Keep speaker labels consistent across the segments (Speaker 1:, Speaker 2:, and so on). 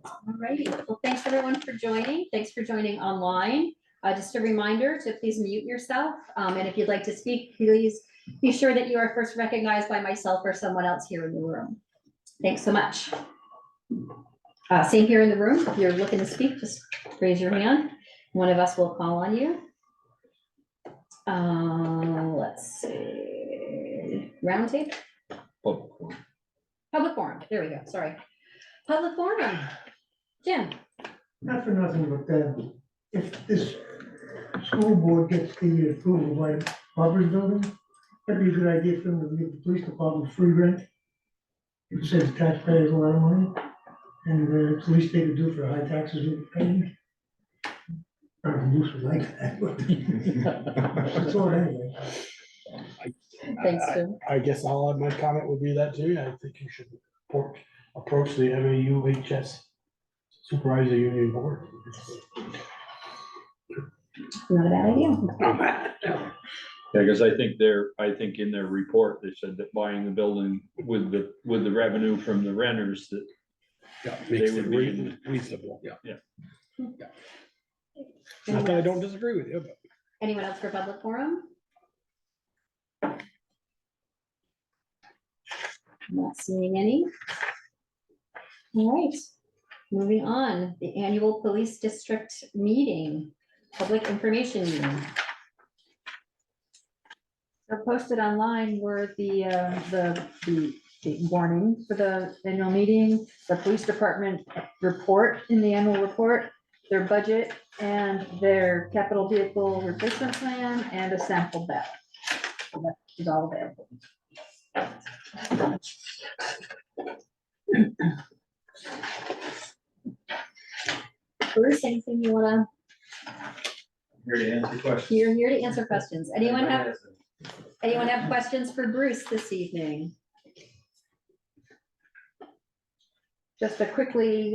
Speaker 1: All righty, well, thanks everyone for joining. Thanks for joining online. Just a reminder to please mute yourself. And if you'd like to speak, please be sure that you are first recognized by myself or someone else here in the room. Thanks so much. Same here in the room. If you're looking to speak, just raise your hand. One of us will call on you. Let's see. Round table? Public forum. There we go. Sorry. Public forum. Jim.
Speaker 2: Not for nothing, but if this school board gets the approval by Barbara's building, that'd be a good idea for them to give the police department free rent. It saves taxpayers a lot of money, and the police they could do for high taxes we're paying. I don't know who would like that, but that's all anyway.
Speaker 1: Thanks, Jim.
Speaker 3: I guess I'll add my comment would be that too. I think you should approach the MAUHS Supervisor Union Board.
Speaker 1: Not a bad idea.
Speaker 4: Yeah, because I think in their report, they said that buying the building with the revenue from the renters that
Speaker 3: Makes
Speaker 4: they
Speaker 3: it
Speaker 4: would be
Speaker 3: reasonable.
Speaker 4: Yeah.
Speaker 3: Not that I don't disagree with you, but.
Speaker 1: Anyone else for public forum? Not seeing any. All right, moving on. The annual police district meeting, public information meeting. So posted online were the warning for the annual meeting, the police department report in the annual report, their budget and their capital vehicle replacement plan, and a sample ballot. So that is all available. Bruce, anything you wanna?
Speaker 5: Here to answer questions.
Speaker 1: You're here to answer questions. Anyone have questions for Bruce this evening? Just to quickly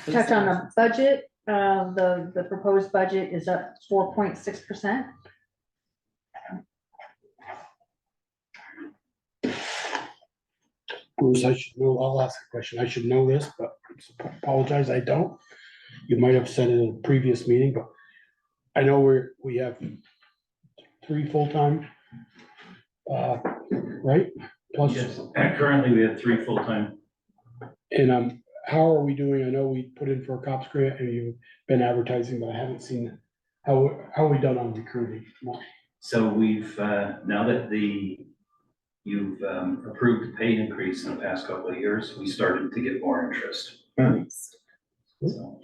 Speaker 1: touch on the budget. The proposed budget is up 4.6%.
Speaker 3: Bruce, I should know, I'll ask a question. I should know this, but apologize, I don't. You might have said it in a previous meeting, but I know we have 3 full-time, right? Plus,
Speaker 5: Yes, currently we have 3 full-time.
Speaker 3: and how are we doing? I know we put in for a cops grant and you've been advertising, but I haven't seen it. How are we done on recruiting?
Speaker 5: So we've, now that you've approved the pay increase in the past couple of years, we started to get more interest. So,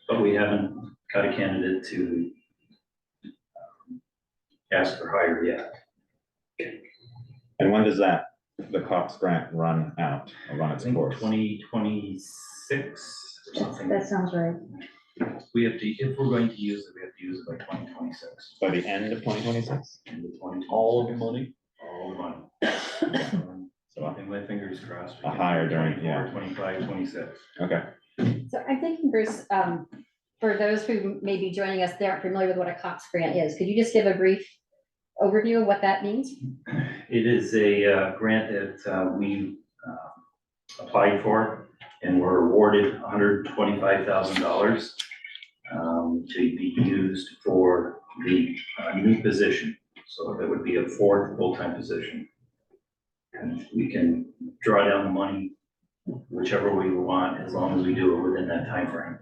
Speaker 5: but we haven't got a candidate to ask for hire yet.
Speaker 6: And when does the COPS grant run out or run
Speaker 5: I
Speaker 6: its
Speaker 5: think
Speaker 6: course?
Speaker 5: 2026 or something.
Speaker 1: That sounds right.
Speaker 5: We have to, if we're going to use it, we have to use it by 2026.
Speaker 6: By the end of 2026?
Speaker 5: End of 2026.
Speaker 4: all of the money.
Speaker 5: All the money.
Speaker 6: So,
Speaker 5: I think my fingers crossed.
Speaker 6: A higher during,
Speaker 5: 24, 25, 26.
Speaker 6: okay.
Speaker 1: So I'm thinking, Bruce, for those who may be joining us, they aren't familiar with what a COPS grant is. Could you just give a brief overview of what that means?
Speaker 5: It is a grant that we applied for and were awarded $125,000 to be used for the new position. So that would be a 4th full-time position. And we can draw down the money whichever way we want, as long as we do it within that time frame.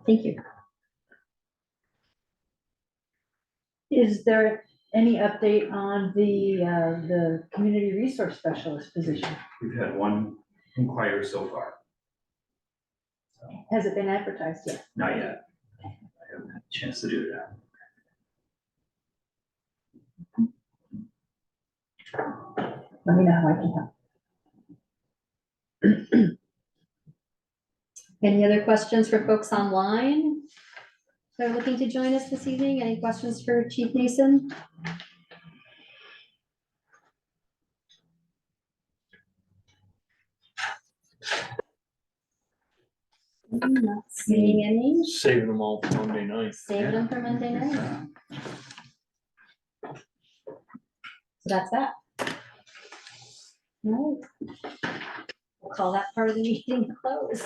Speaker 1: Thank you.
Speaker 7: Is there any update on the community resource specialist position?
Speaker 5: We've had 1 inquiry so far. So,
Speaker 7: Has it been advertised yet?
Speaker 5: not yet. I haven't had a chance to do that.
Speaker 7: Let me know how I can help.
Speaker 1: Any other questions for folks online that are looking to join us this evening? Any questions for Chief Mason? Not seeing any.
Speaker 4: Saving them all for Monday night.
Speaker 1: Saving them for Monday night. So that's that. All right. We'll call that part of the meeting closed.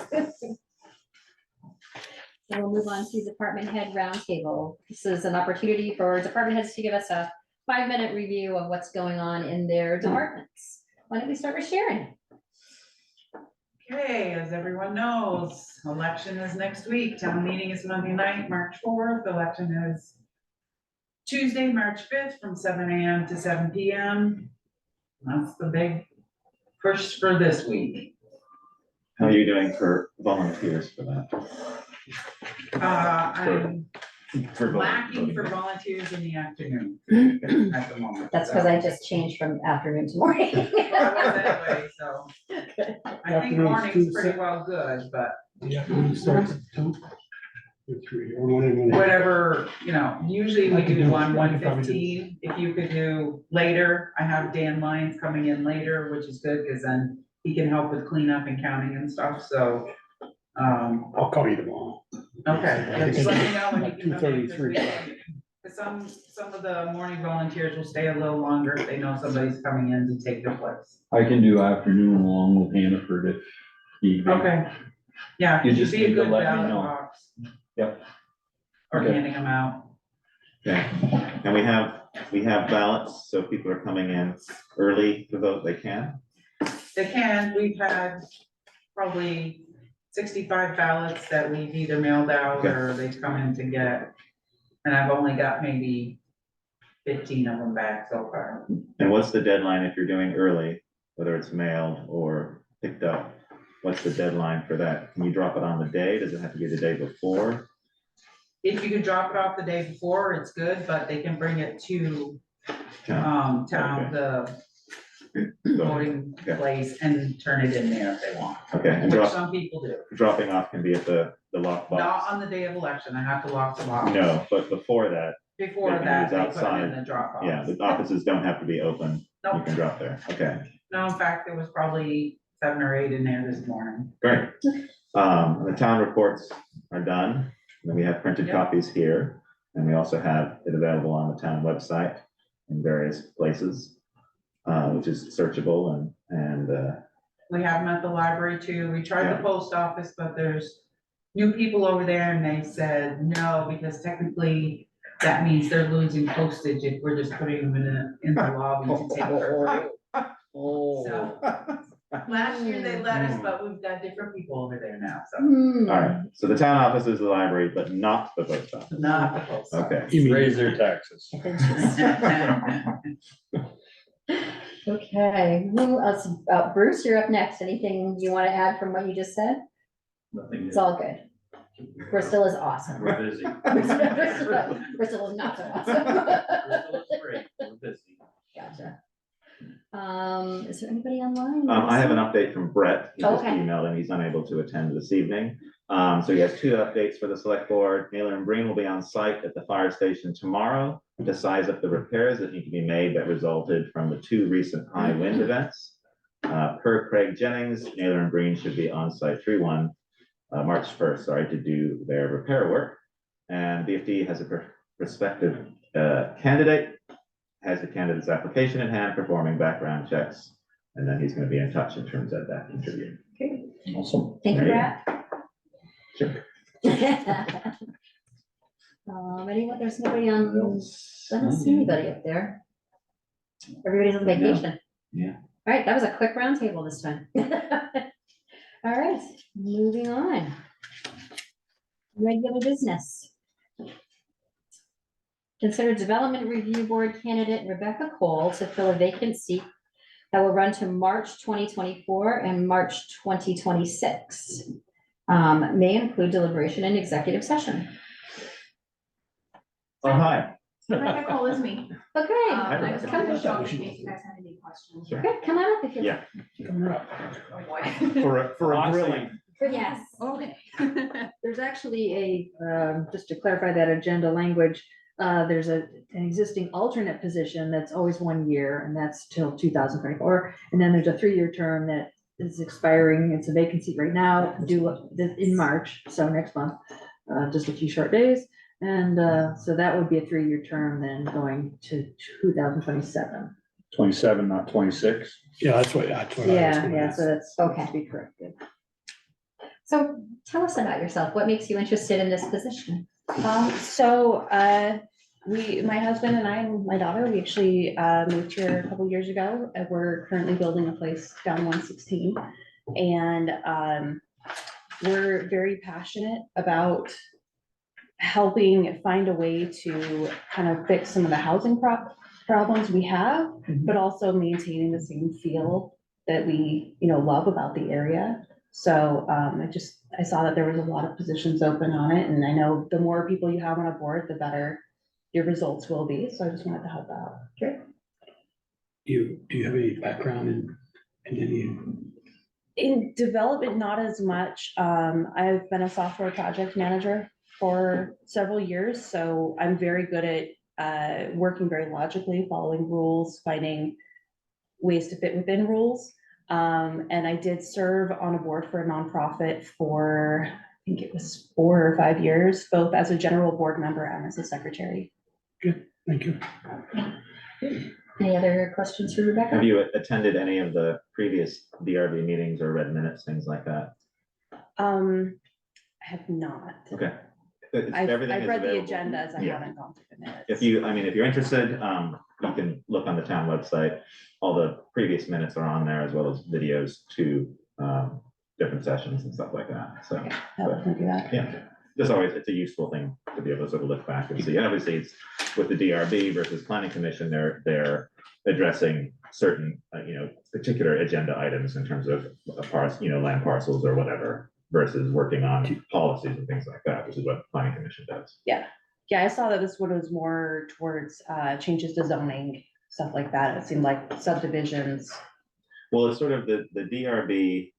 Speaker 1: So we'll move on to department head roundtable. This is an opportunity for department heads to give us a 5-minute review of what's going on in their departments. Why don't we start with Sharon?
Speaker 8: Okay, as everyone knows, election is next week. Town meeting is Monday night, March 4th. Election is Tuesday, March 5th from 7 AM to 7 PM. That's the big push for this week.
Speaker 6: How are you doing for volunteers for that?
Speaker 8: I'm
Speaker 6: For
Speaker 8: lacking for volunteers in the afternoon at the moment.
Speaker 1: That's because I just changed from afternoon to morning.
Speaker 8: I was anyway, so I think
Speaker 3: Afternoon's
Speaker 8: morning's pretty
Speaker 3: 2
Speaker 8: well good, but
Speaker 3: Yeah, we start at 2 or 3 or whatever.
Speaker 8: whatever, usually we
Speaker 3: I can
Speaker 8: do
Speaker 3: do-
Speaker 8: on
Speaker 3: I can probably do-
Speaker 8: 1:15. If you could do later, I have Dan Lyons coming in later, which is good, because then he can help with cleanup and counting and stuff, so.
Speaker 3: I'll call you tomorrow.
Speaker 8: Okay, just let me know when you
Speaker 3: Like
Speaker 8: can come in, 'cause
Speaker 3: 2:33.
Speaker 8: some of the morning volunteers will stay a little longer if they know somebody's coming in to take their place.
Speaker 4: I can do afternoon along with Hannaford if need be.
Speaker 8: Okay, yeah,
Speaker 4: You
Speaker 8: could you
Speaker 4: just
Speaker 8: be a
Speaker 4: need to
Speaker 8: good
Speaker 4: let me
Speaker 8: ballot
Speaker 4: know.
Speaker 8: box?
Speaker 4: Yep.
Speaker 8: Or
Speaker 4: Okay.
Speaker 8: handing them out.
Speaker 6: Okay, and we have ballots, so if people are coming in early to vote, they can.
Speaker 8: They can, we've had probably 65 ballots that we've either mailed out or they've come in to get. And I've only got maybe 15 of them back so far.
Speaker 6: And what's the deadline if you're doing early, whether it's mailed or picked up? What's the deadline for that? Can you drop it on the day? Does it have to be the day before?
Speaker 8: If you could drop it off the day before, it's good, but they can bring it to
Speaker 6: Town?
Speaker 8: town, the voting
Speaker 6: Okay.
Speaker 8: place and turn it in there if they want,
Speaker 6: Okay, and
Speaker 8: which some people do.
Speaker 6: dropping off can be at the lock
Speaker 8: Not
Speaker 6: box?
Speaker 8: on the day of election, I have to lock the box.
Speaker 6: No, but before that,
Speaker 8: Before
Speaker 6: they can
Speaker 8: that,
Speaker 6: use
Speaker 8: they put it in
Speaker 6: outside.
Speaker 8: the drop box.
Speaker 6: yeah, the offices don't have to be open. You
Speaker 8: Nope.
Speaker 6: can drop there. Okay,
Speaker 8: No, in fact, there was probably 7 or 8 in there this morning.
Speaker 6: great. The town reports are done. And we have printed
Speaker 8: Yep.
Speaker 6: copies here. And we also have it available on the town website in various places, which is searchable and
Speaker 8: We have them at the library too. We tried
Speaker 6: Yeah.
Speaker 8: the post office, but there's new people over there and they said no, because technically that means they're losing postage if we're just putting them in the lobby to take for free. So last year they let us, but we've got different people over there now, so
Speaker 1: Hmm.
Speaker 6: all right. So the town office is the library, but not the post office.
Speaker 8: not the post office.
Speaker 6: Okay.
Speaker 3: You mean-
Speaker 4: Raise their taxes.
Speaker 1: Okay, who else? Bruce, you're up next. Anything you want to add from what you just said?
Speaker 5: Nothing
Speaker 1: It's
Speaker 5: new.
Speaker 1: all good. Bristol is awesome.
Speaker 5: We're busy.
Speaker 1: Bristol is not so awesome.
Speaker 5: Bristol is great, we're busy.
Speaker 1: Gotcha. Is there anybody online?
Speaker 6: I have an update from Brett. He just
Speaker 1: Okay.
Speaker 6: emailed and he's unable to attend this evening. So he has 2 updates for the select board. Naylor and Breen will be on site at the fire station tomorrow to size up the repairs that need to be made that resulted from the 2 recent high wind events. Per Craig Jennings, Naylor and Breen should be on site March 1st, to do their repair work. And BFD has a prospective candidate, has the candidate's application in hand, performing background checks. And then he's gonna be in touch in terms of that interview.
Speaker 3: Awesome.
Speaker 1: Thank you,
Speaker 6: There
Speaker 1: Brad.
Speaker 6: Sure.
Speaker 1: Anyone, there's nobody on, I don't see anybody up there. Everybody's on vacation.
Speaker 6: Yeah.
Speaker 1: All right, that was a quick roundtable this time. All right, moving on. Regular business. Consider Development Review Board candidate Rebecca Cole to fill a vacant seat that will run to March 2024 and March 2026. May include deliberation and executive session.
Speaker 6: Oh, hi.
Speaker 9: Rebecca Cole is me.
Speaker 1: Okay,
Speaker 9: I just wanted to
Speaker 6: Rebecca.
Speaker 9: show up in case you guys had any questions.
Speaker 6: Sure.
Speaker 1: okay, come on up if you.
Speaker 6: Yeah.
Speaker 9: Oh, boy.
Speaker 6: For a grilling.
Speaker 1: Yes.
Speaker 9: Okay.
Speaker 7: There's actually just to clarify that agenda language, there's an existing alternate position that's always 1 year, and that's till 2024. And then there's a 3-year term that is expiring. It's a vacancy right now, due in March, so next month, just a few short days. And so that would be a 3-year term then going to 2027.
Speaker 4: 27, not 26.
Speaker 3: Yeah, that's what I was
Speaker 7: Yeah,
Speaker 3: gonna
Speaker 7: yeah,
Speaker 3: ask.
Speaker 7: so that's
Speaker 1: Okay.
Speaker 7: to be corrected.
Speaker 1: So tell us about yourself. What makes you interested in this position?
Speaker 10: My husband and I and my daughter, we actually moved here a couple years ago. And we're currently building a place down 116. And we're very passionate about helping find a way to kind of fix some of the housing problems we have, but also maintaining the same feel that we, love about the area. So I saw that there was a lot of positions open on it, and I know the more people you have on a board, the better your results will be. So I just wanted to help out.
Speaker 1: Great.
Speaker 3: Do you have any background in any?
Speaker 10: In development, not as much. I've been a software project manager for several years, so I'm very good at working very logically, following rules, finding ways to fit within rules. And I did serve on a board for a nonprofit for, I think it was 4 or 5 years, both as a general board member and as a secretary.
Speaker 3: Good, thank you.
Speaker 1: Any other questions for Rebecca?
Speaker 6: Have you attended any of the previous DRB meetings or read minutes, things like that?
Speaker 10: I have not.
Speaker 6: Okay.
Speaker 10: I've
Speaker 6: Everything is
Speaker 10: read the
Speaker 6: available.
Speaker 10: agendas, I
Speaker 6: Yeah.
Speaker 10: haven't gone through the minutes.
Speaker 6: If you're interested, you can look on the town website. All the previous minutes are on there, as well as videos to different sessions and stuff like that. So,
Speaker 10: I'll do that.
Speaker 6: yeah, just always, it's a useful thing to be able to sort of look back and see. And obviously, it's with the DRB versus planning commission, they're addressing certain, particular agenda items in terms of land parcels or whatever, versus working on policies and things like that, which is what planning commission does.
Speaker 10: Yeah, I saw that this one was more towards changes to zoning, stuff like that. It seemed like subdivisions.
Speaker 6: Well, it's sort of the DRB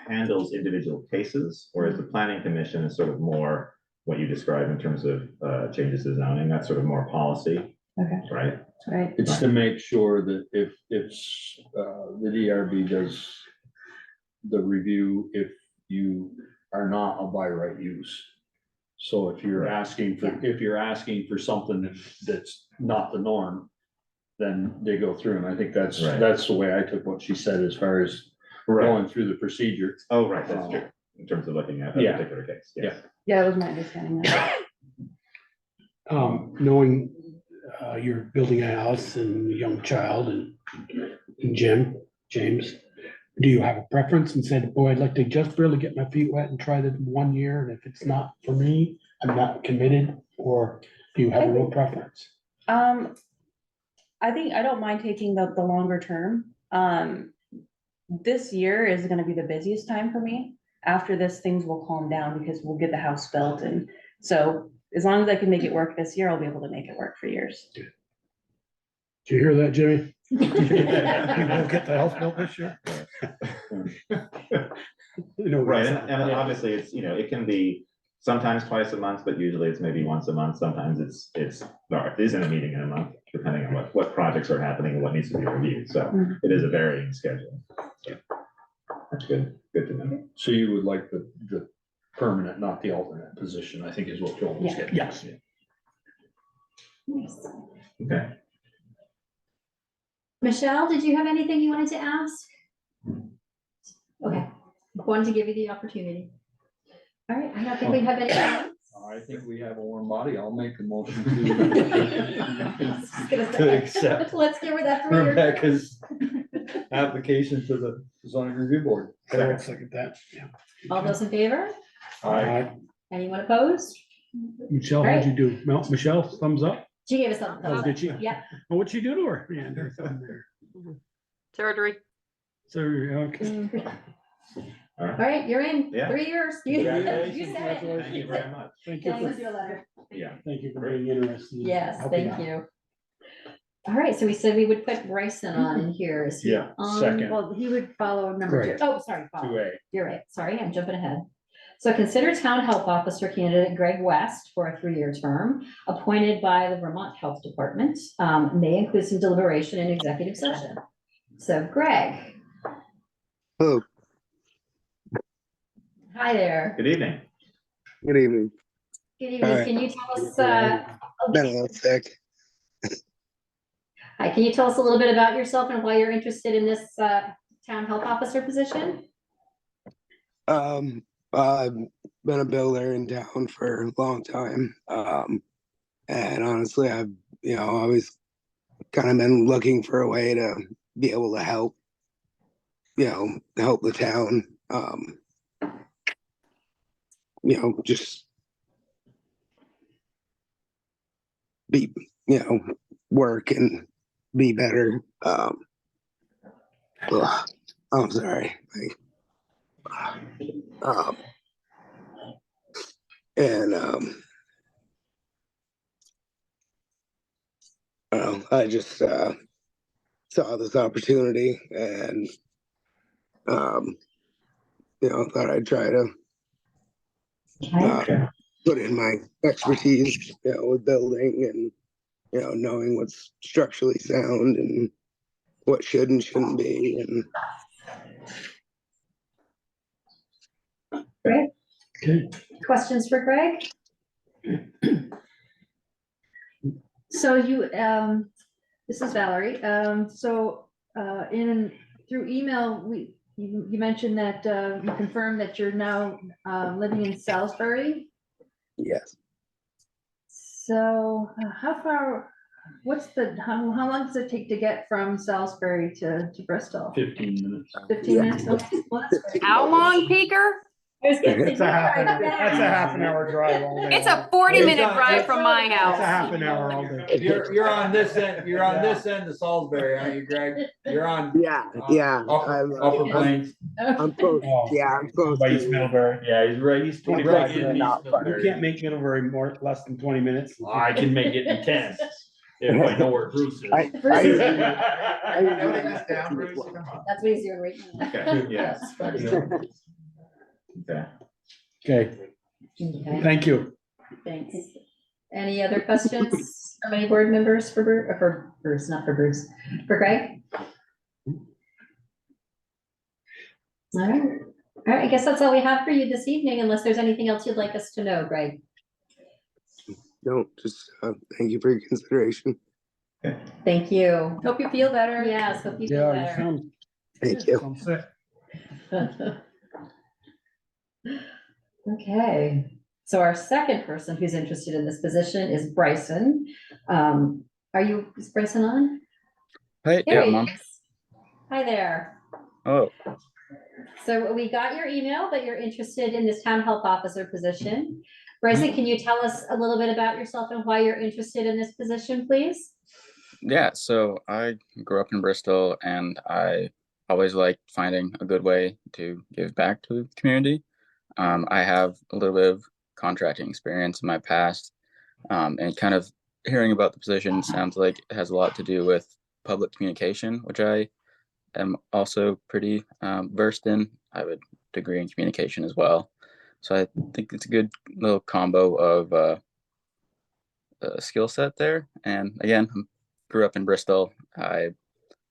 Speaker 6: handles individual cases, whereas the planning commission is sort of more what you described in terms of changes to zoning. That's sort of more policy,
Speaker 10: Okay,
Speaker 6: right?
Speaker 10: right.
Speaker 4: It's to make sure that if the DRB does the review, if you are not a by right use. So if you're asking for something that's not the norm, then they go through, and I think that's
Speaker 6: Right.
Speaker 4: the way I took what she said as far as going through the procedure.
Speaker 6: Oh, right, that's true, in terms of looking at a
Speaker 4: Yeah.
Speaker 6: particular case, yes.
Speaker 10: Yeah, that was my understanding.
Speaker 3: Knowing you're building a house and a young child and James, do you have a preference and said, boy, I'd like to just barely get my feet wet and try this 1 year, and if it's not for me, I'm not committed, or do you have a real preference?
Speaker 10: I think I don't mind taking the longer term. This year is gonna be the busiest time for me. After this, things will calm down because we'll get the house built, and so as long as I can make it work this year, I'll be able to make it work for years.
Speaker 3: Did you hear that, Jimmy? You won't get the house built this year?
Speaker 6: Right, and obviously, it's, it can be sometimes twice a month, but usually it's maybe once a month. Sometimes it isn't a meeting in a month, depending on what projects are happening and what needs to be reviewed. So it is a varying schedule. So that's good to know.
Speaker 4: So you would like the permanent, not the alternate position, I think is what Joel was
Speaker 10: Yeah.
Speaker 4: getting.
Speaker 3: Yes.
Speaker 1: Nice.
Speaker 6: Okay.
Speaker 1: Michelle, did you have anything you wanted to ask? Okay, wanted to give you the opportunity. All right, I don't think we have any.
Speaker 4: I think we have a warm body. I'll make a motion
Speaker 1: Let's
Speaker 4: to accept
Speaker 1: Let's give her that 3 year.
Speaker 4: Rebecca's application to the zoning review board.
Speaker 3: Second that, yeah.
Speaker 1: All those in favor?
Speaker 3: Aye.
Speaker 1: Anyone opposed?
Speaker 3: Michelle, how'd you do? Michelle, thumbs up?
Speaker 1: She gave us a thumbs
Speaker 3: Oh,
Speaker 1: up.
Speaker 3: did she?
Speaker 1: Yeah.
Speaker 3: Well, what'd she do to her? Yeah, there's something there.
Speaker 11: Surgery.
Speaker 3: So, okay.
Speaker 1: All right, you're in.
Speaker 6: Yeah.
Speaker 1: 3 years. You said
Speaker 6: Congratulations.
Speaker 1: it.
Speaker 6: Thank you very much.
Speaker 3: Thank you
Speaker 1: Can I
Speaker 3: for,
Speaker 1: send you a letter?
Speaker 6: Yeah.
Speaker 3: thank you for being interested. in
Speaker 1: Yes,
Speaker 3: helping
Speaker 1: thank
Speaker 3: out.
Speaker 1: you. All right, so we said we would put Bryson on in here. Is he
Speaker 4: Yeah,
Speaker 1: on?
Speaker 4: second.
Speaker 7: Well, he would follow number
Speaker 3: Correct.
Speaker 7: 2.
Speaker 1: Oh, sorry, follow.
Speaker 4: 2A.
Speaker 1: You're right. Sorry, I'm jumping ahead. So consider town health officer candidate Greg West for a 3-year term, appointed by the Vermont Health Department, may include some deliberation in executive session. So Greg.
Speaker 12: Hello,
Speaker 1: Hi there.
Speaker 6: Good evening.
Speaker 12: good evening.
Speaker 1: Good evening.
Speaker 12: Hi.
Speaker 1: Can you tell us,
Speaker 12: Been a little sick.
Speaker 1: Hi, can you tell us a little bit about yourself and why you're interested in this town health officer position?
Speaker 12: I've been a builder in town for a long time. And honestly, I've, always kind of been looking for a way to be able to help, help the town. Just be, work and be better. I'm sorry. I just saw this opportunity and thought I'd try to put in my expertise, with building and knowing what's structurally sound and what should and shouldn't be. And
Speaker 1: Great.
Speaker 3: Okay.
Speaker 1: Questions for Greg? So you, this is Valerie. Through email, you mentioned that you confirmed that you're now living in Salisbury.
Speaker 12: yes,
Speaker 1: So how far, how long does it take to get from Salisbury to Bristol?
Speaker 4: 15 minutes.
Speaker 1: 15
Speaker 12: Yeah.
Speaker 1: minutes? Okay, well, that's great.
Speaker 11: How long, Peter?
Speaker 1: I was gonna say,
Speaker 3: It's a half,
Speaker 1: right
Speaker 3: that's a
Speaker 1: back.
Speaker 3: half an hour drive all day.
Speaker 11: It's a 40-minute
Speaker 8: It's
Speaker 11: drive
Speaker 8: not-
Speaker 11: from my
Speaker 3: It's a
Speaker 11: house.
Speaker 3: half an hour all day.
Speaker 13: You're on this end of Salisbury, aren't you, Greg? You're on
Speaker 12: yeah.
Speaker 13: upper plains.
Speaker 12: I'm close.
Speaker 3: Oh,
Speaker 12: Yeah, I'm close.
Speaker 3: By East Middlebury.
Speaker 4: Yeah, he's right, he's 25
Speaker 13: Right in
Speaker 4: minutes.
Speaker 13: East
Speaker 3: You
Speaker 13: Middlebury.
Speaker 3: can't make Middlebury less than 20 minutes.
Speaker 4: I can make it in 10 if I know where Bruce is.
Speaker 12: I
Speaker 1: Bruce is-
Speaker 6: Noting this down, Bruce? Come on.
Speaker 1: That's what he's doing right now.
Speaker 6: Okay, yes. Okay.
Speaker 3: Okay,
Speaker 1: Okay,
Speaker 3: thank you.
Speaker 1: thanks. Any other questions from any board members for Bruce, not for Bruce, for Greg? All right, I guess that's all we have for you this evening, unless there's anything else you'd like us to know, Greg.
Speaker 12: No, just thank you for your consideration.
Speaker 1: Thank you.
Speaker 7: Hope you feel better.
Speaker 1: Yes, hope you feel
Speaker 3: Yeah, you
Speaker 1: better.
Speaker 3: sound,
Speaker 12: Thank you.
Speaker 3: sound sick.
Speaker 1: Okay, so our second person who's interested in this position is Bryson. Is Bryson on?
Speaker 14: Hey,
Speaker 1: There
Speaker 14: yeah,
Speaker 1: he
Speaker 14: Mom.
Speaker 1: is. Hi there.
Speaker 14: Oh,
Speaker 1: So we got your email that you're interested in this town health officer position. Bryson, can you tell us a little bit about yourself and why you're interested in this position, please?
Speaker 14: yeah. So I grew up in Bristol and I always liked finding a good way to give back to the community. I have a little bit of contracting experience in my past, and kind of hearing about the position sounds like it has a lot to do with public communication, which I am also pretty versed in. I have a degree in communication as well. So I think it's a good little combo of a skill set there. And again, grew up in Bristol. I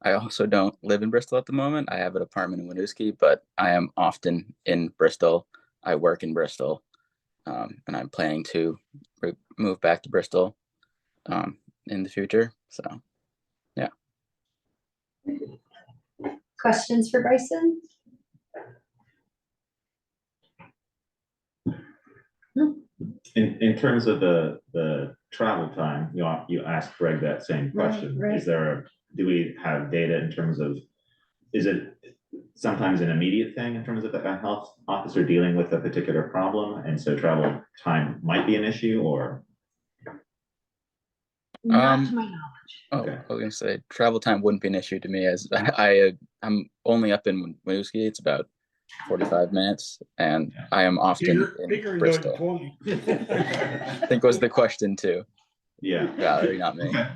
Speaker 14: also don't live in Bristol at the moment. I have an apartment in Winooski, but I am often in Bristol. I work in Bristol, and I'm planning to move back to Bristol in the future. So, yeah.
Speaker 1: Questions for Bryson?
Speaker 6: In terms of the travel time, you asked Greg that same question.
Speaker 1: right.
Speaker 6: Do we have data in terms of, is it sometimes an immediate thing in terms of a health officer dealing with a particular problem, and so travel time might be an issue, or?
Speaker 7: Not to my knowledge.
Speaker 14: Oh,
Speaker 6: Okay.
Speaker 14: I was gonna say travel time wouldn't be an issue to me as I'm only up in Winooski. It's about 45 minutes, and I am often in Bristol. I think was the question too.
Speaker 6: Yeah.
Speaker 14: Valerie, not me.
Speaker 6: Okay.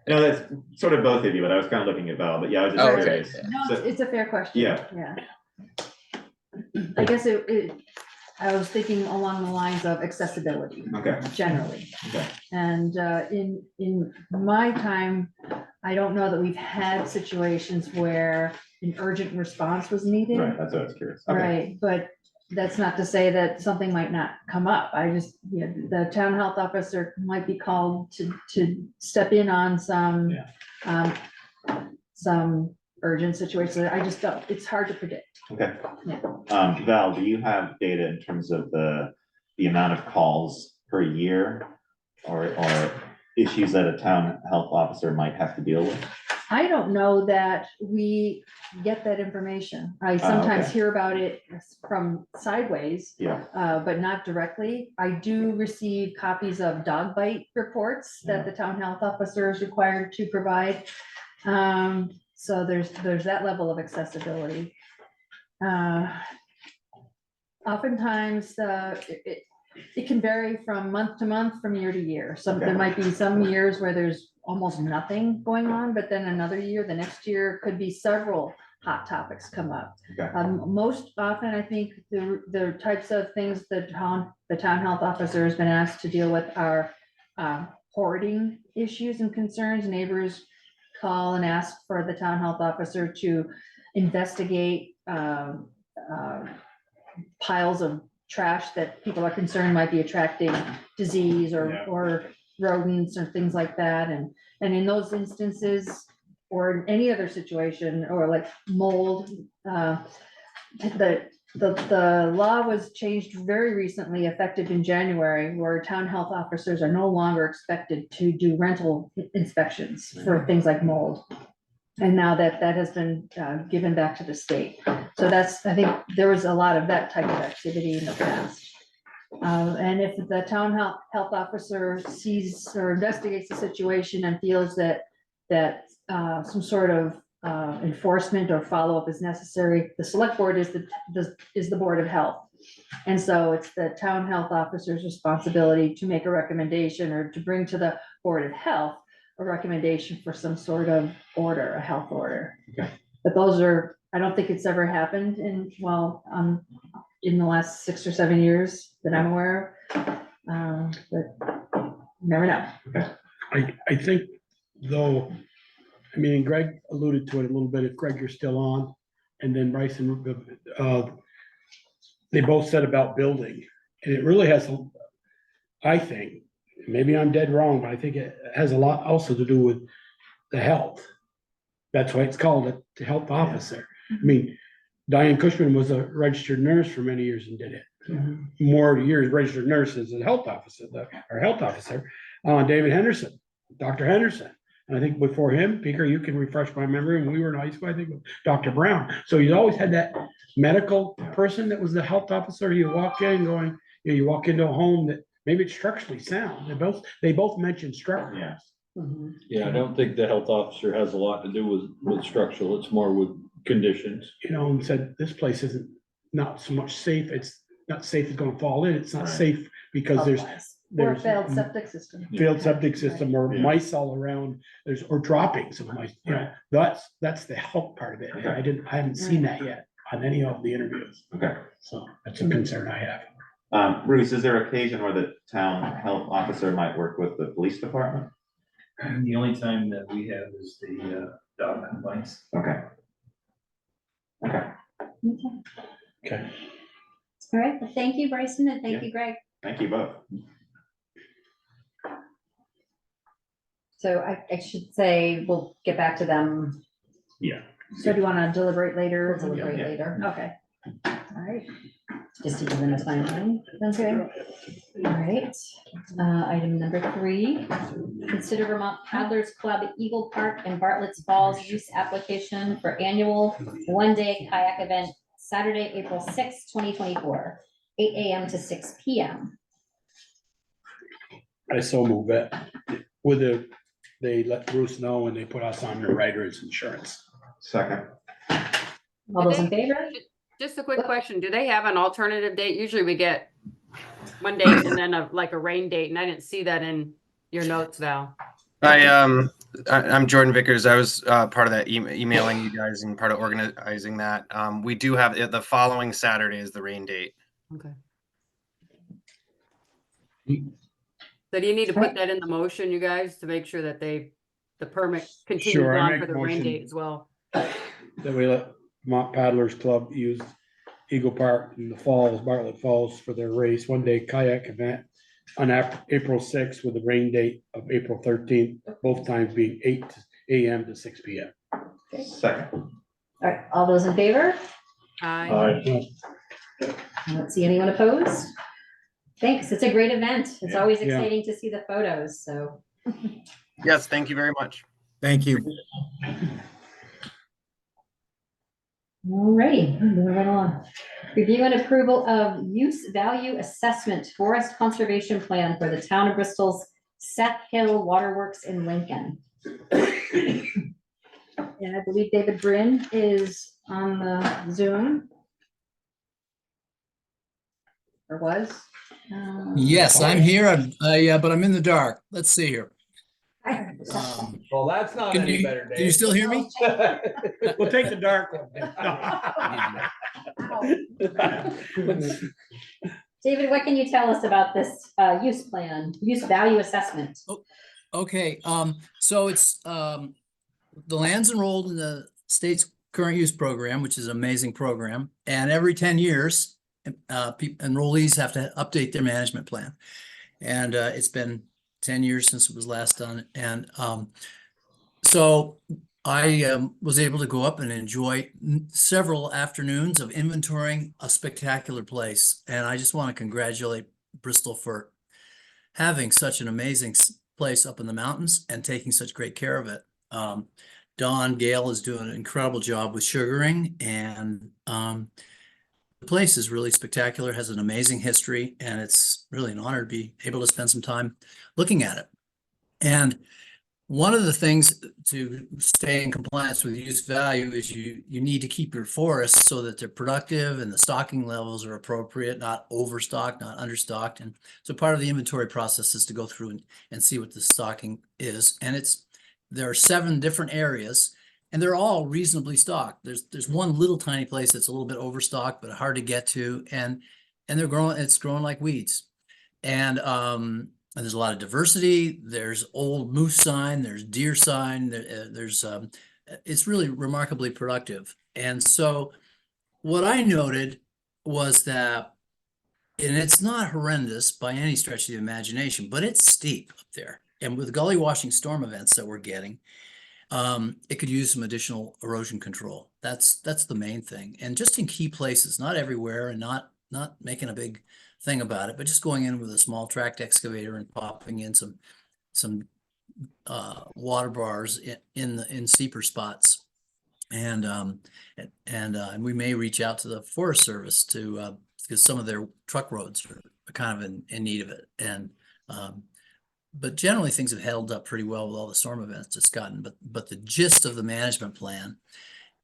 Speaker 6: No, that's sort of both of you, but I was kind of looking at Val, but yeah, I was just
Speaker 14: Oh, okay,
Speaker 6: curious.
Speaker 14: yeah.
Speaker 7: No,
Speaker 6: So-
Speaker 7: it's a fair question.
Speaker 6: Yeah.
Speaker 7: Yeah. I guess I was thinking along the lines of accessibility
Speaker 6: Okay,
Speaker 7: generally.
Speaker 6: okay.
Speaker 7: And in my time, I don't know that we've had situations where an urgent response was needed.
Speaker 6: Right, that's what I was curious. Okay.
Speaker 7: Right, but that's not to say that something might not come up. I just, you know, the town health officer might be called to step in on some urgent situations. I just don't, it's hard to predict.
Speaker 6: Okay.
Speaker 7: Yeah.
Speaker 6: Val, do you have data in terms of the amount of calls per year or issues that a town health officer might have to deal with?
Speaker 7: I don't know that we get that information. I sometimes
Speaker 6: okay.
Speaker 7: hear about it from sideways,
Speaker 6: Yeah,
Speaker 7: but not directly. I do receive copies of dog bite reports that the town health officer is required to provide. So there's that level of accessibility. Oftentimes, it can vary from month to month, from year to year. There might be some years where there's almost nothing going on, but then another year, the next year could be several hot topics come up.
Speaker 6: okay,
Speaker 7: Most often, I think the types of things the town health officer has been asked to deal with are hoarding issues and concerns. Neighbors call and ask for the town health officer to investigate piles of trash that people are concerned might be attracting disease or rodents or things like that. And in those instances, or in any other situation, or like mold, the law was changed very recently, effective in January, where town health officers are no longer expected to do rental inspections for things like mold. And now that has been given back to the state. So I think there was a lot of that type of activity in the past. And if the town health officer sees or investigates the situation and feels that some sort of enforcement or follow-up is necessary, the select board is the board of health. And so it's the town health officer's responsibility to make a recommendation or to bring to the board of health a recommendation for some sort of order, a health order.
Speaker 6: Okay.
Speaker 7: But I don't think it's ever happened in the last 6 or 7 years that I'm aware of. But you never know.
Speaker 3: I think though, I mean, Greg alluded to it a little bit, if Greg, you're still on, and then Bryce and they both said about building, and it really has, I think, maybe I'm dead wrong, but I think it has a lot also to do with the health. That's why it's called the health officer. I mean, Diane Cushman was a registered nurse for many years and did it. More years registered nurse as a health officer, our health officer, David Henderson, Dr. Henderson. And I think before him, Peter, you can refresh my memory, when we were in high school, I think with Dr. Brown. So you always had that medical person that was the health officer. You walk in going, you walk into a home that maybe it's structurally sound. They both mentioned structure.
Speaker 6: yeah.
Speaker 4: Yeah, I don't think the health officer has a lot to do with structural, it's more with conditions.
Speaker 3: And said, this place isn't not so much safe, it's not safe, it's gonna fall in, it's not
Speaker 6: Right.
Speaker 3: safe because
Speaker 7: Or
Speaker 3: there's
Speaker 7: failed septic system.
Speaker 3: failed septic system or
Speaker 6: Yeah.
Speaker 3: mice all around, or droppings of mice, that's the health part of it. And I haven't seen that yet on any of the interviews.
Speaker 6: Okay.
Speaker 3: So that's a concern I have.
Speaker 6: Bruce, is there occasion where the town health officer might work with the police department?
Speaker 5: And the only time that we have is the dog complaints.
Speaker 6: Okay.
Speaker 3: Okay.
Speaker 1: All right, well, thank you, Bryson, and thank you, Greg.
Speaker 6: Thank you both.
Speaker 1: So I should say, we'll get back to them.
Speaker 6: Yeah.
Speaker 7: So do you want to deliberate later?
Speaker 1: Deliberate
Speaker 6: Yeah.
Speaker 1: later,
Speaker 7: Okay. All right.
Speaker 1: just to give them a timeline. Okay. All right, item number 3, consider Vermont Paddlers Club Eagle Park and Bartlett's Falls use application for annual one-day kayak event, Saturday, April 6, 2024, 8 a.m. to 6 p.m.
Speaker 3: I so move it they let Bruce know and they put us on the rider's insurance.
Speaker 6: Second.
Speaker 1: All those in favor?
Speaker 11: Just a quick question. Do they have an alternative date? Usually we get one date and then like a rain date, and I didn't see that in your notes, Val.
Speaker 15: I'm Jordan Vickers. I was part of that emailing you guys and part of organizing that. We do have the following Saturday is the rain date.
Speaker 11: Okay. So do you need to put that in the motion, you guys, to make sure that the permit continues
Speaker 3: Sure, I
Speaker 11: on
Speaker 3: make
Speaker 11: for the
Speaker 3: a
Speaker 11: rain
Speaker 3: motion.
Speaker 11: date as well?
Speaker 3: That we let Vermont Paddlers Club use Eagle Park in the falls, Bartlett Falls for their race, one-day kayak event on April sixth with the rain date of April 13th, both times being 8 AM to 6 PM.
Speaker 6: Second.
Speaker 1: All right, all those in favor?
Speaker 11: Aye.
Speaker 1: I don't see anyone opposed. Thanks, it's a great event. It's always
Speaker 3: Yeah.
Speaker 1: exciting to see the photos, so.
Speaker 15: Yes, thank you very much.
Speaker 13: Thank you.
Speaker 1: All righty, moving right along. Review and approval of use value assessment forest conservation plan for the town of Bristol's Seth Hill Waterworks in Lincoln. And I believe David Bryn is on the Zoom. Or was.
Speaker 13: Yes, I'm here, but I'm in the dark. Let's see here. Well, that's not
Speaker 12: Can
Speaker 13: any
Speaker 12: you-
Speaker 13: better, Dave.
Speaker 12: can you still hear me?
Speaker 3: We'll take the dark one.
Speaker 1: David, what can you tell us about this use plan, use value assessment?
Speaker 13: Okay, so it's, the land's enrolled in the state's current use program, which is an amazing program. And every 10 years, enrollees have to update their management plan. And it's been 10 years since it was last done. And so I was able to go up and enjoy several afternoons of inventorying a spectacular place. And I just want to congratulate Bristol for having such an amazing place up in the mountains and taking such great care of it. Don Gale is doing an incredible job with sugaring, and the place is really spectacular, has an amazing history, and it's really an honor to be able to spend some time looking at it. And one of the things to stay in compliance with use value is you need to keep your forests so that they're productive and the stocking levels are appropriate, not overstocked, not understocked. And so part of the inventory process is to go through and see what the stocking is. And there are 7 different areas, and they're all reasonably stocked. There's one little tiny place that's a little bit overstocked, but hard to get to, and they're growing. It's growing like weeds, and there's a lot of diversity. There's old moose sign, there's deer sign. It's really remarkably productive. And so what I noted was that, and it's not horrendous by any stretch of the imagination, but it's steep up there. And with gully washing storm events that we're getting, it could use some additional erosion control. That's the main thing. And just in key places, not everywhere, and not making a big thing about it, but just going in with a small tracked excavator and popping in some water bars in steeper spots. And we may reach out to the Forest Service to because some of their truck roads are kind of in need of it. And but generally things have held up pretty well with all the storm events it's gotten. But the gist of the management plan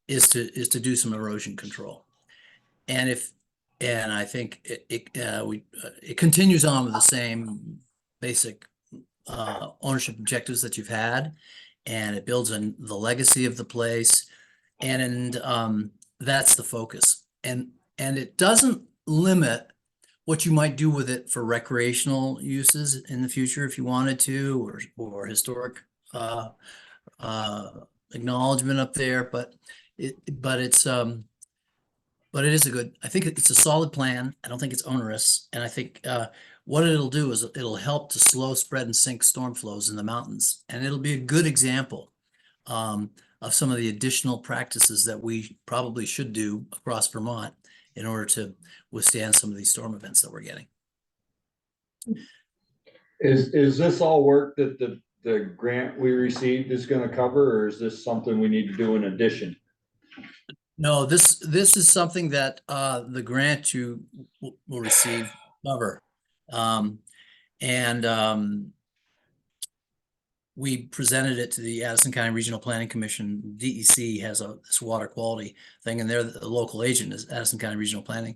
Speaker 13: is to do some erosion control. And I think it continues on with the same basic ownership objectives that you've had, and it builds on the legacy of the place, and that's the focus. And it doesn't limit what you might do with it for recreational uses in the future if you wanted to, or historic acknowledgement up there, but it is I think it's a solid plan. I don't think it's onerous. And I think what it'll do is it'll help to slow, spread, and sink storm flows in the mountains. And it'll be a good example of some of the additional practices that we probably should do across Vermont in order to withstand some of these storm events that we're getting.
Speaker 4: Is this all work that the grant we received is gonna cover, or is this something we need to do in addition?
Speaker 13: No, this is something that the grant you will receive cover. We presented it to the Addison County Regional Planning Commission. DEC has this water quality thing, and they're the local agent is Addison County Regional Planning.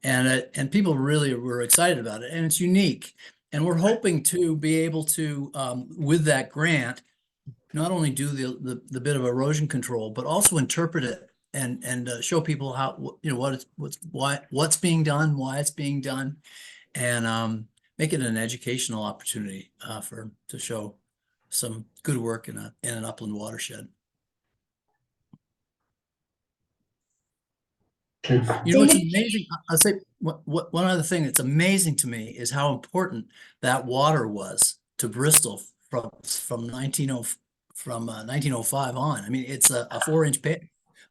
Speaker 13: And people really were excited about it, and it's unique. And we're hoping to be able to, with that grant, not only do the bit of erosion control, but also interpret it and show people how, what's being done, why it's being done, and make it an educational opportunity to show some good work in an upland watershed. You know, what's
Speaker 1: David?
Speaker 13: amazing, I'll say, one other thing that's amazing to me is how important that water was to Bristol from 1905 on. I mean, it's a 4-inch pipe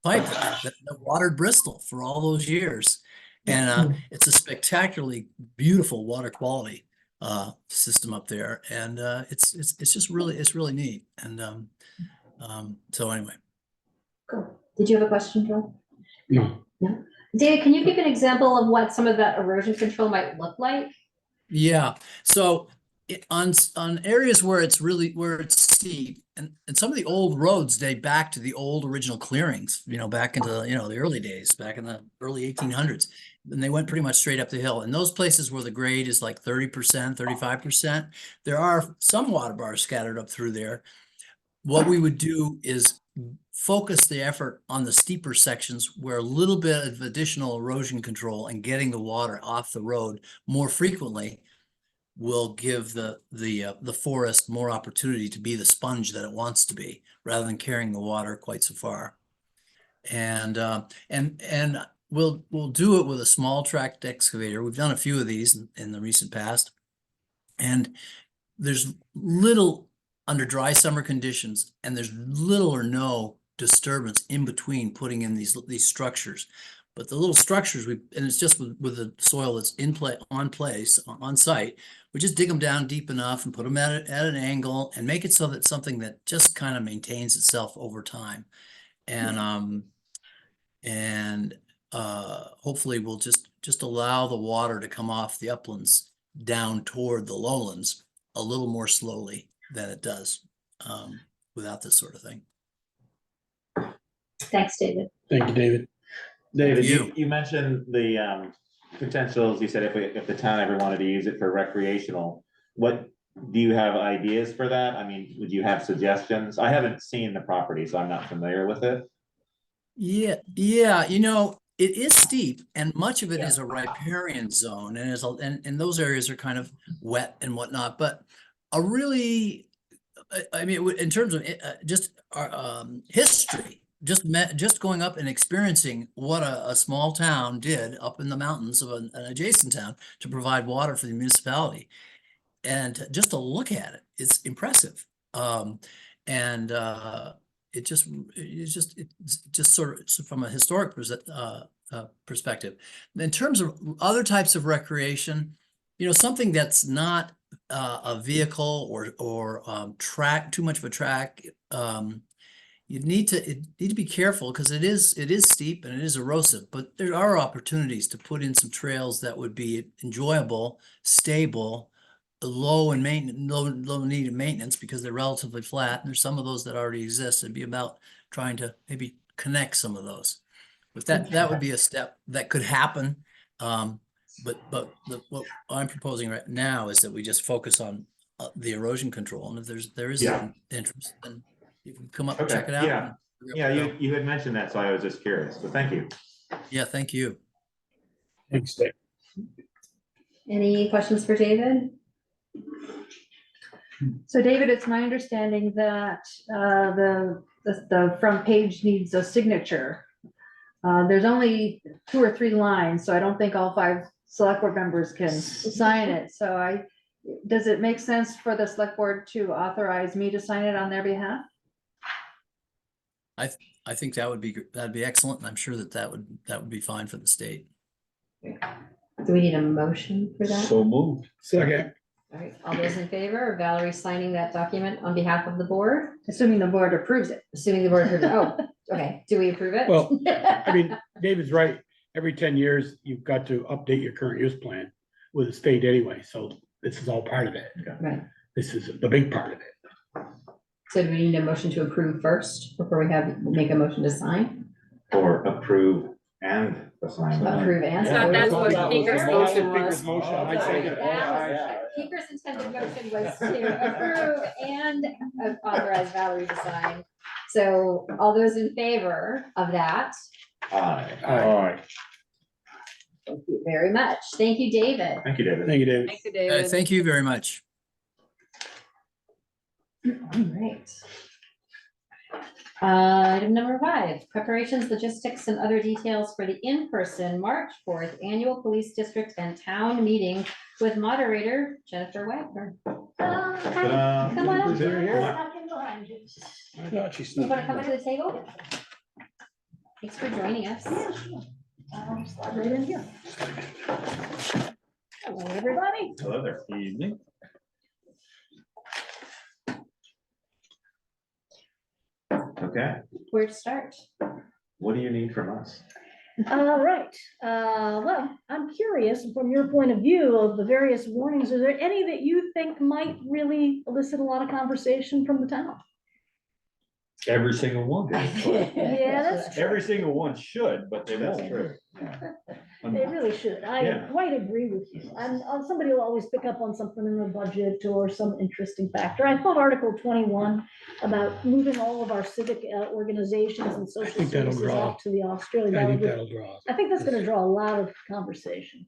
Speaker 13: that watered Bristol for all those years. And it's a spectacularly beautiful water quality system up there. And it's just really, it's really neat. And so anyway.
Speaker 1: Cool. Did you have a question, Joel?
Speaker 3: No.
Speaker 1: No. David, can you give an example of what some of that erosion control might look like?
Speaker 13: Yeah, so on areas where it's steep, and some of the old roads date back to the old original clearings, back into, the early days, back in the early 1800s. And they went pretty much straight up the hill. And those places where the grade is like 30%, 35%, there are some water bars scattered up through there. What we would do is focus the effort on the steeper sections where a little bit of additional erosion control and getting the water off the road more frequently will give the forest more opportunity to be the sponge that it wants to be, rather than carrying the water quite so far. And we'll do it with a small tract excavator. We've done a few of these in the recent past, and there's little under dry summer conditions, and there's little or no disturbance in between putting in these structures. But the little structures, and it's just with the soil that's on site, we just dig them down deep enough and put them at an angle and make it so that something that just kind of maintains itself over time. And hopefully we'll just allow the water to come off the uplands down toward the lowlands a little more slowly than it does without this sort of thing.
Speaker 1: Thanks, David.
Speaker 3: Thank you, David.
Speaker 6: David, you mentioned the potentials. You said if the town ever wanted to use it for recreational, what do you have ideas for that? I mean, would you have suggestions? I haven't seen the property, so I'm not familiar with it.
Speaker 13: Yeah, it is steep, and much of it is a riparian zone, and those areas are kind of wet and whatnot. But a really, I mean, in terms of just history, just going up and experiencing what a small town did up in the mountains of an adjacent town to provide water for the municipality, and just to look at it, it's impressive. It's just sort of from a historic perspective. In terms of other types of recreation, something that's not a vehicle or track, too much of a track, you need to be careful, because it is steep and it is erosive, but there are opportunities to put in some trails that would be enjoyable, stable, low need of maintenance, because they're relatively flat, and there's some of those that already exist. It'd be about trying to maybe connect some of those. But that would be a step that could happen. But what I'm proposing right now is that we just focus on the erosion control, and if there is an interest, then you can come up and check it out.
Speaker 6: Yeah, you had mentioned that, so I was just curious, but thank you.
Speaker 13: Yeah, thank you.
Speaker 3: Thanks, Dave.
Speaker 1: Any questions for David?
Speaker 7: So David, it's my understanding that the front page needs a signature. There's only 2 or 3 lines, so I don't think all 5 select board members can sign it. So does it make sense for the select board to authorize me to sign it on their behalf?
Speaker 13: I think that'd be excellent, and I'm sure that would be fine for the state.
Speaker 1: Do we need a motion for that?
Speaker 4: So moved.
Speaker 3: Second.
Speaker 1: All right, all those in favor of Valerie signing that document on behalf of the board?
Speaker 7: Assuming the board approves it.
Speaker 1: Assuming the board approves it. Oh, okay. Do we approve it?
Speaker 3: Well, I mean, David's right. Every 10 years, you've got to update your current use plan with the state anyway. So this is all part of it.
Speaker 1: Right.
Speaker 3: This is the big part of it.
Speaker 1: So do we need a motion to approve first before we make a motion to sign?
Speaker 6: Or approve and assign.
Speaker 1: Approve and.
Speaker 11: That's what Peter's motion was.
Speaker 3: I second.
Speaker 1: Peter's intended motion was to approve and authorize Valerie to sign. So all those in favor of that?
Speaker 6: Aye.
Speaker 3: All right.
Speaker 1: Thank you very much. Thank you, David.
Speaker 6: Thank you, David.
Speaker 3: Thank you, David.
Speaker 11: Thank you, David.
Speaker 13: Thank you very much.
Speaker 1: All right. Item number 5, preparations, logistics, and other details for the in-person March 4th Annual Police District and Town Meeting with moderator Jennifer Wagner.
Speaker 6: Ta-da.
Speaker 1: Come on up.
Speaker 3: They're here.
Speaker 1: You
Speaker 3: I thought she
Speaker 1: want
Speaker 3: snuck
Speaker 1: to come up to the table? Thanks for joining us.
Speaker 7: Slide right in here. Hello, everybody.
Speaker 6: Hello there. Evening. Okay,
Speaker 1: Where to start?
Speaker 6: what do you need from us?
Speaker 16: Right, well, I'm curious from your point of view of the various warnings, are there any that you think might really elicit a lot of conversation from the town?
Speaker 4: Every single one.
Speaker 16: Yeah, that's true.
Speaker 4: Every single one should, but they
Speaker 6: That's
Speaker 4: won't.
Speaker 6: true.
Speaker 16: They really should. I
Speaker 6: Yeah.
Speaker 16: quite agree with you. Somebody will always pick up on something in the budget or some interesting factor. I thought Article 21 about moving all of our civic organizations and social
Speaker 3: think that'll
Speaker 16: services
Speaker 3: draw-
Speaker 16: out to the Australian.
Speaker 3: I think
Speaker 16: That
Speaker 3: that'll draw.
Speaker 16: I think that's gonna draw a lot of conversation.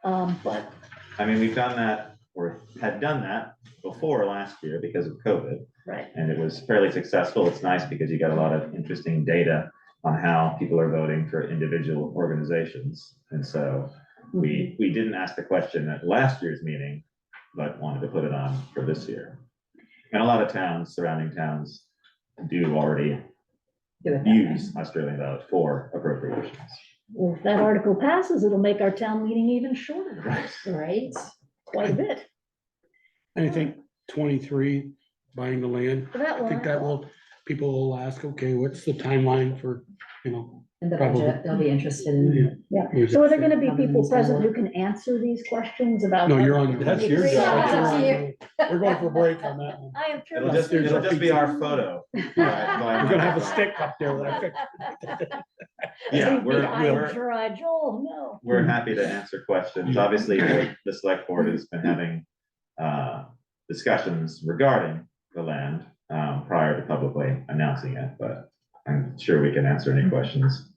Speaker 16: But
Speaker 6: I mean, we've done that, or had done that before last year because of COVID,
Speaker 16: right.
Speaker 6: and it was fairly successful. It's nice because you got a lot of interesting data on how people are voting for individual organizations. And so we didn't ask the question at last year's meeting, but wanted to put it on for this year. And a lot of towns, surrounding towns, do already use Australian ballot for appropriations.
Speaker 16: Well, if that article passes, it'll make our town meeting even shorter.
Speaker 1: Right.
Speaker 16: Quite a bit.
Speaker 3: And I think 23, buying the land,
Speaker 16: That
Speaker 3: I
Speaker 16: one,
Speaker 3: think that will, people will ask, okay, what's the timeline for,
Speaker 1: In the
Speaker 3: Probably.
Speaker 1: budget, they'll be interested in.
Speaker 16: yeah.
Speaker 3: Here's
Speaker 16: So are
Speaker 3: it.
Speaker 16: there gonna be
Speaker 1: Probably
Speaker 16: people
Speaker 1: needs to
Speaker 16: present
Speaker 1: work.
Speaker 16: who can answer these questions about?
Speaker 3: No, you're on.
Speaker 4: That's your
Speaker 16: Yeah,
Speaker 4: job.
Speaker 16: that's up to
Speaker 1: you.
Speaker 3: We're going for a break on that one.
Speaker 16: I am
Speaker 6: It'll
Speaker 16: curious.
Speaker 6: just be our photo.
Speaker 3: We're gonna have a stick up there that I fixed.
Speaker 6: Yeah,
Speaker 16: Leave me high and
Speaker 6: we're,
Speaker 16: dry. Joel, no.
Speaker 6: we're happy to answer questions. Obviously, the select board has been having discussions regarding the land prior to publicly announcing it, but I'm sure we can answer any questions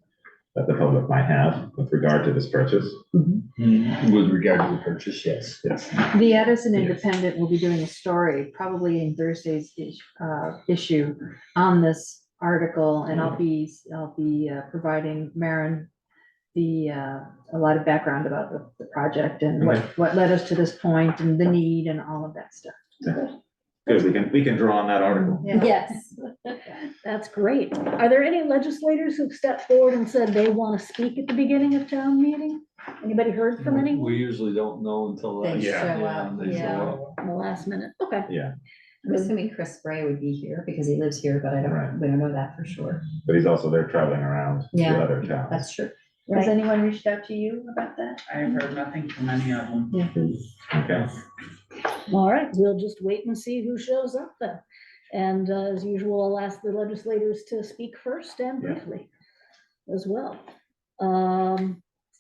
Speaker 6: that the public might have with regard to this purchase.
Speaker 4: With regard to the purchase, yes.
Speaker 6: Yes.
Speaker 7: The Edison Independent will be doing a story, probably in Thursday's issue on this article, and I'll be providing Maren a lot of background about the project and what led us to this point and the need and all of that stuff.
Speaker 6: Good, we can draw on that article.
Speaker 1: Yes.
Speaker 16: That's great. Are there any legislators who've stepped forward and said they want to speak at the beginning of town meeting? Anybody heard from any
Speaker 4: We usually don't know until.
Speaker 1: They
Speaker 6: Yeah.
Speaker 1: show up,
Speaker 4: They show
Speaker 1: yeah.
Speaker 4: up.
Speaker 16: in the last minute? Okay.
Speaker 1: I'm assuming Chris Spray would be here because he lives here, but
Speaker 6: Right.
Speaker 1: we don't know that for sure.
Speaker 6: But he's also there traveling around to
Speaker 1: Yeah.
Speaker 6: other towns.
Speaker 1: That's true.
Speaker 7: Has anyone reached out to you about that?
Speaker 8: I've heard nothing from any of them.
Speaker 6: Okay.
Speaker 16: All right, we'll just wait and see who shows up then. And as usual, I'll ask the legislators to speak first and
Speaker 6: Yeah.
Speaker 16: briefly as well.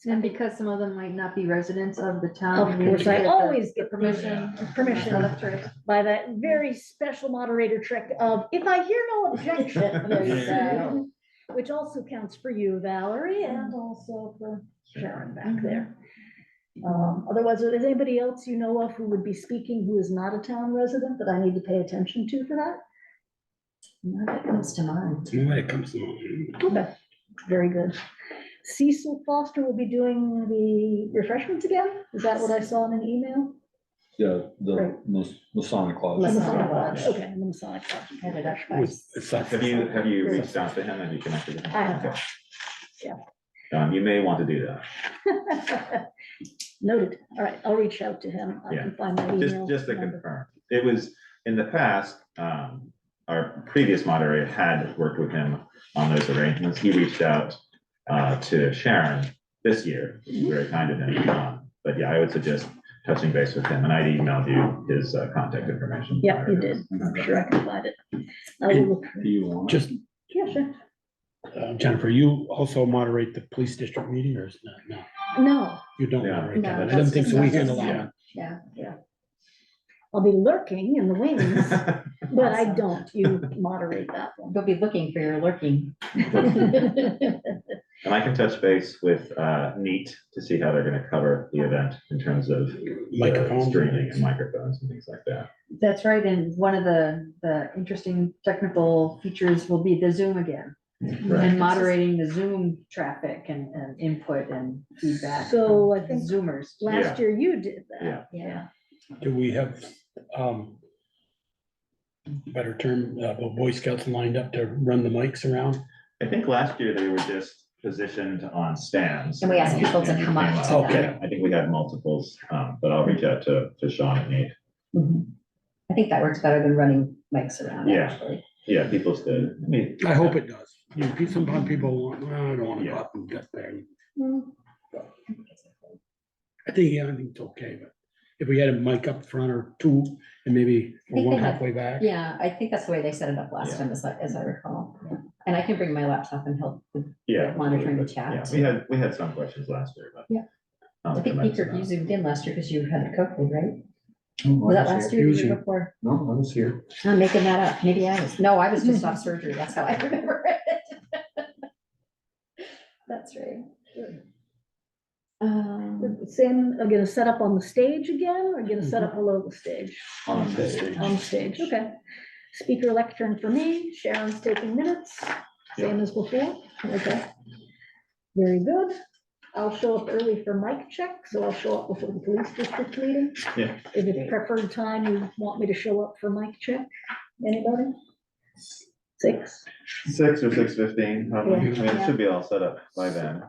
Speaker 7: And because some of them might not be residents of the town.
Speaker 16: Of
Speaker 7: we
Speaker 16: course,
Speaker 7: need to
Speaker 16: I
Speaker 7: get the
Speaker 16: always get
Speaker 7: Permission.
Speaker 16: permission
Speaker 7: That's right.
Speaker 16: by that very special moderator trick of, if I hear no objection, there you go. Which also counts for you, Valerie, and also for Sharon back there. Otherwise, is anybody else you know of who would be speaking who is not a town resident that I need to pay attention to for that?
Speaker 1: None that comes to mind.
Speaker 3: When it comes to mind.
Speaker 16: Okay, very good. Cecil Foster will be doing the refreshments again? Is that what I saw in an email?
Speaker 4: Yeah, the
Speaker 16: Right.
Speaker 4: Masonic Clause.
Speaker 16: Masonic Lodge, okay, the Masonic Lodge.
Speaker 1: Had it up
Speaker 3: It's like-
Speaker 6: Have you reached out to him? Have you connected with him?
Speaker 16: I have.
Speaker 6: Okay.
Speaker 16: Yeah.
Speaker 6: You may want to do that.
Speaker 16: Noted. All right, I'll reach out to him. I
Speaker 6: Yeah.
Speaker 16: can find my email.
Speaker 6: Just to
Speaker 16: number.
Speaker 6: confirm, it was in the past, our previous moderator had worked with him on those arrangements. He reached out to Sharon this year, very kind of him. But yeah, I would suggest touching base with him, and I emailed you his contact information.
Speaker 16: Yeah, you did. I'm sure I can find it. I will look.
Speaker 4: Do you want?
Speaker 3: Just,
Speaker 16: Yeah, sure.
Speaker 3: Jennifer, you also moderate the police district meeting or is it not? No,
Speaker 16: No,
Speaker 3: you don't
Speaker 6: Yeah.
Speaker 3: moderate
Speaker 1: No,
Speaker 3: that. I
Speaker 1: that's
Speaker 3: didn't think so. We
Speaker 1: just-
Speaker 3: handle that
Speaker 1: yeah.
Speaker 3: one.
Speaker 1: Yeah.
Speaker 16: yeah. I'll be lurking in the wings, but I don't. You moderate that one.
Speaker 1: They'll be looking for your lurking.
Speaker 6: And I can touch base with NEAT to see how they're gonna cover the event in terms of
Speaker 3: Microphones and
Speaker 6: streaming
Speaker 3: things.
Speaker 6: and microphones and things like that.
Speaker 7: That's right, and one of the interesting technical features will be the Zoom again.
Speaker 6: Right.
Speaker 7: And moderating the Zoom traffic and input and feedback.
Speaker 16: So I
Speaker 7: from
Speaker 16: think
Speaker 7: Zoomers.
Speaker 16: last year you did
Speaker 6: Yeah.
Speaker 16: that. Yeah.
Speaker 3: Do we have, better term, Boy Scouts lined up to run the mics around?
Speaker 6: I think last year they were just positioned on stands.
Speaker 1: And we asked people to come up to
Speaker 3: Okay.
Speaker 1: them.
Speaker 6: I think we had multiples, but I'll reach out to Sean and Nate.
Speaker 1: I think that works better than running mics around,
Speaker 6: Yeah.
Speaker 1: actually.
Speaker 6: Yeah, people's good. I mean,
Speaker 3: I hope it does. Sometimes people want, well, I don't wanna go up and get there. I think it's okay, but if we had a mic up front or two and maybe
Speaker 1: I think
Speaker 3: one
Speaker 1: they had-
Speaker 3: halfway back.
Speaker 1: Yeah, I think that's the way they set it up last
Speaker 6: Yeah.
Speaker 1: time, as I recall. Yeah. And I can bring my laptop and help with
Speaker 6: Yeah.
Speaker 1: monitoring the
Speaker 6: Yeah,
Speaker 1: chat.
Speaker 6: we had some questions last year, but.
Speaker 1: Yeah.
Speaker 6: not
Speaker 1: I think
Speaker 6: tremendous
Speaker 1: Peter, you
Speaker 6: amount.
Speaker 1: zoomed in last year because you had the COVID, right? Was that last year or the year before?
Speaker 4: No, I was here.
Speaker 1: I'm making that up. Maybe I was. No, I was just off surgery. That's how I remember it. That's right.
Speaker 16: Sam, are gonna set up on the stage again, or gonna set up below the stage?
Speaker 6: On stage.
Speaker 16: On stage, okay. Speaker lectern for me, Sharon's taking minutes, same as before, okay. Very good. I'll show up early for mic check, so I'll show up before the police district meeting.
Speaker 6: Yeah.
Speaker 16: If it's preferred time, you want me to show up for mic check? Anybody? 6?
Speaker 6: 6 or 6:15, probably. I mean,
Speaker 16: Yeah.
Speaker 6: it should be all set up by then.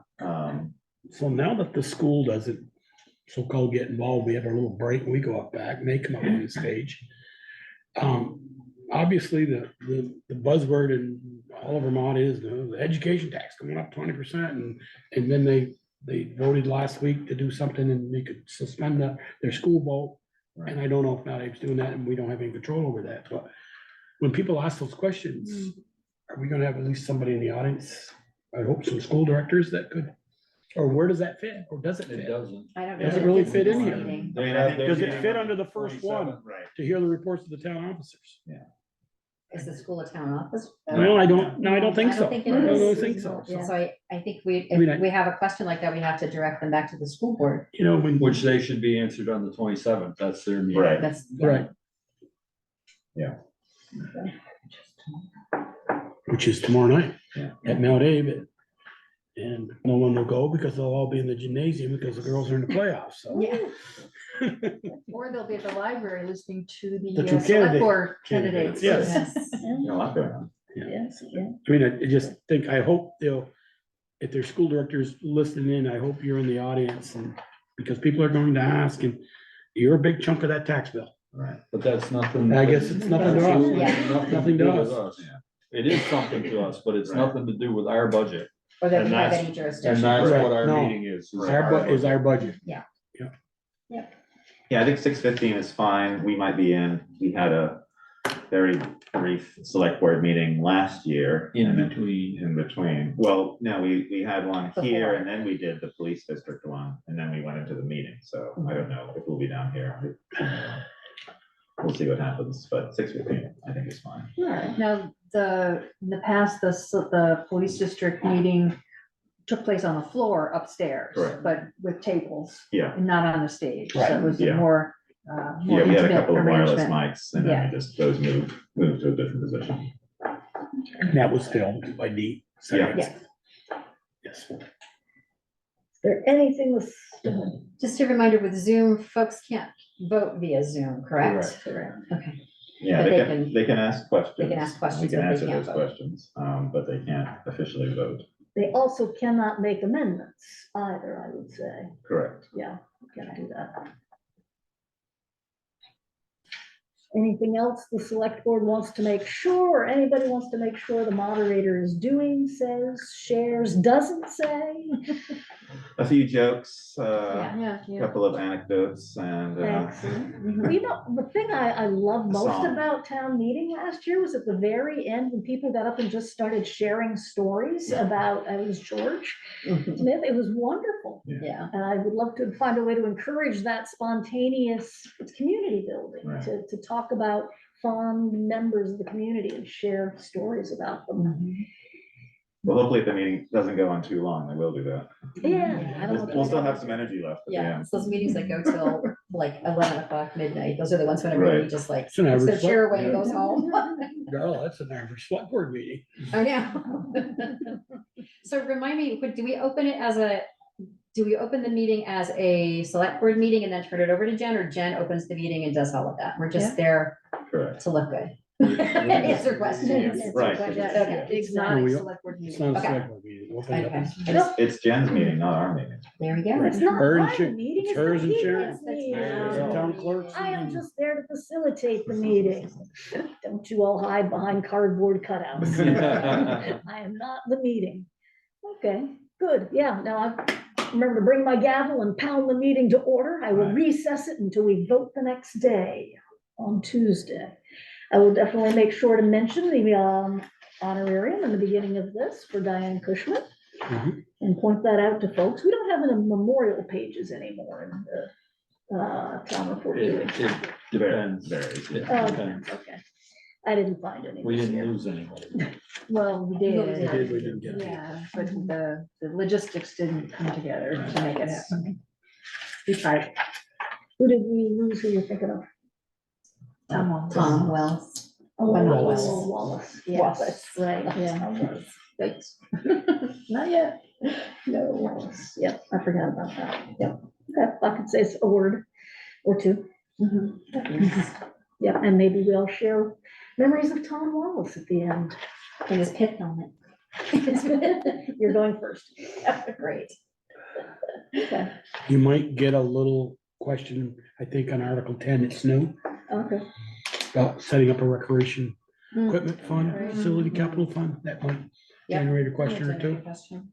Speaker 3: So now that the school doesn't so-called get involved, we have our little break, and we go up back, and they come up on the stage. Obviously, the buzzword in all of Vermont is the education tax going up 20%, and then they voted last week to do something, and they could suspend their school vote. And I don't know if Mount doing that, and we don't have any control over that, but when people ask those questions, are we gonna have at least somebody in the audience? I hope some school directors that could, or where does that fit, or does it
Speaker 4: It
Speaker 3: fit?
Speaker 4: doesn't.
Speaker 1: I don't know.
Speaker 3: Does
Speaker 1: if
Speaker 3: it really
Speaker 1: fits
Speaker 3: fit in
Speaker 1: this
Speaker 3: here?
Speaker 1: meeting.
Speaker 6: I mean, I think
Speaker 3: Does
Speaker 6: they're
Speaker 3: it fit
Speaker 6: meeting
Speaker 3: under the first one,
Speaker 6: Right.
Speaker 3: to hear the reports of the town officers?
Speaker 1: Is the school a town office?
Speaker 3: No, I don't think
Speaker 1: I
Speaker 3: so.
Speaker 1: don't think it
Speaker 3: I
Speaker 1: is.
Speaker 3: don't think so.
Speaker 1: So I think we,
Speaker 3: I mean,
Speaker 1: if we have a question like that, we have to direct them back to the school board.
Speaker 3: You know, when.
Speaker 4: Which they should be answered on the 27th. That's their meeting.
Speaker 6: Right.
Speaker 1: That's.
Speaker 3: Right.
Speaker 6: Yeah.
Speaker 3: Which is tomorrow night
Speaker 6: Yeah.
Speaker 3: at Mount Abe. And no one will go because they'll all be in the gymnasium because the girls are in the playoffs, so.
Speaker 1: Yeah.
Speaker 7: Or they'll be at the library listening to
Speaker 3: The
Speaker 7: the
Speaker 3: two
Speaker 7: select
Speaker 3: candidate-
Speaker 7: board
Speaker 3: candidates,
Speaker 7: candidates.
Speaker 3: yes.
Speaker 6: A lot going on.
Speaker 16: Yes, yeah.
Speaker 3: I mean, I just think, I hope they'll, if there's school directors listening in, I hope you're in the audience and, because people are going to ask and you're a big chunk of that tax bill.
Speaker 6: Right.
Speaker 4: But that's nothing.
Speaker 3: I guess it's nothing to us.
Speaker 4: Absolutely
Speaker 1: Yeah.
Speaker 3: Nothing to
Speaker 4: do with
Speaker 3: us.
Speaker 4: It is something to us, but it's
Speaker 6: Right.
Speaker 4: nothing to do with our budget.
Speaker 1: Or that
Speaker 6: And
Speaker 1: we have
Speaker 6: that's-
Speaker 1: any
Speaker 4: And
Speaker 1: jurisdiction.
Speaker 4: that's
Speaker 3: Right.
Speaker 4: what our
Speaker 3: No.
Speaker 4: meeting is.
Speaker 3: Is our budget.
Speaker 6: Yeah, I think 6:15 is fine. We might be in. We had a very brief select board meeting last year.
Speaker 4: In
Speaker 6: and then-
Speaker 4: between.
Speaker 6: In between. Well, no, we had one here
Speaker 1: Before.
Speaker 6: and then we did the police district one and then we went into the meeting. So I don't know if we'll be down here. We'll see what happens, but 6:15, I think is fine.
Speaker 7: All right, now, in the past, the police district meeting took place on the floor upstairs,
Speaker 6: Correct.
Speaker 7: but with tables
Speaker 6: Yeah.
Speaker 7: and not on the stage. So
Speaker 3: Right.
Speaker 7: it was a
Speaker 6: Yeah.
Speaker 7: more
Speaker 6: Yeah, we had a
Speaker 7: intimate
Speaker 6: couple of wireless
Speaker 7: arrangement.
Speaker 6: mics and then we just, those moved to a different position.
Speaker 3: And that was filmed by Dee.
Speaker 6: Yeah.
Speaker 1: Yeah.
Speaker 3: Yes.
Speaker 16: Is there anything with?
Speaker 1: Just a reminder with Zoom, folks can't vote via Zoom, correct?
Speaker 16: Correct.
Speaker 1: Okay.
Speaker 6: Yeah,
Speaker 1: But
Speaker 6: they can ask questions.
Speaker 1: they can ask questions,
Speaker 6: We can
Speaker 1: but they
Speaker 6: answer
Speaker 1: can't
Speaker 6: those
Speaker 1: vote.
Speaker 6: questions, but they can't officially vote.
Speaker 16: They also cannot make amendments either, I would say.
Speaker 6: Correct.
Speaker 16: Yeah, can't do that. Anything else the select board wants to make sure, or anybody wants to make sure the moderator is doing, says, shares, doesn't say?
Speaker 6: A few jokes,
Speaker 7: Yeah,
Speaker 6: a couple of anecdotes and,
Speaker 16: Excellent. Well, you know, the thing I love most
Speaker 6: Song.
Speaker 16: about town meeting last year was at the very end, when people got up and just started sharing stories about, it was George Smith, it was wonderful.
Speaker 1: Yeah.
Speaker 16: And I would love to find a way to encourage that spontaneous, it's community building,
Speaker 6: Right.
Speaker 16: to talk about fond members of the community and share stories about them.
Speaker 6: Well, hopefully if the meeting doesn't go on too long, they will do that.
Speaker 16: Yeah. I don't know.
Speaker 6: We'll still have some energy left at the
Speaker 1: Yeah,
Speaker 6: end.
Speaker 1: it's those meetings that go till like 11 o'clock midnight. Those are the ones when everybody
Speaker 6: Right.
Speaker 1: just like
Speaker 3: It's an
Speaker 1: puts their
Speaker 3: average
Speaker 1: chair
Speaker 3: select-
Speaker 1: away and goes home.
Speaker 3: Girl, that's an average select board meeting.
Speaker 1: Oh, yeah. So remind me, do we open it as do we open the meeting as a select board meeting and then turn it over to Jen, or Jen opens the meeting and does all of that? We're just there
Speaker 6: Correct.
Speaker 1: to look good. Answer questions.
Speaker 6: Right.
Speaker 1: Okay.
Speaker 7: It's not
Speaker 3: No,
Speaker 7: a
Speaker 3: we-
Speaker 7: select board
Speaker 3: It's
Speaker 7: meeting.
Speaker 3: not a
Speaker 1: Okay.
Speaker 3: select board meeting. Open it up
Speaker 1: Okay.
Speaker 3: as-
Speaker 6: It's Jen's meeting, not our meeting.
Speaker 1: There we go.
Speaker 16: It's not
Speaker 3: Her and
Speaker 16: my
Speaker 3: Sharon-
Speaker 16: meeting,
Speaker 3: it's
Speaker 16: it's
Speaker 3: hers and
Speaker 16: the
Speaker 3: Sharon.
Speaker 16: people's meeting.
Speaker 3: The town clerks.
Speaker 16: I am just there to facilitate the meeting. Don't you all hide behind cardboard cutouts. I am not the meeting. Okay, good. Yeah, now I remember to bring my gavel and pound the meeting to order. I will
Speaker 6: Right.
Speaker 16: recess it until we vote the next day on Tuesday. I will definitely make sure to mention the honorarium in the beginning of this for Diane Cushman
Speaker 3: Mhm.
Speaker 16: and point that out to folks. We don't have any memorial pages anymore in the town report. do we?
Speaker 4: It depends.
Speaker 6: Varies.
Speaker 4: It
Speaker 16: Oh,
Speaker 4: depends.
Speaker 16: okay. I didn't find any.
Speaker 4: We
Speaker 16: this
Speaker 4: didn't
Speaker 16: year.
Speaker 4: lose anybody.
Speaker 7: Well, we
Speaker 1: We
Speaker 7: did.
Speaker 3: did, we didn't get it.
Speaker 7: Yeah, but the logistics didn't come together to make it happen. We tried.
Speaker 16: Who did we lose? Who you're thinking of?
Speaker 1: Tom Wells.
Speaker 16: Oh,
Speaker 1: Wallace.
Speaker 16: Wallace.
Speaker 7: Yes.
Speaker 16: Wallace, right, yeah.
Speaker 1: Wallace. Thanks.
Speaker 16: Not yet. No, Wallace. Yep, I forgot about that. Yep. Okay, I could say it's a word or two. Yep, and maybe we'll share memories of Tom Wallace at the end.
Speaker 1: And his pit helmet.
Speaker 16: You're going first.
Speaker 1: Great.
Speaker 16: Okay,
Speaker 3: You might get a little question, I think on Article 10, it's new,
Speaker 16: okay.
Speaker 3: about setting up a recreation
Speaker 1: Mm.
Speaker 3: equipment fund,
Speaker 1: Right.
Speaker 3: facility capital fund. That might
Speaker 1: Yep.
Speaker 3: generate a question or two.
Speaker 1: Question.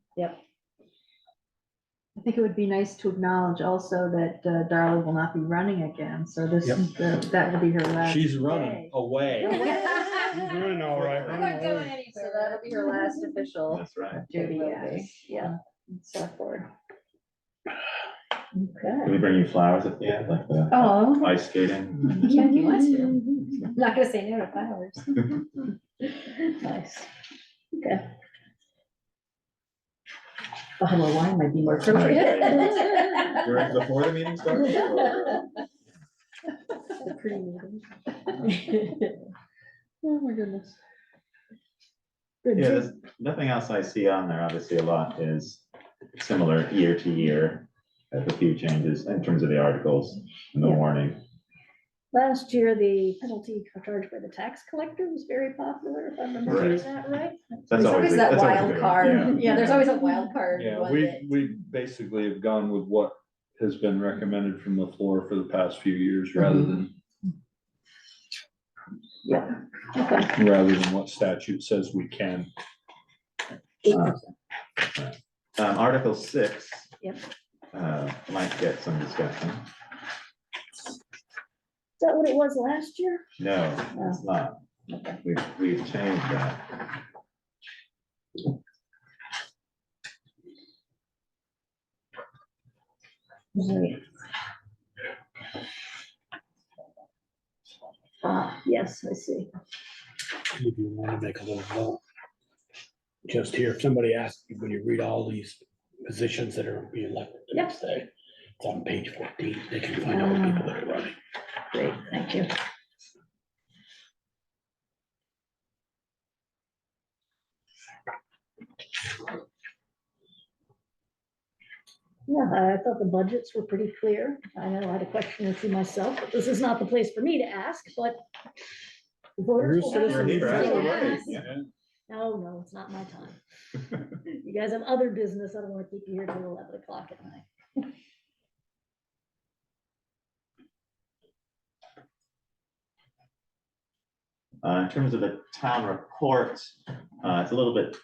Speaker 7: I think it would be nice to acknowledge also that Darla will not be running again, so this,
Speaker 3: Yep.
Speaker 7: that will be her last.
Speaker 4: She's running
Speaker 7: day.
Speaker 4: away.
Speaker 3: He's running all right.
Speaker 1: We're not going
Speaker 7: So
Speaker 1: anywhere.
Speaker 7: that'll be her last official
Speaker 6: That's right.
Speaker 7: duty
Speaker 16: Will
Speaker 7: as,
Speaker 16: be, yeah.
Speaker 7: select board.
Speaker 6: Can
Speaker 16: Okay.
Speaker 6: we bring you flowers at the end, like the
Speaker 1: Oh,
Speaker 6: ice skating?
Speaker 1: yeah, he wants to. I'm not gonna say no to flowers.
Speaker 16: Nice. Okay.
Speaker 1: Bottle of wine might be more appropriate.
Speaker 6: During, before the meeting starts? or-
Speaker 1: The pre-meeting.
Speaker 16: Oh, my goodness. Good.
Speaker 6: Yeah, there's nothing else I see on there. Obviously, a lot is similar year to year. There's a few changes in terms of the articles in the
Speaker 16: Yeah.
Speaker 6: warning.
Speaker 16: Last year, the penalty charged by the tax collector was very popular, if I'm remembering
Speaker 6: Right.
Speaker 16: that right.
Speaker 6: That's
Speaker 1: There's always
Speaker 6: a-
Speaker 1: that
Speaker 6: that's always a
Speaker 1: wild
Speaker 6: good one,
Speaker 1: card.
Speaker 6: yeah.
Speaker 1: Yeah, there's always a wild card.
Speaker 4: Yeah,
Speaker 1: one
Speaker 4: we,
Speaker 1: that-
Speaker 4: we basically have gone with what has been recommended from the floor for the past few years rather than,
Speaker 16: Yeah. Okay.
Speaker 4: rather than what statute says we can.
Speaker 6: Article 6.
Speaker 16: Yep.
Speaker 6: Might get some discussion.
Speaker 16: Is that what it was last year?
Speaker 6: No, it's not.
Speaker 16: Okay.
Speaker 6: We've changed that.
Speaker 16: Right. Yes, I see.
Speaker 3: If you want to make a little vote. Just here, if somebody asks you, when you read all these positions that are being elected the next day, it's on page 14, they can find all the people that are running.
Speaker 16: Great, thank you. Yeah, I thought the budgets were pretty clear. I know I had a question or two myself, but this is not the place for me to ask, but the voters will have
Speaker 6: You're here,
Speaker 16: something to
Speaker 6: right?
Speaker 16: ask. No, it's not my time. You guys have other business. I don't want to keep you here till 11 o'clock at night.
Speaker 6: In terms of the town report, it's a little bit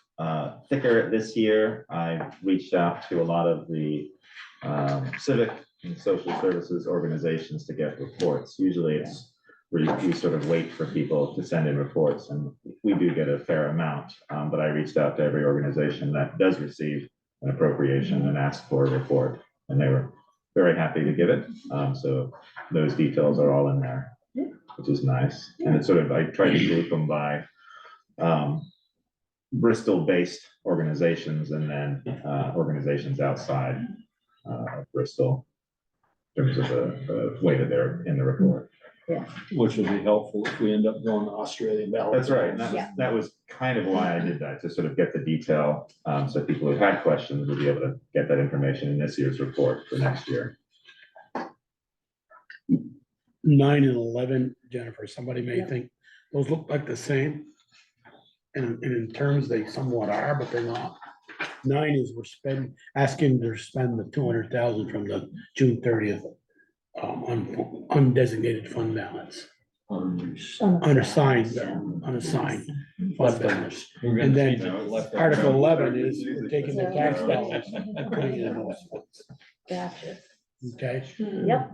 Speaker 6: thicker this year. I reached out to a lot of the civic and social services organizations to get reports. Usually it's we sort of wait for people to send in reports, and we do get a fair amount. But I reached out to every organization that does receive an appropriation and asked for a report, and they were very happy to give it. So those details are all in there, which is nice. And it's sort of, I tried to group them by Bristol-based organizations and then organizations outside of Bristol in terms of the way that they're in the report.
Speaker 4: Which would be helpful if we end up going to Australian Valley.
Speaker 6: That's right. And that was kind of why I did that, to sort of get the detail, so people who had questions would be able to get that information in this year's report for next year.
Speaker 3: 9 and 11, Jennifer, somebody may think those look like the same. And in terms, they somewhat are, but they're not. 9 is we're asking to spend the 200,000 from the June 30th undesignated fund balance. Unassigned fund balance. And then Article 11 is we're taking the tax dollars and putting it in those funds.
Speaker 16: Gotcha.
Speaker 3: Okay?
Speaker 16: Yep.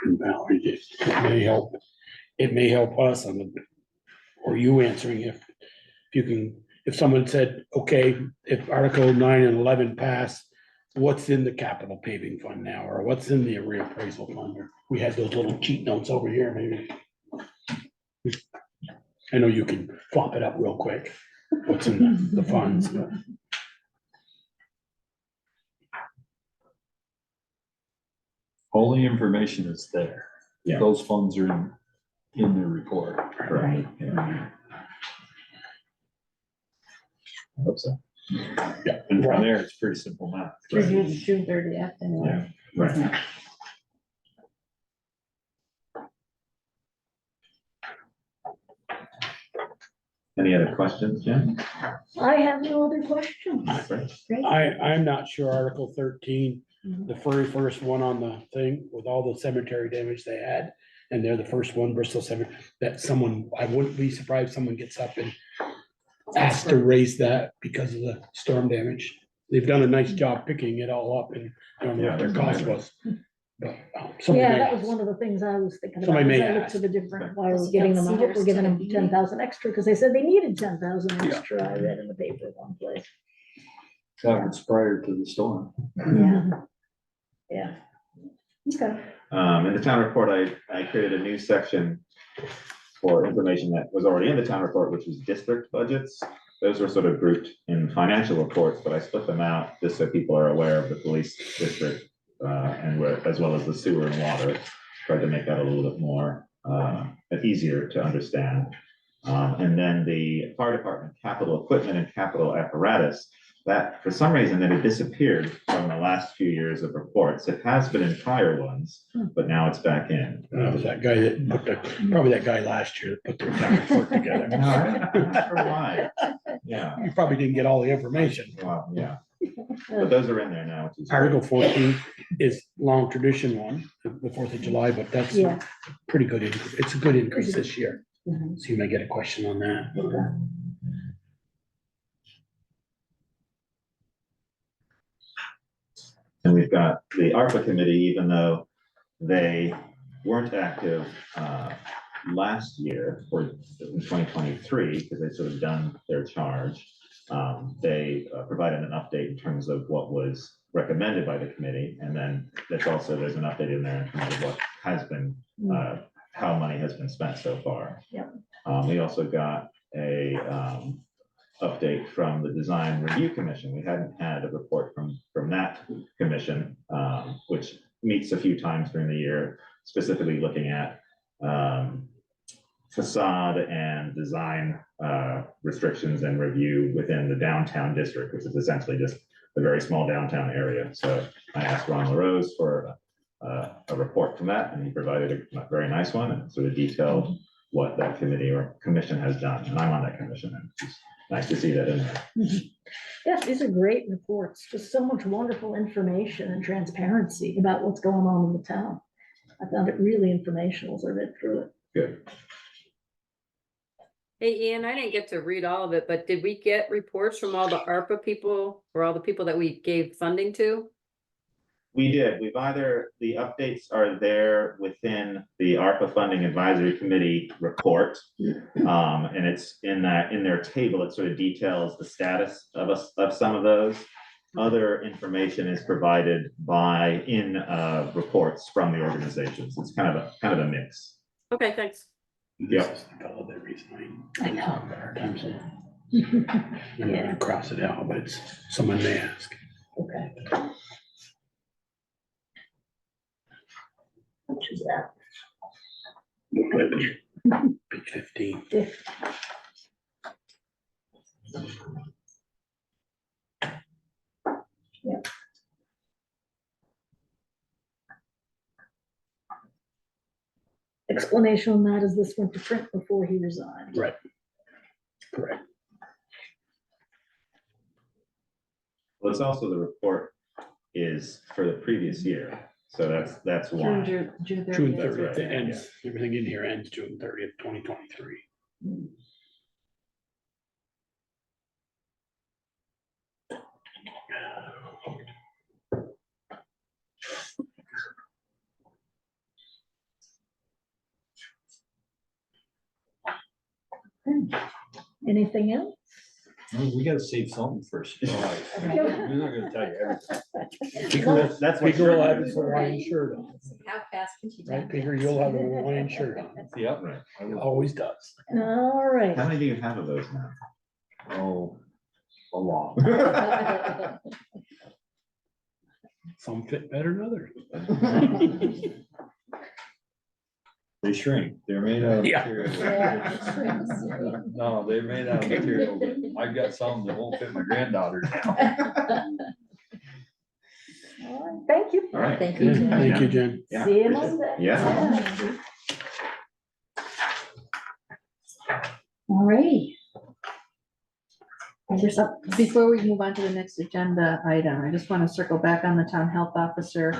Speaker 3: And Valerie, it may help us on the, or you answering if you can, if someone said, okay, if Article 9 and 11 pass, what's in the capital paving fund now, or what's in the reappraisal fund? Or we had those little cheat notes over here, maybe. I know you can flop it up real quick, what's in the funds, but.
Speaker 4: All the information is there.
Speaker 6: Yeah.
Speaker 4: Those funds are in the report.
Speaker 6: Right. Yeah. I hope so.
Speaker 4: Yeah, and from there, it's pretty simple math.
Speaker 7: June 30th.
Speaker 6: Yeah, right. Any other questions, Jen?
Speaker 16: I have no other questions. Great.
Speaker 3: I'm not sure Article 13, the very first one on the thing with all the cemetery damage they had. And they're the first one, Bristol Cemetery, that someone, I wouldn't be surprised if someone gets up and asks to raise that because of the storm damage. They've done a nice job picking it all up, and I don't know what their cost was. But somebody
Speaker 16: Yeah,
Speaker 3: may
Speaker 16: that was
Speaker 3: ask.
Speaker 16: one of the things I was thinking about.
Speaker 3: Somebody may
Speaker 16: as I looked
Speaker 3: ask.
Speaker 16: to the different, why we're getting them out, we're giving them 10,000 extra, because they said they needed 10,000 extra. I read in the paper one place.
Speaker 4: That was prior to the storm.
Speaker 16: Yeah. Yeah. Okay.
Speaker 6: In the town report, I created a new section for information that was already in the town report, which was district budgets. Those were sort of grouped in financial reports, but I split them out just so people are aware of the police district as well as the sewer and water. Tried to make that a little bit more easier to understand. And then the fire department capital equipment and capital apparatus, that for some reason that it disappeared from the last few years of reports. It has been in prior ones, but now it's back in.
Speaker 3: It was that guy that probably that guy last year that put their town report together.
Speaker 6: I'm not sure why. Yeah.
Speaker 3: You probably didn't get all the information.
Speaker 6: Well, yeah. But those are in there now, which is
Speaker 3: Article 14 is long tradition one, the 4th of July, but that's pretty good. It's a good increase this year. So you may get a question on that.
Speaker 6: And we've got the ARPA committee, even though they weren't active last year or in 2023, because they've sort of done their charge. They provided an update in terms of what was recommended by the committee. And then there's an update in there in terms of what has been, how money has been spent so far.
Speaker 16: Yep.
Speaker 6: We also got a update from the Design Review Commission. We hadn't had a report from that commission, which meets a few times during the year, specifically looking at facade and design restrictions and review within the downtown district, which is essentially just a very small downtown area. So I asked Ron LaRose for a report from that, and he provided a very nice one and sort of detailed what that committee or commission has done. And I'm on that commission, and it's nice to see that in there.
Speaker 16: Yes, these are great reports. Just so much wonderful information and transparency about what's going on in the town. I found it really informational as I read through it.
Speaker 6: Good.
Speaker 11: Hey, Ian, I didn't get to read all of it, but did we get reports from all the ARPA people or all the people that we gave funding to?
Speaker 6: We did. We've either, the updates are there within the ARPA Funding Advisory Committee report. And it's in their table, it sort of details the status of some of those. Other information is provided in reports from the organizations. It's kind of a mix.
Speaker 11: Okay, thanks.
Speaker 6: Yep.
Speaker 3: This is the fellow that resigned.
Speaker 16: I know.
Speaker 3: Hard times. I'm not gonna cross it out, but it's, someone may ask.
Speaker 16: Okay. How much is that?
Speaker 3: Page 15.
Speaker 16: Yeah. Explanation on that is this went to print before he resigned.
Speaker 3: Right. Correct.
Speaker 6: Well, it's also the report is for the previous year. So that's why.
Speaker 7: June
Speaker 3: June
Speaker 7: 30th.
Speaker 3: 30th, it ends, everything in here ends June 30th, 2023.
Speaker 16: Anything else?
Speaker 4: We gotta save something for surprise.
Speaker 16: Okay.
Speaker 4: We're not gonna tell you everything.
Speaker 6: That's what
Speaker 3: Peter will have his Hawaiian shirt on,
Speaker 1: How fast can she
Speaker 3: right?
Speaker 1: type?
Speaker 3: Peter, you'll have a Hawaiian shirt on.
Speaker 4: Yep.
Speaker 6: Right.
Speaker 4: I
Speaker 3: He
Speaker 4: will.
Speaker 3: always does.
Speaker 16: All right.
Speaker 6: How many do you have of those now?
Speaker 4: Oh, a lot.
Speaker 3: Some fit better than others.
Speaker 4: They shrink. They're made out of
Speaker 3: Yeah.
Speaker 4: material. No, they're made out of material. But I've got some that won't fit my granddaughter now.
Speaker 16: All right, thank you.
Speaker 6: All right.
Speaker 1: Thank
Speaker 3: Good.
Speaker 1: you.
Speaker 3: Thank you, Jen.
Speaker 6: Yeah,
Speaker 16: See you
Speaker 6: appreciate it.
Speaker 16: Monday.
Speaker 6: Yeah.
Speaker 1: All righty.
Speaker 7: Before we move on to the next agenda item, I just want to circle back on the town health officer.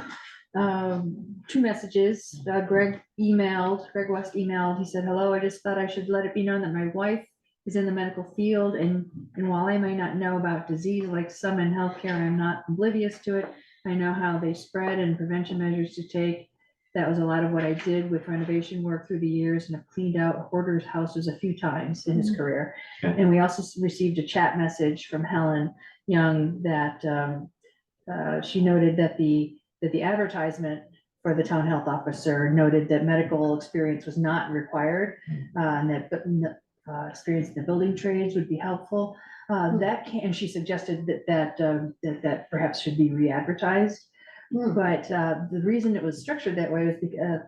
Speaker 7: Two messages. Greg West emailed, he said, hello, I just thought I should let it be known that my wife is in the medical field, and while I may not know about disease like some in healthcare, I'm not oblivious to it. I know how they spread and prevention measures to take. That was a lot of what I did with renovation work through the years, and have cleaned out hoarders' houses a few times in his career.
Speaker 6: Okay.
Speaker 7: And we also received a chat message from Helen Young that she noted that the advertisement for the town health officer noted that medical experience was not required, and that experience in the building trades would be helpful. And she suggested that perhaps should be re-advertised. But the reason it was structured that way was because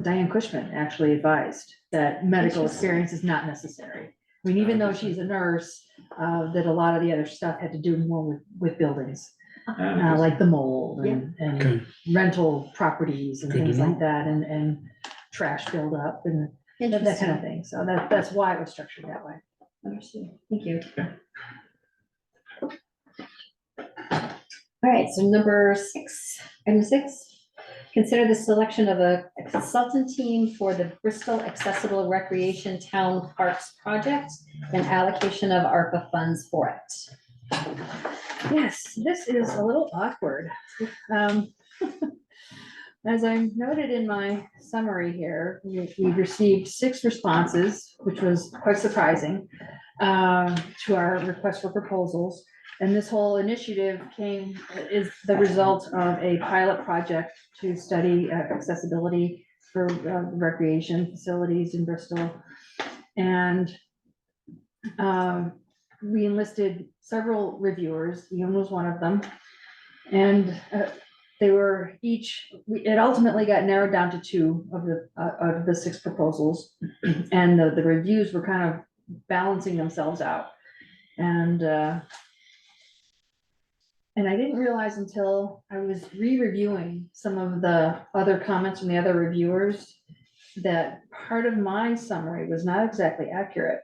Speaker 7: Diane Cushman actually advised that medical experience is not necessary. I mean, even though she's a nurse, that a lot of the other stuff had to do more with buildings, like the mold and
Speaker 3: Okay.
Speaker 7: rental properties and
Speaker 3: Good to
Speaker 7: things
Speaker 3: know.
Speaker 7: like that, and trash buildup and that kind of thing. So that's why it was structured that way.
Speaker 1: Understood. Thank you. All right, so item six, consider the selection of a consultant team for the Bristol Accessible Recreation Town Parks Project and allocation of ARPA funds for it.
Speaker 7: Yes, this is a little awkward. As I noted in my summary here, we received 6 responses, which was quite surprising, to our request for proposals. And this whole initiative is the result of a pilot project to study accessibility for recreation facilities in Bristol. And we enlisted several reviewers. Ian was one of them. And they were it ultimately got narrowed down to 2 of the 6 proposals. And the reviews were kind of balancing themselves out. And I didn't realize until I was re-reviewing some of the other comments from the other reviewers that part of my summary was not exactly accurate.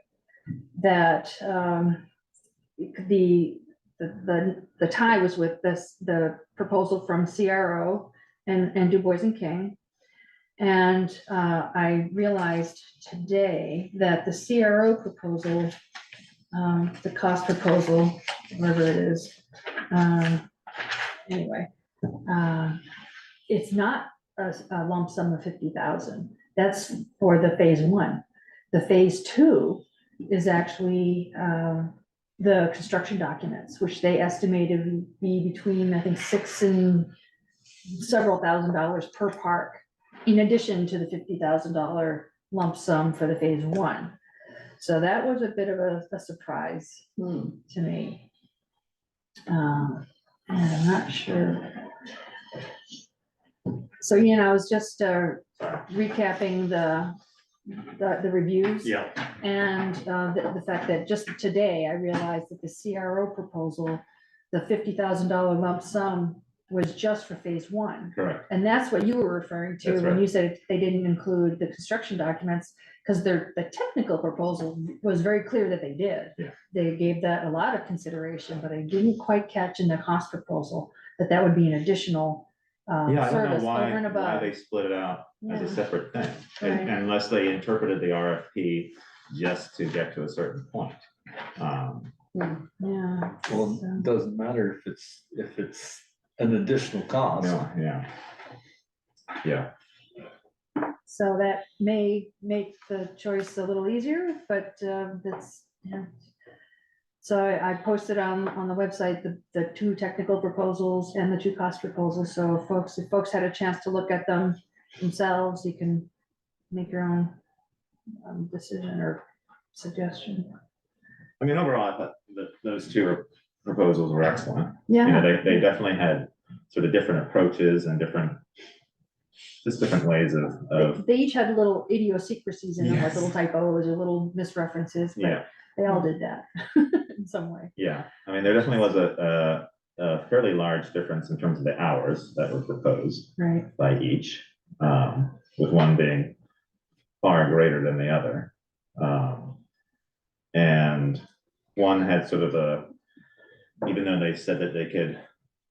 Speaker 7: That the tie was with the proposal from CRO and Du Bois and King. And I realized today that the CRO proposal, the cost proposal, whatever it is, anyway, it's not a lump sum of 50,000. That's for the phase one. The phase two is actually the construction documents, which they estimated would be between, I think, $6,000 and several $1,000s per park, in addition to the $50,000 lump sum for the phase one. So that was a bit of a surprise to me. And I'm not sure. So, I was just recapping the reviews.
Speaker 5: Yeah.
Speaker 7: And the fact that just today I realized that the CRO proposal, the $50,000 lump sum was just for phase one.
Speaker 6: Correct.
Speaker 7: And that's what you were referring to
Speaker 6: That's
Speaker 7: when
Speaker 6: right.
Speaker 7: you said they didn't include the construction documents, because the technical proposal was very clear that they did.
Speaker 6: Yeah.
Speaker 7: They gave that a lot of consideration, but I didn't quite catch in the cost proposal that would be an additional
Speaker 6: Yeah, I don't know
Speaker 7: service over and
Speaker 6: why
Speaker 7: above.
Speaker 6: they split it out as a
Speaker 7: Yeah.
Speaker 6: separate thing,
Speaker 7: Right.
Speaker 6: unless they interpreted the RFP just to get to a certain point.
Speaker 7: Yeah.
Speaker 4: Well, it doesn't matter if it's an additional cost.
Speaker 6: Yeah.
Speaker 7: So that may make the choice a little easier, but that's, yeah. So I posted on the website the two technical proposals and the two cost proposals. So if folks had a chance to look at them themselves, you can make your own decision or suggestion.
Speaker 6: I mean, overall, I thought that those two proposals were excellent. You know,
Speaker 7: Yeah,
Speaker 6: they definitely had sort of different approaches and different ways of,
Speaker 7: they each had little idiosyncrasies in them, like
Speaker 6: Yes.
Speaker 7: little typos or little misreferences,
Speaker 6: yeah,
Speaker 7: but they all did that in some way.
Speaker 6: yeah. I mean, there definitely was a fairly large difference in terms of the hours that were proposed
Speaker 7: Right.
Speaker 6: by each, with one being far greater than the other. And one had sort of even though they said that they could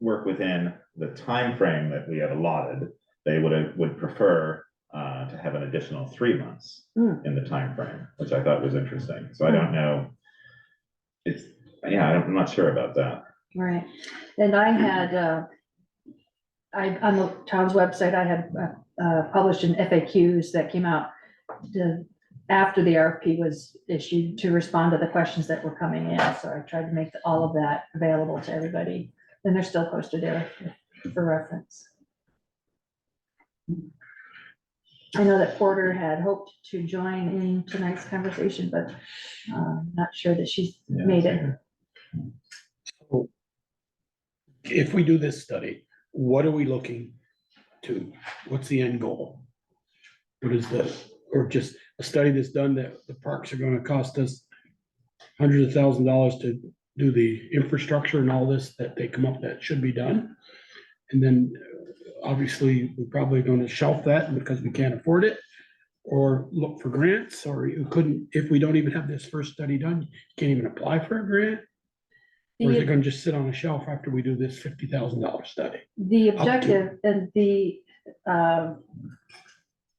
Speaker 6: work within the time frame that we had allotted, they would prefer to have an additional 3 months in the time frame, which I thought was interesting. So I don't know. I'm not sure about that.
Speaker 7: Right, and I had, on the town's website, I had published an FAQs that came out after the RFP was issued to respond to the questions that were coming in. So I tried to make all of that available to everybody, and they're still posted there for reference. I know that Porter had hoped to join in tonight's conversation, but not sure that she's made it.
Speaker 3: If we do this study, what are we looking to? What's the end goal? What is this? Or just a study that's done that the parks are gonna cost us hundreds of $1,000s to do the infrastructure and all this that they come up that should be done? And then obviously, we're probably gonna shelf that because we can't afford it, or look for grants, or you couldn't, if we don't even have this first study done, you can't even apply for a grant? Or is it gonna just sit on a shelf after we do this $50,000 study?
Speaker 7: The objective and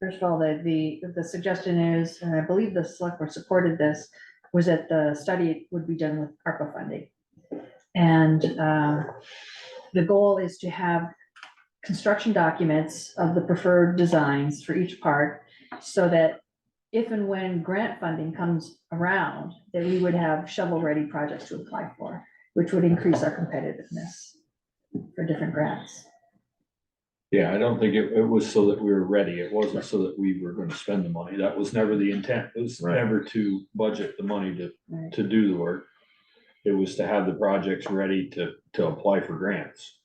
Speaker 7: first of all, the suggestion is, and I believe the select board supported this, was that the study would be done with ARPA funding. And the goal is to have construction documents of the preferred designs for each park, so that if and when grant funding comes around, that we would have shovel-ready projects to apply for, which would increase our competitiveness for different grants.
Speaker 4: Yeah, I don't think it was so that we were ready. It wasn't so that we were gonna spend the money. That was never the intent. It was
Speaker 6: Right.
Speaker 4: never to budget the money
Speaker 7: Right.
Speaker 4: to do the work. It was to have the projects ready to apply for grants.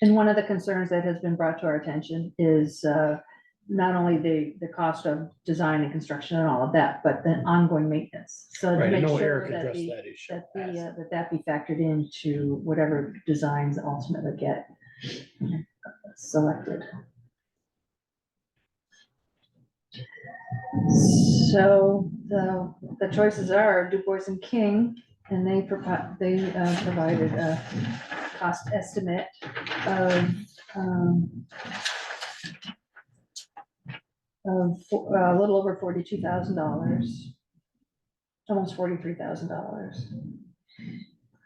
Speaker 7: And one of the concerns that has been brought to our attention is not only the cost of design and construction and all of that, but the ongoing maintenance. So to
Speaker 3: Right, I
Speaker 7: make
Speaker 3: know
Speaker 7: sure
Speaker 3: Eric
Speaker 7: that
Speaker 3: addressed that issue.
Speaker 7: that be factored into whatever designs ultimately get selected. So the choices are Du Bois and King, and they provided a cost estimate of a little over $42,000, almost $43,000.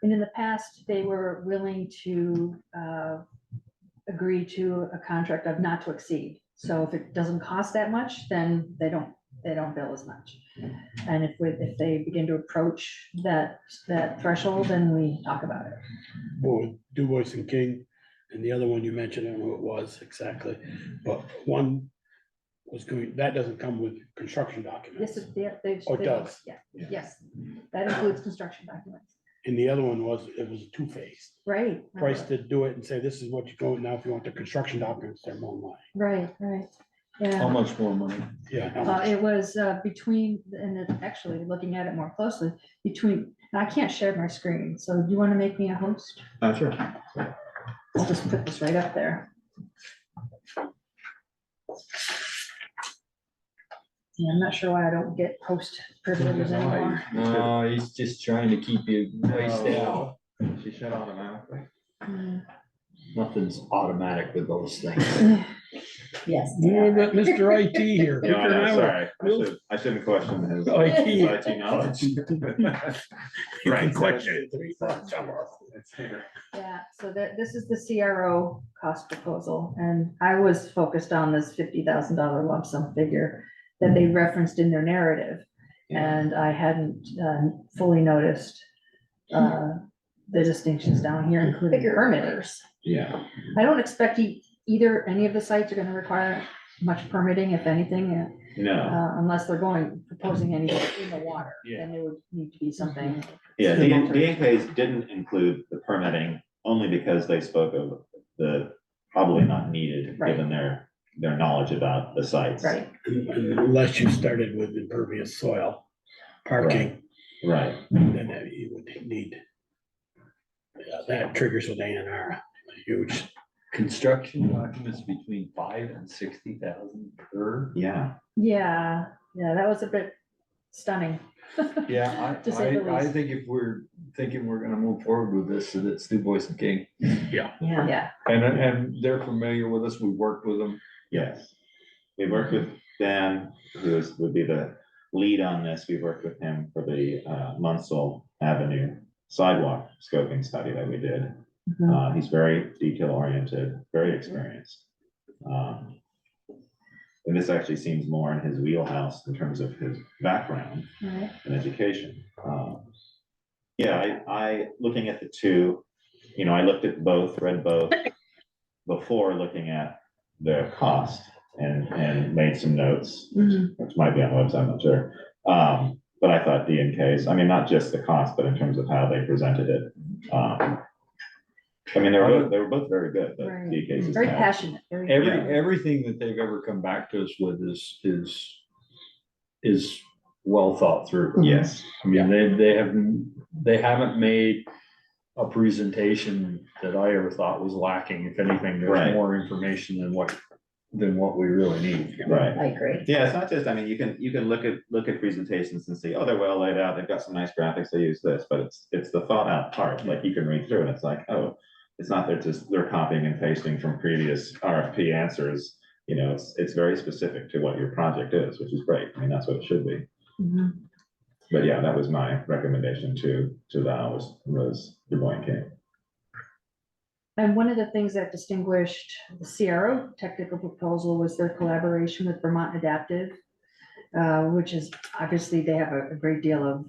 Speaker 7: And in the past, they were willing to agree to a contract of not to exceed. So if it doesn't cost that much, then they don't bill as much. And if they begin to approach that threshold, then we talk about it.
Speaker 3: Boy, Du Bois and King, and the other one you mentioned, I don't know who it was exactly, but one was going, that doesn't come with construction documents.
Speaker 7: Yes, they.
Speaker 3: Oh, it does?
Speaker 7: Yeah, yes, that includes construction documents.
Speaker 3: And the other one was, it was two-phased.
Speaker 7: Right.
Speaker 3: Price to do it and say, this is what you're going, now if you want the construction documents, they're more money.
Speaker 7: Right, right.
Speaker 4: How
Speaker 7: Yeah,
Speaker 4: much more money?
Speaker 3: Yeah. how much?
Speaker 7: it was between, and it actually looking at it more closely, between, and I can't share my screen, so do you want to make me a host?
Speaker 6: Sure.
Speaker 7: I'll just put this right up there. Yeah, I'm not sure why I don't get host privileges anymore.
Speaker 4: No, he's just trying to keep you spaced out.
Speaker 6: She shut automatically.
Speaker 7: Mm,
Speaker 4: Nothing's automatic with those things.
Speaker 1: Yes.
Speaker 3: Yeah, but Mr. IT here.
Speaker 6: Yeah, I know, sorry.
Speaker 3: We'll-
Speaker 6: I shouldn't question his
Speaker 3: IT.
Speaker 6: knowledge.
Speaker 3: You can
Speaker 6: Right.
Speaker 3: question it 3 months.
Speaker 6: It's here.
Speaker 7: Yeah, so this is the CRO cost proposal, and I was focused on this $50,000 lump sum figure that they referenced in their narrative, and I hadn't fully noticed the distinctions down here, including permitters.
Speaker 3: Yeah.
Speaker 7: I don't expect either, any of the sites are gonna require much permitting, if anything,
Speaker 6: No,
Speaker 7: unless they're proposing anything in the water, then there would need to be something.
Speaker 6: yeah, DNKs didn't include the permitting only because they spoke of the probably not needed,
Speaker 7: Right.
Speaker 6: given their knowledge about the sites.
Speaker 7: Right,
Speaker 3: Unless you started with impervious soil parking,
Speaker 6: Right,
Speaker 3: then you would need. Yeah, that triggers with A&R, huge.
Speaker 4: Construction documents between 5 and 60,000 per.
Speaker 6: yeah.
Speaker 7: yeah, that was a bit stunning.
Speaker 4: Yeah,
Speaker 7: To say the
Speaker 4: I
Speaker 7: least.
Speaker 4: think if we're thinking we're gonna move forward with this, that it's Du Bois and King.
Speaker 3: Yeah.
Speaker 7: Yeah,
Speaker 4: And they're familiar with us, we worked with them.
Speaker 6: Yes. We worked with Dan, would be the lead on this. We worked with him for the Munsell Avenue sidewalk scoping study that we did.
Speaker 7: Mhm.
Speaker 6: He's very detail oriented, very experienced. And this actually seems more in his wheelhouse in terms of his background
Speaker 7: right.
Speaker 6: and education. Yeah, I looking at the two, I looked at both, read both before looking at the cost and made some notes,
Speaker 7: Mhm.
Speaker 6: which might be on the website, I'm not sure. But I thought DNKs, I mean, not just the cost, but in terms of how they presented it. I mean, they were both very good, but
Speaker 7: Right.
Speaker 6: DNKs is.
Speaker 7: Very passionate. Very
Speaker 4: Everything that they've ever come back to us with is well thought through.
Speaker 6: Yes.
Speaker 4: I mean, they haven't made a presentation that I ever thought was lacking. If anything, there's
Speaker 6: Right.
Speaker 4: more information than what we really need.
Speaker 6: Right.
Speaker 1: I agree.
Speaker 6: Yeah, it's not just, I mean, you can look at presentations and see, oh, they're well laid out, they've got some nice graphics, they use this, but it's the thought out part, like you can read through and it's like, oh, it's not they're copying and pasting from previous RFP answers, it's very specific to what your project is, which is great. I mean, that's what it should be.
Speaker 7: Mhm.
Speaker 6: But yeah, that was my recommendation to Val was Du Bois and King.
Speaker 7: And one of the things that distinguished the CRO technical proposal was their collaboration with Vermont Adaptive, which is obviously they have a great deal of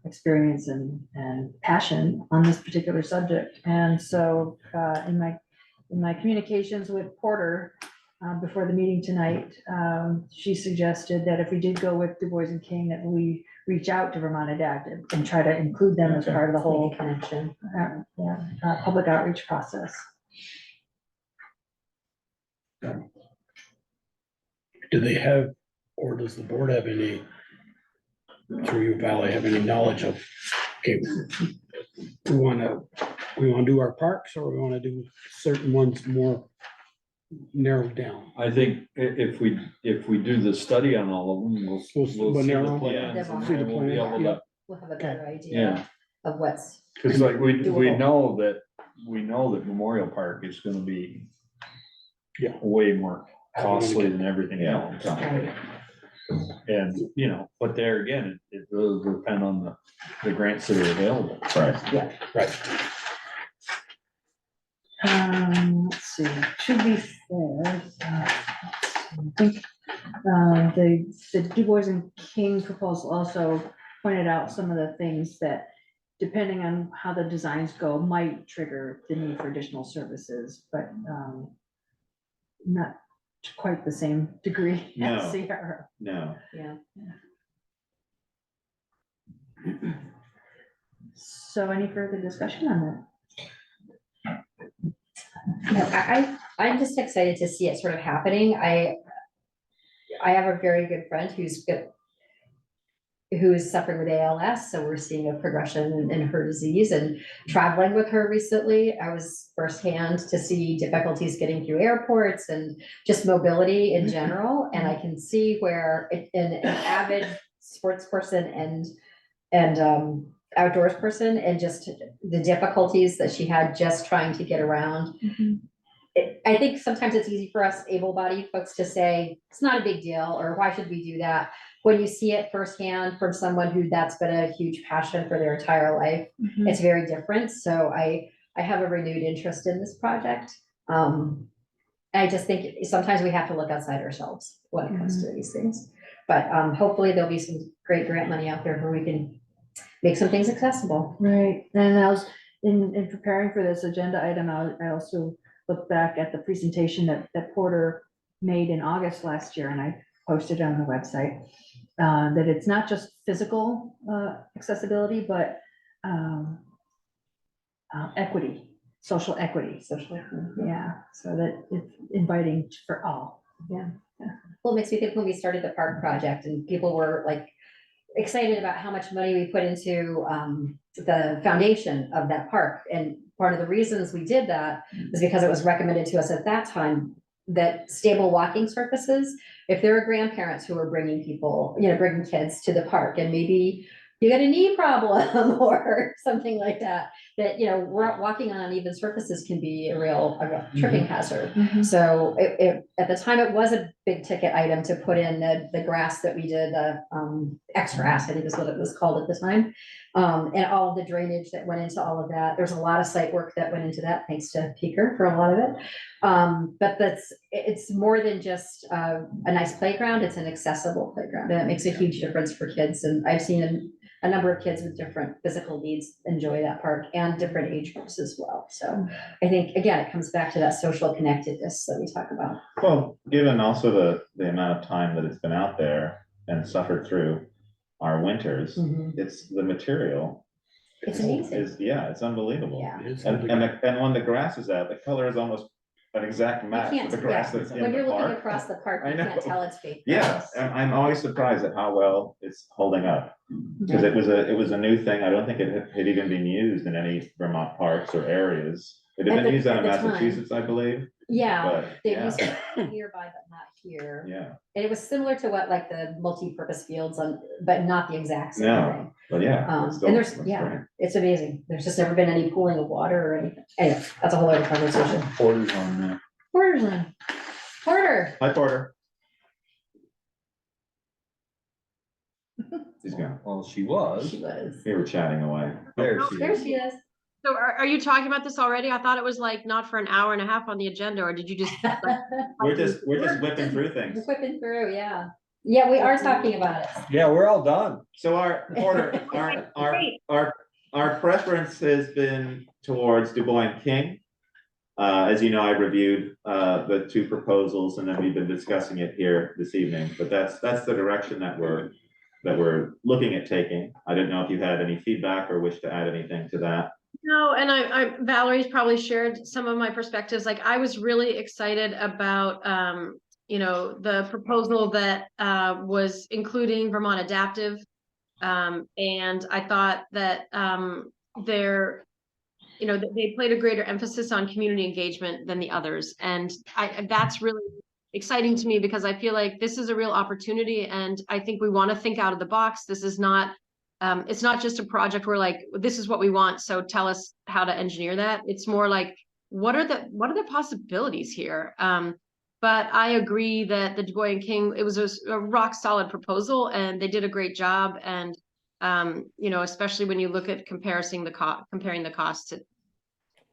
Speaker 7: experience and passion on this particular subject. And so in my communications with Porter before the meeting tonight, she suggested that if we did go with Du Bois and King, that we reach out to Vermont Adaptive and try to include them as
Speaker 6: Okay.
Speaker 7: part of the whole
Speaker 1: Make a connection.
Speaker 7: public outreach process.
Speaker 3: Do they have, or does the board have any, through you, Valley, have any knowledge of, okay, we wanna do our parks, or we wanna do certain ones more narrowed down?
Speaker 4: I think if we do the study on all of them, we'll see
Speaker 3: We'll
Speaker 4: the
Speaker 3: narrow.
Speaker 4: plans and
Speaker 3: See the
Speaker 4: then we'll be
Speaker 3: plan,
Speaker 4: able
Speaker 3: yeah.
Speaker 4: to.
Speaker 1: We'll have a better
Speaker 4: Yeah.
Speaker 1: idea of what's.
Speaker 4: Cause like we
Speaker 1: Doable.
Speaker 4: know that Memorial Park is gonna be.
Speaker 3: Yeah.
Speaker 4: Way more costly than everything
Speaker 6: Yeah.
Speaker 4: else. And, but there again, it will depend on the grants that are available.
Speaker 6: Right.
Speaker 3: Right.
Speaker 7: Let's see, should be fair. I think, the Du Bois and King proposal also pointed out some of the things that, depending on how the designs go, might trigger the need for additional services, but, not to quite the same degree
Speaker 6: No.
Speaker 7: as Sierra.
Speaker 6: No.
Speaker 1: Yeah.
Speaker 7: So any further discussion on that?
Speaker 1: No, I'm just excited to see it sort of happening. I have a very good friend who is suffering with ALS, so we're seeing a progression in her disease, and traveling with her recently, I was firsthand to see difficulties getting through airports and just mobility in general, and I can see where an avid sports person and outdoors person, and just the difficulties that she had just trying to get around. I think sometimes it's easy for us able-bodied folks to say, it's not a big deal, or why should we do that? When you see it firsthand from someone who that's been a huge passion for their entire life, it's very different. So I have a renewed interest in this project. I just think sometimes we have to look outside ourselves when it comes to these things. But hopefully there'll be some great grant money out there where we can make some things accessible.
Speaker 7: Right, and I was, in preparing for this agenda item, I also looked back at the presentation that Porter made in August last year, and I posted it on the website. That it's not just physical accessibility, but equity, social equity. Yeah, so that it's inviting for all.
Speaker 1: Yeah. Well, it makes me think when we started the park project and people were like excited about how much money we put into the foundation of that park. And part of the reasons we did that was because it was recommended to us at that time that stable walking surfaces, if there are grandparents who are bringing people, bringing kids to the park, and maybe you got a knee problem or something like that, we're walking on uneven surfaces can be a real tripping hazard. So at the time, it was a big ticket item to put in the grass that we did, the X-grass, I think is what it was called at the time. And all of the drainage that went into all of that. There's a lot of site work that went into that, thanks to Peaker for a lot of it. But it's more than just a nice playground, it's an accessible playground, and it makes a huge difference for kids. And I've seen a number of kids with different physical needs enjoy that park, and different age groups as well. So I think, again, it comes back to that social connectedness that we talk about.
Speaker 6: Well, given also the amount of time that it's been out there and suffered through our winters, it's the material.
Speaker 1: It's amazing.
Speaker 6: Yeah, it's unbelievable.
Speaker 1: Yeah.
Speaker 6: And when the grass is out, the color is almost an exact match of the grass that's in
Speaker 1: When
Speaker 6: the
Speaker 1: you're looking
Speaker 6: park.
Speaker 1: across the park,
Speaker 6: I
Speaker 1: you can't
Speaker 6: know.
Speaker 1: tell it's fake.
Speaker 6: Yeah, and I'm always surprised at how well it's holding up. Because it was a new thing. I don't think it had even been used in any Vermont parks or areas. It had been used out of Massachusetts, I believe.
Speaker 1: Yeah,
Speaker 6: But,
Speaker 1: they
Speaker 6: yeah.
Speaker 1: used it nearby, but not here.
Speaker 6: Yeah,
Speaker 1: And it was similar to what like the multi-purpose fields but not the exact same
Speaker 6: no,
Speaker 1: thing.
Speaker 6: but yeah. it's still-
Speaker 1: And there's,
Speaker 6: it's
Speaker 1: yeah,
Speaker 6: great.
Speaker 1: it's amazing. There's just never been any pooling of water or anything. Anyway, that's a whole other conversation.
Speaker 4: Porter's on there.
Speaker 1: Porter's on. Porter.
Speaker 6: Hi, Porter. He's gone.
Speaker 4: Well, she was.
Speaker 1: She was.
Speaker 6: We were chatting away.
Speaker 4: There she
Speaker 1: There
Speaker 4: is.
Speaker 1: she is.
Speaker 11: So are you talking about this already? I thought it was like not for an hour and a half on the agenda, or did you just?
Speaker 6: We're just whipping through things.
Speaker 1: We're whipping through, yeah. Yeah, we are talking about it.
Speaker 4: Yeah, we're all done.
Speaker 6: So our Porter, our preference has been towards Du Bois and King. As you know, I reviewed the two proposals, and then we've been discussing it here this evening. But that's the direction that we're looking at taking. I didn't know if you had any feedback or wish to add anything to that.
Speaker 17: No, and Valerie's probably shared some of my perspectives. Like, I was really excited about, the proposal that was including Vermont Adaptive. And I thought that they played a greater emphasis on community engagement than the others. And that's really exciting to me, because I feel like this is a real opportunity, and I think we want to think out of the box. This is not, it's not just a project where like, this is what we want, so tell us how to engineer that. It's more like, what are the possibilities here? But I agree that the Du Bois and King, it was a rock solid proposal, and they did a great job. And especially when you look at comparing the costs,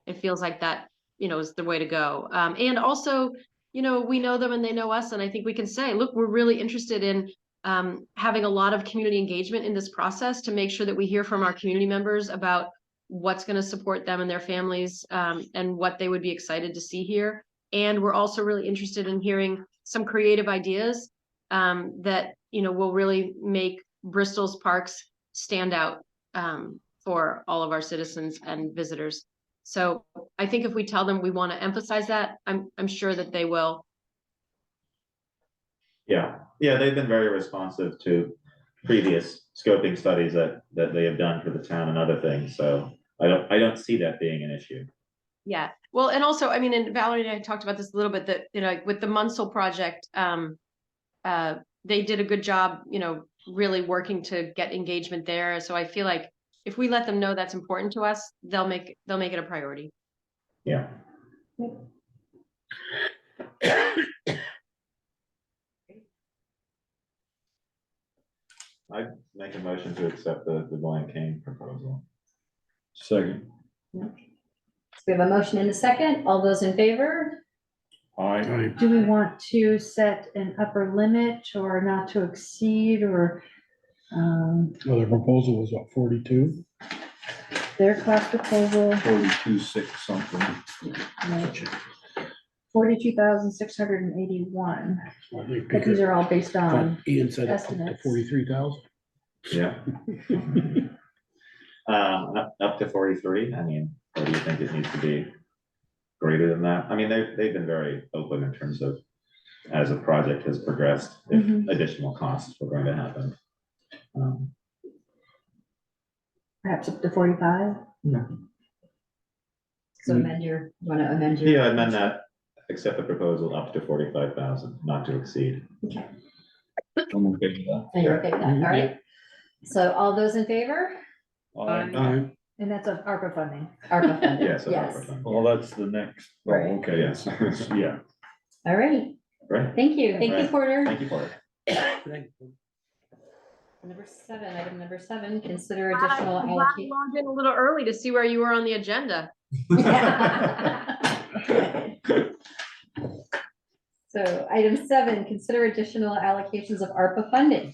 Speaker 17: it feels like that is the way to go. And also, we know them and they know us, and I think we can say, look, we're really interested in having a lot of community engagement in this process to make sure that we hear from our community members about what's going to support them and their families, and what they would be excited to see here. And we're also really interested in hearing some creative ideas that, will really make Bristol's parks stand out for all of our citizens and visitors. So I think if we tell them we want to emphasize that, I'm sure that they will.
Speaker 6: Yeah, they've been very responsive to previous scoping studies that they have done for the town and other things, so I don't see that being an issue.
Speaker 17: Yeah, well, and also, I mean, and Valerie and I talked about this a little bit, that, with the Munsell project, they did a good job, really working to get engagement there. So I feel like if we let them know that's important to us, they'll make it a priority.
Speaker 6: Yeah. I'd make a motion to accept the William King proposal.
Speaker 4: Second.
Speaker 1: So we have a motion and a second. All those in favor?
Speaker 4: Aye.
Speaker 7: Do we want to set an upper limit or not to exceed, or
Speaker 3: Well, their proposal was what, 42?
Speaker 7: their cost proposal,
Speaker 4: 42.6 something.
Speaker 7: 42,681.
Speaker 3: I think
Speaker 7: But these are all based on
Speaker 3: Ian said up to
Speaker 7: estimates.
Speaker 3: 43,000.
Speaker 6: Yeah. Up to 43, I mean, or do you think it needs to be greater than that? I mean, they've been very open in terms of, as a project has progressed, if additional costs were going to happen.
Speaker 7: Perhaps up to 45?
Speaker 1: So you want to amend your?
Speaker 6: Yeah, amend that, accept the proposal up to 45,000, not to exceed.
Speaker 1: Okay.
Speaker 4: I'm okay with that.
Speaker 1: And you're okay with that, all right? So all those in favor?
Speaker 3: Aye.
Speaker 7: And that's of ARPA funding.
Speaker 1: ARPA funding,
Speaker 6: Yes.
Speaker 1: yes.
Speaker 4: Well, that's the next, oh,
Speaker 1: Right.
Speaker 4: okay, yes, yeah.
Speaker 1: All righty,
Speaker 6: Right.
Speaker 1: thank you,
Speaker 6: Right.
Speaker 1: Porter.
Speaker 6: Thank you for it.
Speaker 1: Item number seven, consider additional
Speaker 17: I'm glad I
Speaker 1: allocation.
Speaker 17: logged in a little early to see where you were on the agenda.
Speaker 1: So item seven, consider additional allocations of ARPA funding.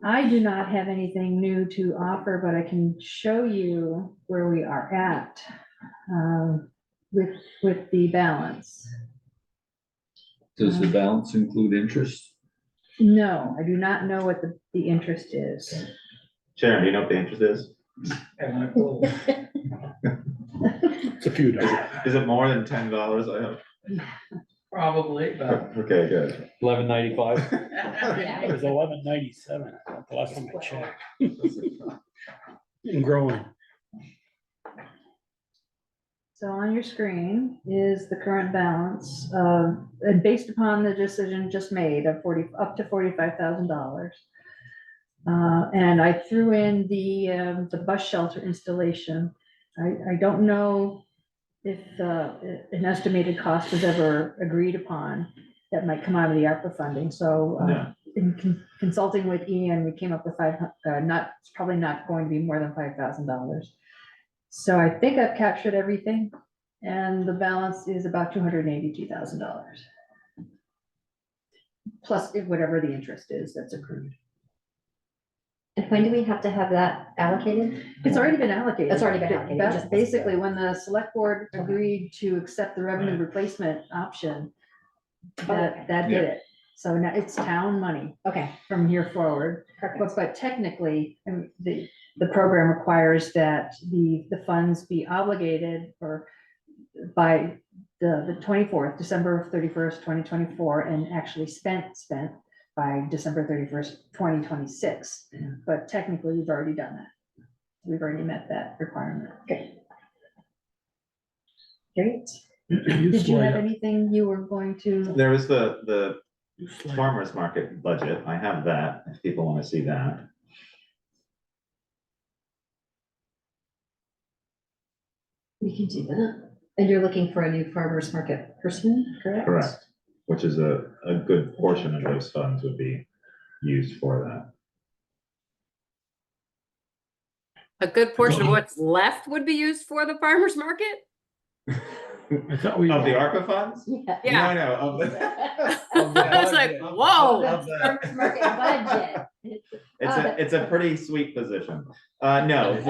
Speaker 7: I do not have anything new to offer, but I can show you where we are at with the balance.
Speaker 4: Does the balance include interest?
Speaker 7: No, I do not know what the interest is.
Speaker 6: Sharon, do you know what the interest is?
Speaker 3: It's a few dollars.
Speaker 6: Is it more than $10? I hope.
Speaker 8: Probably, but.
Speaker 6: Okay, good.
Speaker 4: 11.95.
Speaker 3: It was 11.97 the last time I checked. And growing.
Speaker 7: So on your screen is the current balance, and based upon the decision just made of up to $45,000. And I threw in the bus shelter installation. I don't know if an estimated cost was ever agreed upon that might come out of the ARPA funding. So
Speaker 6: No.
Speaker 7: in consulting with Ian, we came up with it's probably not going to be more than $5,000. So I think I've captured everything, and the balance is about $282,000. Plus whatever the interest is that's accrued.
Speaker 1: And when do we have to have that allocated?
Speaker 7: It's already been allocated.
Speaker 1: It's already been allocated,
Speaker 7: That's
Speaker 1: just-
Speaker 7: basically when the select board agreed to accept the revenue replacement option. That did it. So now it's town money
Speaker 1: Okay,
Speaker 7: from here forward.
Speaker 1: perfect.
Speaker 7: But technically, the program requires that the funds be obligated or by the 24th, December 31st, 2024, and actually spent by December 31st, 2026. But technically, we've already done that. We've already met that requirement.
Speaker 1: Okay. Great.
Speaker 7: Did you have anything you were going to?
Speaker 6: There was the farmer's market budget. I have that, if people want to see that.
Speaker 1: We can do that. And you're looking for a new farmer's market person, correct?
Speaker 6: Correct. Which is a good portion of those funds would be used for that.
Speaker 11: A good portion of what's left would be used for the farmer's market?
Speaker 3: I thought we.
Speaker 6: Of the ARPA funds?
Speaker 11: Yeah.
Speaker 6: No, of the.
Speaker 11: I was like, whoa.
Speaker 6: Of the-
Speaker 1: Farmers market budget.
Speaker 6: It's a pretty sweet position. No, of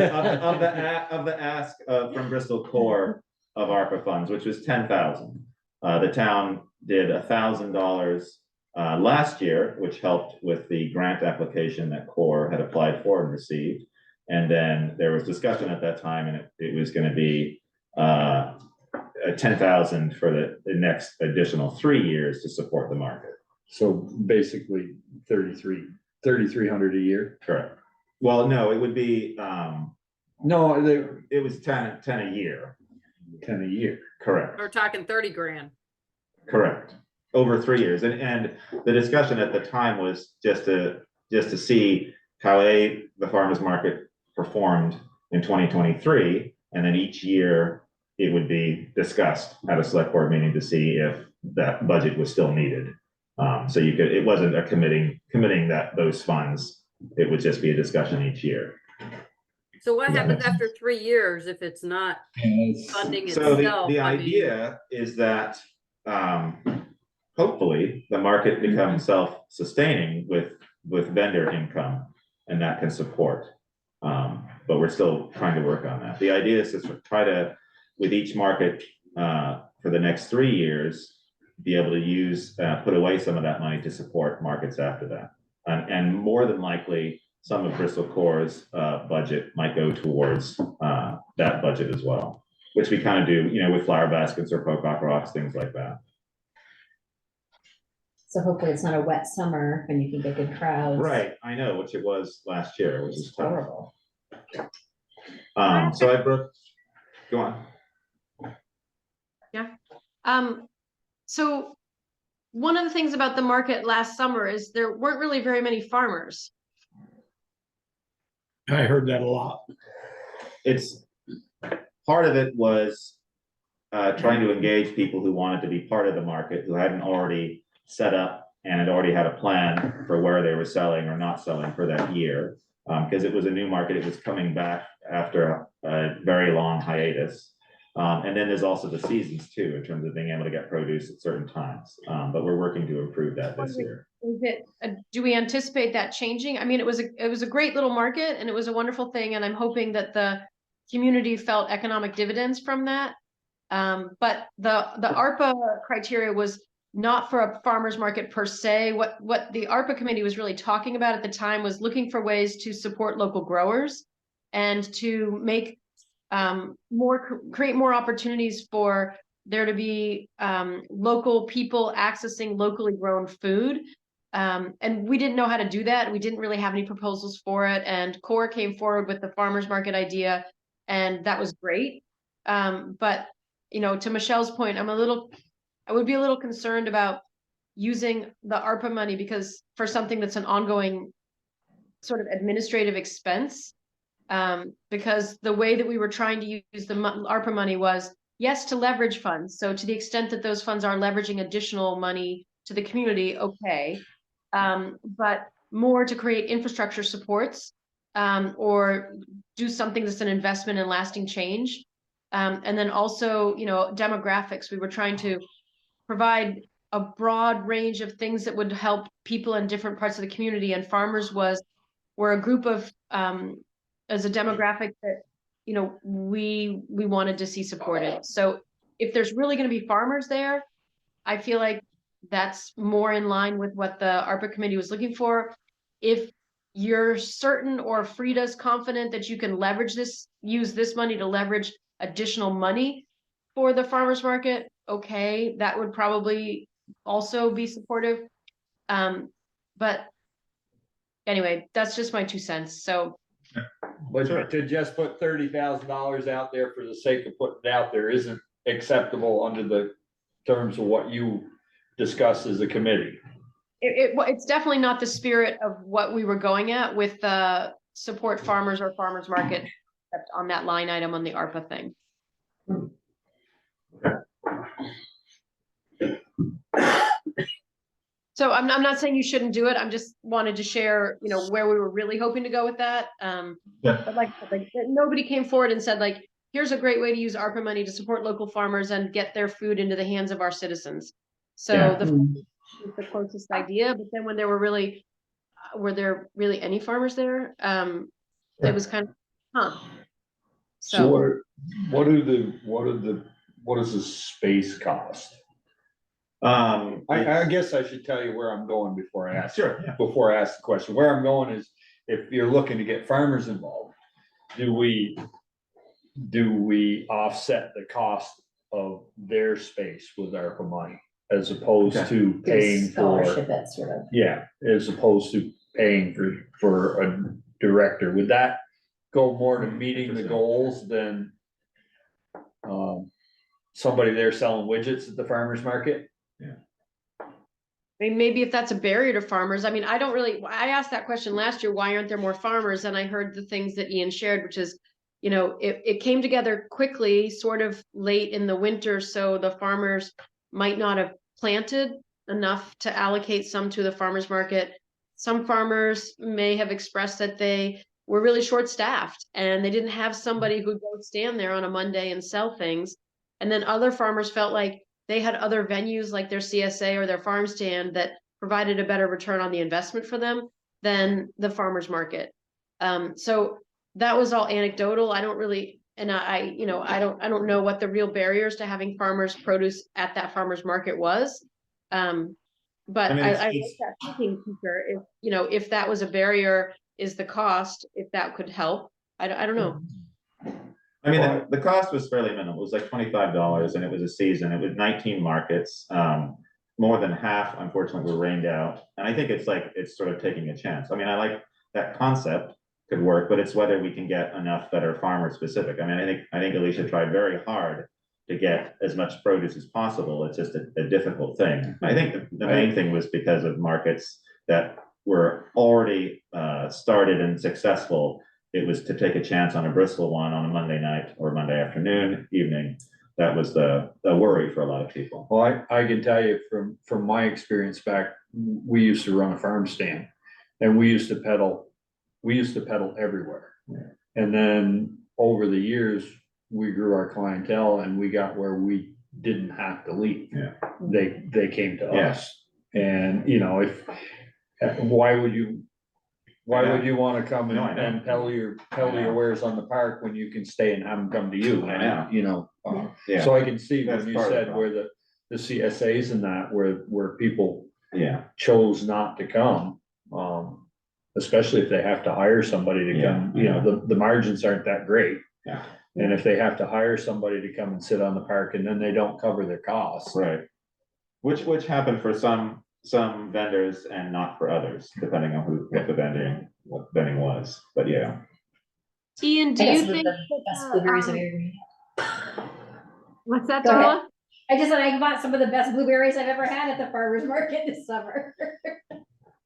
Speaker 6: the ask from Bristol Core of ARPA funds, which was 10,000. The town did $1,000 last year, which helped with the grant application that Core had applied for and received. And then there was discussion at that time, and it was going to be 10,000 for the next additional 3 years to support the market.
Speaker 4: So basically 3,300 a year.
Speaker 6: Correct. Well, no, it would be,
Speaker 4: No,
Speaker 6: it was 10 a year.
Speaker 4: 10 a year.
Speaker 6: Correct.
Speaker 11: We're talking 30 grand.
Speaker 6: Correct. Over 3 years. And the discussion at the time was just to see how the farmers market performed in 2023. And then each year it would be discussed at a select board meeting to see if that budget was still needed. So it wasn't a committing those funds. It would just be a discussion each year.
Speaker 11: So what happens after 3 years if it's not funding
Speaker 6: So
Speaker 11: itself?
Speaker 6: the
Speaker 11: I mean,
Speaker 6: idea is that hopefully the market becomes self-sustaining with vendor income, and that can support. But we're still trying to work on that. The idea is to try to, with each market for the next 3 years, be able to put away some of that money to support markets after that. And more than likely, some of Bristol Core's budget might go towards that budget as well, which we kind of do, with flower baskets or pocock rocks, things like that.
Speaker 1: So hopefully it's not a wet summer and you can get good crowds.
Speaker 6: Right, I know, which it was last year, which is tough.
Speaker 1: Horrible.
Speaker 6: So I broke, go on.
Speaker 17: So one of the things about the market last summer is there weren't really very many farmers.
Speaker 3: I heard that a lot.
Speaker 6: It's, part of it was trying to engage people who wanted to be part of the market, who hadn't already set up and had already had a plan for where they were selling or not selling for that year. Because it was a new market, it was coming back after a very long hiatus. And then there's also the seasons too, in terms of being able to get produce at certain times. But we're working to improve that this year.
Speaker 17: Do we anticipate that changing? I mean, it was a great little market and it was a wonderful thing. And I'm hoping that the community felt economic dividends from that. But the ARPA criteria was not for a farmer's market per se. What the ARPA committee was really talking about at the time was looking for ways to support local growers and to make create more opportunities for there to be local people accessing locally grown food. And we didn't know how to do that. We didn't really have any proposals for it. And CORE came forward with the farmers market idea, and that was great. But to Michelle's point, I would be a little concerned about using the ARPA money because for something that's an ongoing sort of administrative expense. Because the way that we were trying to use the ARPA money was, yes, to leverage funds. So to the extent that those funds are leveraging additional money to the community, okay. But more to create infrastructure supports or do something that's an investment in lasting change. And then also, demographics. We were trying to provide a broad range of things that would help people in different parts of the community. And farmers were a group of, as a demographic that, we wanted to see supported. So if there's really going to be farmers there, I feel like that's more in line with what the ARPA committee was looking for. If you're certain or Frida's confident that you can use this money to leverage additional money for the farmers market, okay, that would probably also be supportive. But anyway, that's just my 2 cents. So.
Speaker 4: But to just put $30,000 out there for the sake of putting it out there isn't acceptable under the terms of what you discussed as a committee.
Speaker 17: It's definitely not the spirit of what we were going at with the support farmers or farmers market except on that line item on the ARPA thing. So I'm not saying you shouldn't do it. I'm just wanted to share, you know, where we were really hoping to go with that. But like nobody came forward and said like, here's a great way to use ARPA money to support local farmers and get their food into the hands of our citizens. So
Speaker 6: Yeah.
Speaker 17: the closest idea, but then when there were there really any farmers there? It was kind of, huh.
Speaker 4: So what does the space cost? I guess I should tell you where I'm going before I ask.
Speaker 6: Sure, yeah.
Speaker 4: Before I ask the question, where I'm going is, if you're looking to get farmers involved, do we offset the cost of their space with ARPA money as opposed to paying for?
Speaker 1: Scholarship, that sort of.
Speaker 4: Yeah, as opposed to paying for a director. Would that go more to meeting the goals than somebody there selling widgets at the farmer's market?
Speaker 6: Yeah.
Speaker 17: I mean, maybe if that's a barrier to farmers, I mean, I asked that question last year, why aren't there more farmers? And I heard the things that Ian shared, which is, you know, it came together quickly, sort of late in the winter. So the farmers might not have planted enough to allocate some to the farmer's market. Some farmers may have expressed that they were really short-staffed and they didn't have somebody who'd go stand there on a Monday and sell things. And then other farmers felt like they had other venues like their CSA or their farm stand that provided a better return on the investment for them than the farmer's market. So that was all anecdotal. I don't really, and I don't know what the real barriers to having farmers produce at that farmer's market was. But I like that thinking, Peter. If you know, if that was a barrier, is the cost, if that could help. I don't know.
Speaker 6: I mean, the cost was fairly minimal. It was like $25 and it was a season. It was 19 markets. More than half, unfortunately, were rained out. And I think it's sort of taking a chance. I mean, I like that concept could work, but it's whether we can get enough that are farmer specific. I mean, I think Alicia tried very hard to get as much produce as possible. It's just a difficult thing. I think the main thing was because of markets that were already started and successful. It was to take a chance on a Bristol one on a Monday night or Monday afternoon, evening. That was the worry for a lot of people.
Speaker 4: Well, I can tell you from my experience back, we used to run a farm stand and we used to pedal everywhere.
Speaker 6: Yeah.
Speaker 4: And then over the years, we grew our clientele and we got where we didn't have to leave.
Speaker 6: Yeah.
Speaker 4: They came to us. And you know, why would you want to come and peddle your wares on the park when you can stay and have them come to you?
Speaker 6: I know.
Speaker 4: You know,
Speaker 6: Yeah.
Speaker 4: so I can see
Speaker 6: That's
Speaker 4: when you
Speaker 6: part of the
Speaker 4: said where the CSAs and that, where people chose not to come, especially if they have to hire somebody to come, you know, the margins aren't that great.
Speaker 6: Yeah.
Speaker 4: And if they have to hire somebody to come and sit on the park and then they don't cover their costs.
Speaker 6: Right. Which happened for some vendors and not for others, depending on what the vending was. But yeah.
Speaker 17: Ian, do you think
Speaker 1: best blueberries I've ever had?
Speaker 17: What's that,
Speaker 1: Go ahead.
Speaker 17: Darla?
Speaker 1: I just said I bought some of the best blueberries I've ever had at the farmer's market this summer.
Speaker 17: I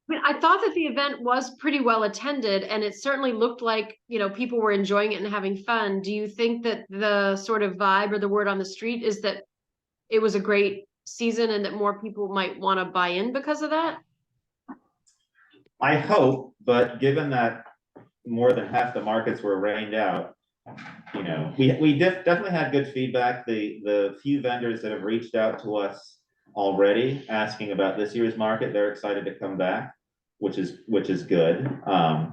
Speaker 17: mean, I thought that the event was pretty well attended and it certainly looked like, you know, people were enjoying it and having fun. Do you think that the sort of vibe or the word on the street is that it was a great season and that more people might want to buy in because of that?
Speaker 6: I hope, but given that more than half the markets were rained out, you know, we definitely had good feedback. The few vendors that have reached out to us already asking about this year's market, they're excited to come back, which is good.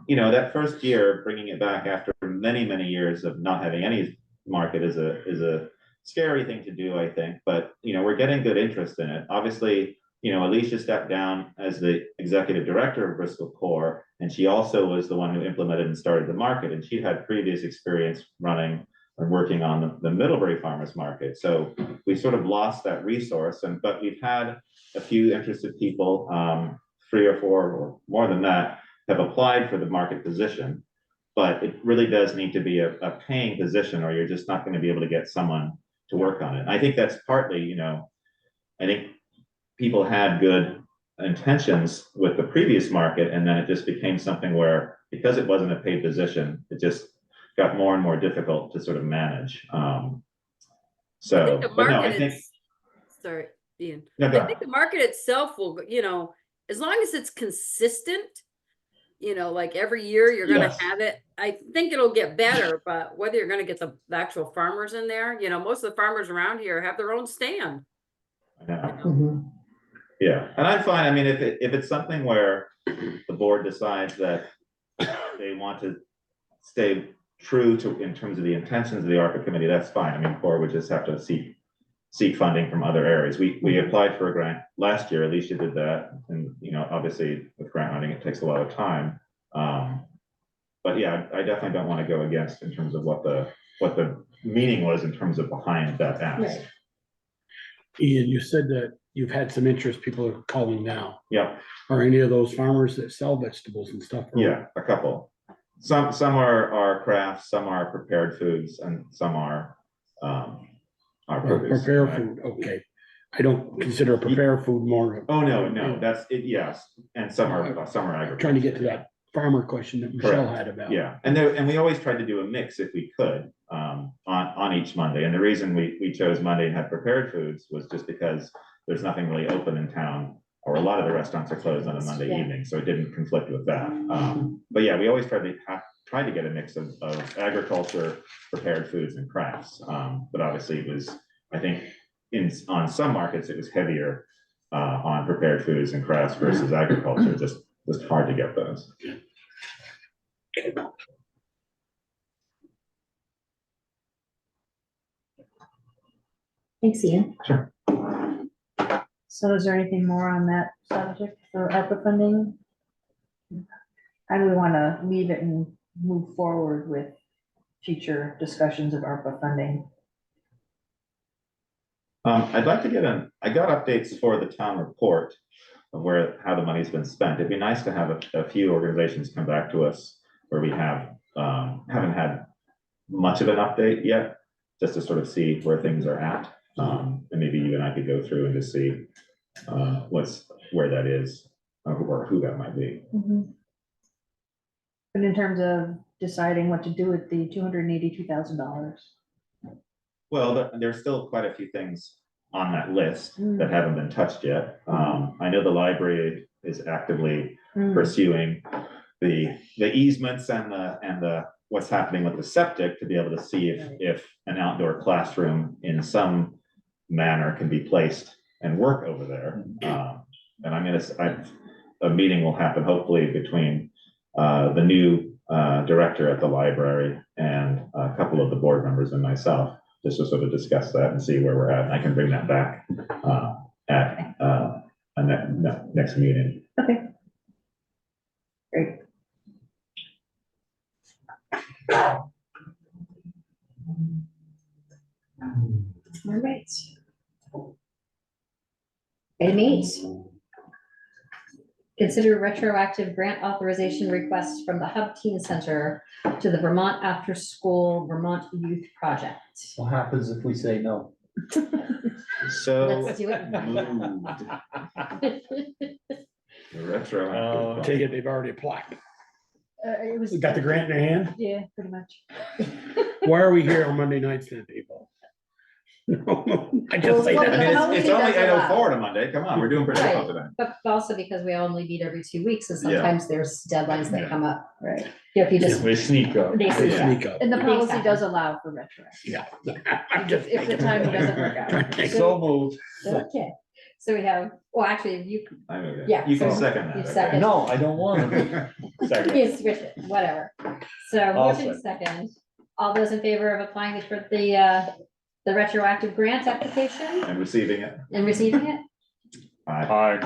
Speaker 6: You know, that first year, bringing it back after many years of not having any market is a scary thing to do, I think. But you know, we're getting good interest in it. Obviously, you know, Alicia stepped down as the executive director of Bristol Core, and she also was the one who implemented and started the market. And she had previous experience running and working on the Middlebury Farmers Market. So we sort of lost that resource, but we've had a few interested people, 3 or 4 or more than that, have applied for the market position. But it really does need to be a paying position, or you're just not going to be able to get someone to work on it. I think that's partly, you know, I think people had good intentions with the previous market, and then it just became something where, because it wasn't a paid position, it just got more and more difficult to sort of manage.
Speaker 11: Sorry, Ian.
Speaker 6: No,
Speaker 11: I think the market itself will, you know, as long as it's consistent, you know, like every year you're gonna
Speaker 4: Yes.
Speaker 11: have it, I think it'll get better, but whether you're gonna get the actual farmers in there, you know, most of the farmers around here have their own stand.
Speaker 6: I know.
Speaker 2: Mhm.
Speaker 6: Yeah, and I'm fine. I mean, if it's something where the board decides that they want to stay true to, in terms of the intentions of the ARPA committee, that's fine. I mean, Core would just have to seek funding from other areas. We applied for a grant last year, Alicia did that, and, you know, obviously with grant writing, it takes a lot of time. But yeah, I definitely don't want to go against in terms of what the meaning was in terms of behind that ask.
Speaker 7: Right.
Speaker 3: Ian, you said that you've had some interest, people are calling now.
Speaker 6: Yeah,
Speaker 3: Are any of those farmers that sell vegetables and stuff?
Speaker 6: yeah, a couple. Some are crafts, some are prepared foods, and some are produce.
Speaker 3: Prepare food, okay. I don't consider prepare food more.
Speaker 6: Oh, no, that's it, yes, and some are agriculture.
Speaker 3: Trying to get to that farmer question that Michelle
Speaker 6: Correct.
Speaker 3: had about.
Speaker 6: Yeah, and we always tried to do a mix if we could, on each Monday, and the reason we chose Monday and had prepared foods was just because there's nothing really open in town, or a lot of the restaurants are closed on a Monday
Speaker 7: Yeah.
Speaker 6: evening, so it didn't conflict with that. But yeah, we always tried to get a mix of agriculture, prepared foods, and crafts. But obviously it was, I think, on some markets, it was heavier on prepared foods and crafts versus agriculture, just hard to get those.
Speaker 1: Thanks, Ian.
Speaker 6: Sure.
Speaker 7: So is there anything more on that subject for ARPA funding? How do we want to leave it and move forward with future discussions of ARPA funding?
Speaker 6: I'd like to I got updates for the town report of how the money's been spent. It'd be nice to have a few organizations come back to us where we haven't had much of an update yet, just to sort of see where things are at. And maybe you and I could go through and just see where that is, or who that might be.
Speaker 7: And in terms of deciding what to do with the $282,000.
Speaker 6: Well, there's still quite a few things on that list that haven't been touched yet. I know the library is actively pursuing the easements and the what's happening with the septic to be able to see if an outdoor classroom in some manner can be placed and work over there. And a meeting will happen hopefully between the new director at the library and a couple of the board members and myself, just to sort of discuss that and see where we're at. And I can bring that back at next meeting.
Speaker 7: Okay. Great.
Speaker 1: All right. Item 8. Consider retroactive grant authorization request from the Hub Teen Center to the Vermont After School Vermont Youth Project.
Speaker 4: What happens if we say no?
Speaker 6: So
Speaker 1: Let's do it.
Speaker 6: retro.
Speaker 3: I take it they've already applied.
Speaker 7: It was.
Speaker 3: We got the grant in their hand?
Speaker 7: Yeah, pretty much.
Speaker 3: Why are we here on Monday nights then, people? I just say
Speaker 6: I
Speaker 3: that.
Speaker 6: mean, it's only
Speaker 1: Policy does
Speaker 6: 8:04 on a Monday. Come on, we're doing pretty well today.
Speaker 1: But also because we only meet every 2 weeks, and sometimes there's deadlines that
Speaker 6: Yeah.
Speaker 1: come up.
Speaker 7: Right.
Speaker 1: Yeah, if you just.
Speaker 4: We sneak up.
Speaker 1: They
Speaker 3: They
Speaker 1: sneak
Speaker 3: sneak up.
Speaker 7: And the
Speaker 1: They
Speaker 7: policy
Speaker 1: second.
Speaker 7: does allow for retroactive.
Speaker 3: Yeah. I'm just.
Speaker 7: If the timing doesn't work out.
Speaker 4: So moved.
Speaker 1: Okay, so we have, well, actually, you,
Speaker 6: I'm okay.
Speaker 1: Yeah,
Speaker 6: You can
Speaker 1: so
Speaker 6: second that.
Speaker 1: you
Speaker 6: okay?
Speaker 1: second.
Speaker 4: No, I don't want to.
Speaker 6: Second.
Speaker 1: you switch it, whatever. So
Speaker 4: I'll
Speaker 1: motion second, all those in favor of applying for the retroactive grant application
Speaker 6: And receiving it.
Speaker 1: and receiving it?
Speaker 6: Aye.
Speaker 3: All right.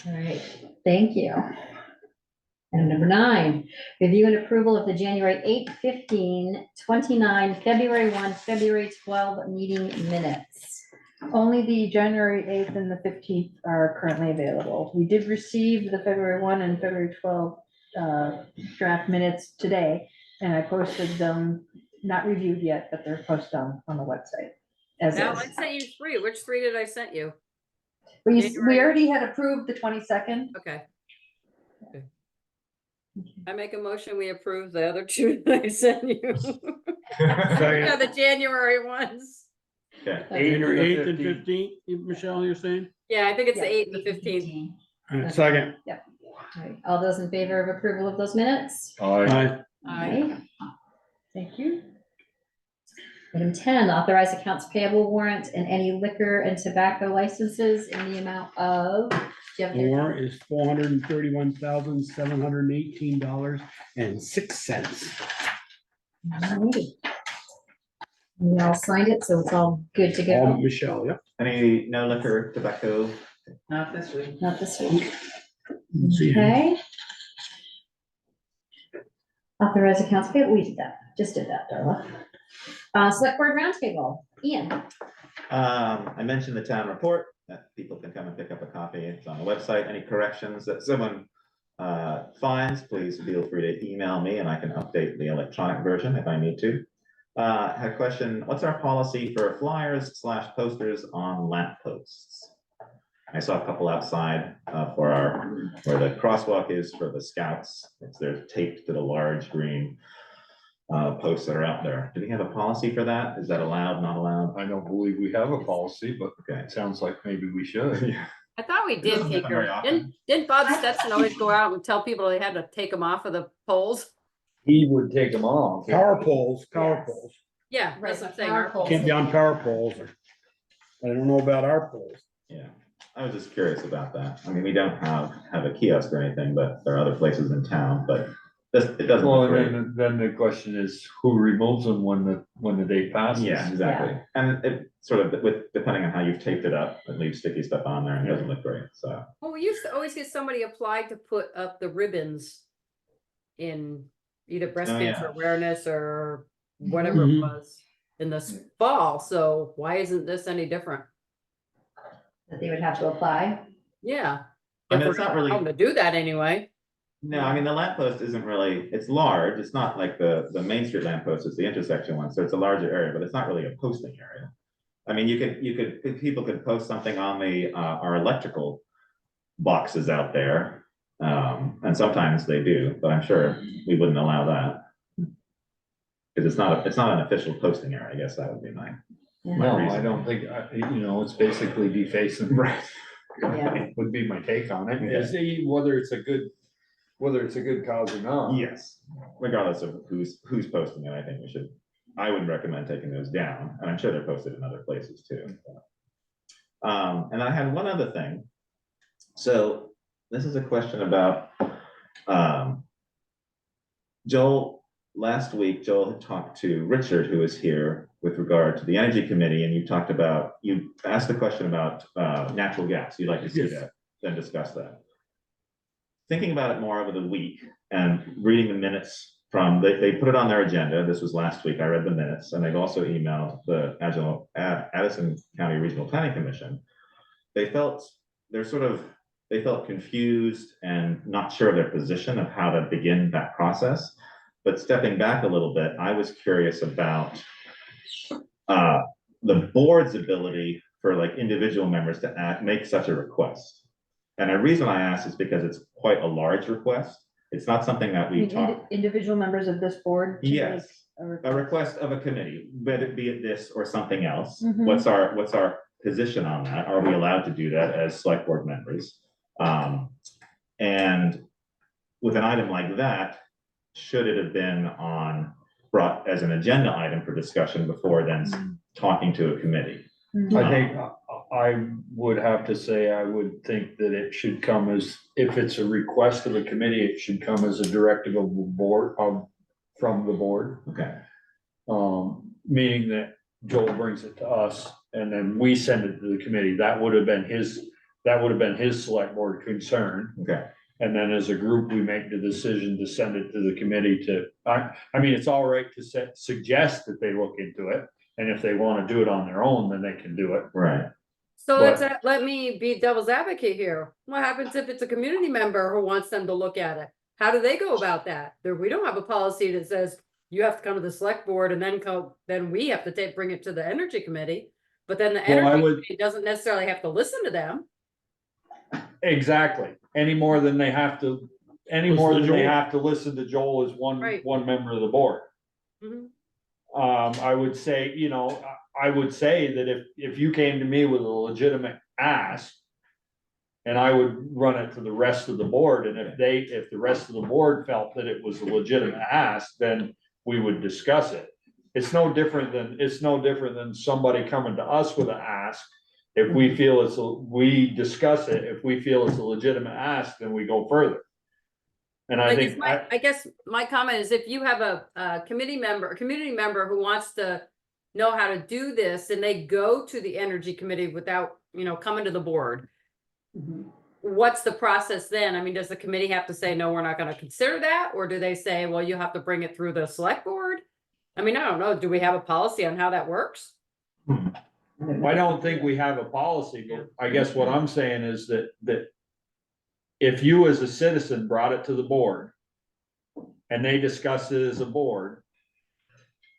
Speaker 1: All right, thank you. And number 9, review and approval of the January 8, 15, 29, February 1, February 12 meeting minutes.
Speaker 7: Only the January 8th and the 15th are currently available. We did receive the February 1 and February 12 draft minutes today, and I posted them, not reviewed yet, but they're posted on the website. As
Speaker 11: Now, I
Speaker 7: is.
Speaker 11: sent you 3. Which 3 did I send you?
Speaker 7: We already had approved the 22nd.
Speaker 11: Okay. I make a motion, we approve the other 2 that I sent you. Yeah, the January ones.
Speaker 6: Okay.
Speaker 3: January 8th and 15th, Michelle, you're saying?
Speaker 11: Yeah, I think it's the
Speaker 1: Yeah.
Speaker 11: 8th and the 15th.
Speaker 3: All right, second.
Speaker 1: Yep. All right, all those in favor of approval of those minutes?
Speaker 3: Aye.
Speaker 1: Aye. Thank you. Item 10, authorize accounts payable warrant and any liquor and tobacco licenses in the amount of. Do you have
Speaker 3: The
Speaker 1: your-
Speaker 3: warrant is $431,718.06.
Speaker 1: Alrighty. We all signed it, so it's all good to
Speaker 3: All but
Speaker 1: go.
Speaker 3: Michelle, yep.
Speaker 6: Any, no liquor, tobacco?
Speaker 8: Not this week.
Speaker 1: Not this week.
Speaker 3: Let's see.
Speaker 1: Okay. Authorize accounts payable, we did that, just did that, Darla. Select board roundtable, Ian.
Speaker 6: I mentioned the town report, that people can come and pick up a copy. It's on the website. Any corrections that someone finds, please feel free to email me and I can update the electronic version if I need to. Had a question, what's our policy for flyers / posters on lamp posts? I saw a couple outside where the crosswalk is for the scouts. They're taped to the large green posts that are out there. Do we have a policy for that? Is that allowed, not allowed?
Speaker 4: I don't believe we have a policy, but
Speaker 6: Okay.
Speaker 4: it sounds like maybe we should.
Speaker 11: I thought we did
Speaker 6: doesn't
Speaker 11: take
Speaker 6: happen very
Speaker 11: her.
Speaker 6: often.
Speaker 11: Didn't Bob Stetson always go out and tell people they had to take them off of the poles?
Speaker 4: He would take them off.
Speaker 3: Power poles, power
Speaker 1: Yes.
Speaker 3: poles.
Speaker 11: Yeah,
Speaker 1: Right,
Speaker 11: that's what I'm
Speaker 1: the
Speaker 11: saying.
Speaker 1: power
Speaker 11: our
Speaker 1: poles.
Speaker 3: Can't be on power poles or, I don't know about our poles.
Speaker 6: Yeah, I was just curious about that. I mean, we don't have a kiosk or anything, but there are other places in town, but it doesn't
Speaker 4: Well,
Speaker 6: look great.
Speaker 4: and then the question is, who removes them when the date passes?
Speaker 6: Yeah, exactly. And it sort of, depending on how you've taped it up, it leaves sticky stuff on there and it doesn't look great, so.
Speaker 11: Well, we used to always get somebody applied to put up the ribbons in either breast
Speaker 6: Oh,
Speaker 11: cancer
Speaker 6: yeah.
Speaker 11: awareness or whatever it
Speaker 3: Mhm.
Speaker 11: was in the fall. So why isn't this any different?
Speaker 1: That they would have to apply.
Speaker 11: Yeah.
Speaker 6: I
Speaker 11: If
Speaker 6: mean,
Speaker 11: we're
Speaker 6: it's not
Speaker 11: gonna
Speaker 6: really-
Speaker 11: tell them to do that anyway.
Speaker 6: No, I mean, the lamppost isn't really, it's large. It's not like the Main Street lamppost, it's the intersection one, so it's a larger area, but it's not really a posting area. I mean, people could post something on our electrical boxes out there. And sometimes they do, but I'm sure we wouldn't allow that. Because it's not an official posting area, I guess that would be my.
Speaker 4: No, I
Speaker 6: reason.
Speaker 4: don't think, it's basically defacing.
Speaker 6: Right.
Speaker 1: Yeah.
Speaker 4: Would be my take on it, is whether it's a good cause or not.
Speaker 6: Yes, regardless of who's posting it, I would recommend taking those down, and I'm sure they're posted in other places too. And I had one other thing. So this is a question about, Joel, last week, Joel had talked to Richard, who was here, with regard to the Energy Committee, and you asked a question about natural gas. You'd like to see
Speaker 3: Yes.
Speaker 6: that, then discuss that. Thinking about it more over the week and reading the minutes they put it on their agenda. This was last week. I read the minutes, and they've also emailed the Addison County Regional Planning Commission. They felt confused and not sure of their position of how to begin that process. But stepping back a little bit, I was curious about the board's ability for like individual members to make such a request. And the reason I asked is because it's quite a large request. It's not something that we talk.
Speaker 7: Individual members of this board? to
Speaker 6: Yes,
Speaker 7: make
Speaker 6: a request of a committee, whether it be it this or something else.
Speaker 7: Mhm.
Speaker 6: What's our position on that? Are we allowed to do that as select board members? And with an item like that, should it have been brought as an agenda item for discussion before then talking to a committee?
Speaker 4: I think I would have to say, I would think that it should come as, if it's a request of a committee, it should come as a directive of the board, from the board.
Speaker 6: Okay.
Speaker 4: Meaning that Joel brings it to us and then we send it to the committee. That would have been his select board concern.
Speaker 6: Okay.
Speaker 4: And then as a group, we make the decision to send it to the committee I mean, it's all right to suggest that they look into it. And if they want to do it on their own, then they can do it.
Speaker 6: Right.
Speaker 11: So
Speaker 4: But-
Speaker 11: let me be devil's advocate here. What happens if it's a community member who wants them to look at it? How do they go about that? We don't have a policy that says you have to come to the select board and then we have to bring it to the energy committee. But then the
Speaker 4: Well, I
Speaker 11: energy
Speaker 4: would-
Speaker 11: committee doesn't necessarily have to listen to them.
Speaker 4: Exactly. Any more than they have to listen to Joel as
Speaker 11: Right.
Speaker 4: one member of the board.
Speaker 11: Mhm.
Speaker 4: I would say, I would say that if you came to me with a legitimate ask, and I would run it to the rest of the board, and if the rest of the board felt that it was a legitimate ask, then we would discuss it. It's no different than somebody coming to us with an ask. If we feel we discuss it, if we feel it's a legitimate ask, then we go further. And I think,
Speaker 11: I guess my comment is if you have a committee member, a community member who wants to know how to do this and they go to the energy committee without, coming to the board, what's the process then? I mean, does the committee have to say, no, we're not gonna consider that? Or do they say, well, you have to bring it through the select board? I mean, I don't know. Do we have a policy on how that works?
Speaker 4: I don't think we have a policy, but I guess what I'm saying is that if you as a citizen brought it to the board and they discussed it as a board,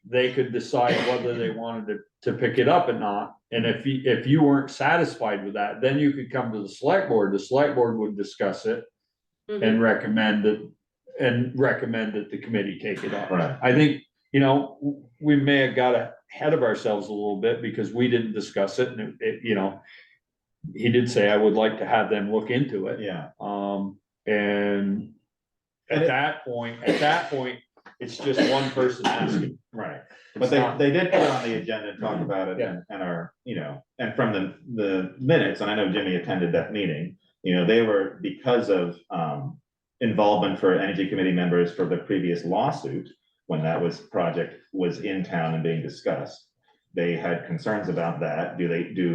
Speaker 4: they could decide whether they wanted to pick it up or not. And if you weren't satisfied with that, then you could come to the select board. The select board would discuss it and recommend that the committee take it up.
Speaker 6: Right.
Speaker 4: I think, we may have got ahead of ourselves a little bit because we didn't discuss it, and he did say, I would like to have them look into it.
Speaker 6: Yeah.
Speaker 4: And at that point, it's just one person asking.
Speaker 6: Right.
Speaker 4: It's
Speaker 6: But
Speaker 4: not-
Speaker 6: they did put it on the agenda and talk about it and are, and from the minutes, and I know Jimmy attended that meeting, they were, because of involvement for energy committee members for the previous lawsuit, when that project was in town and being discussed, they had concerns about that. Do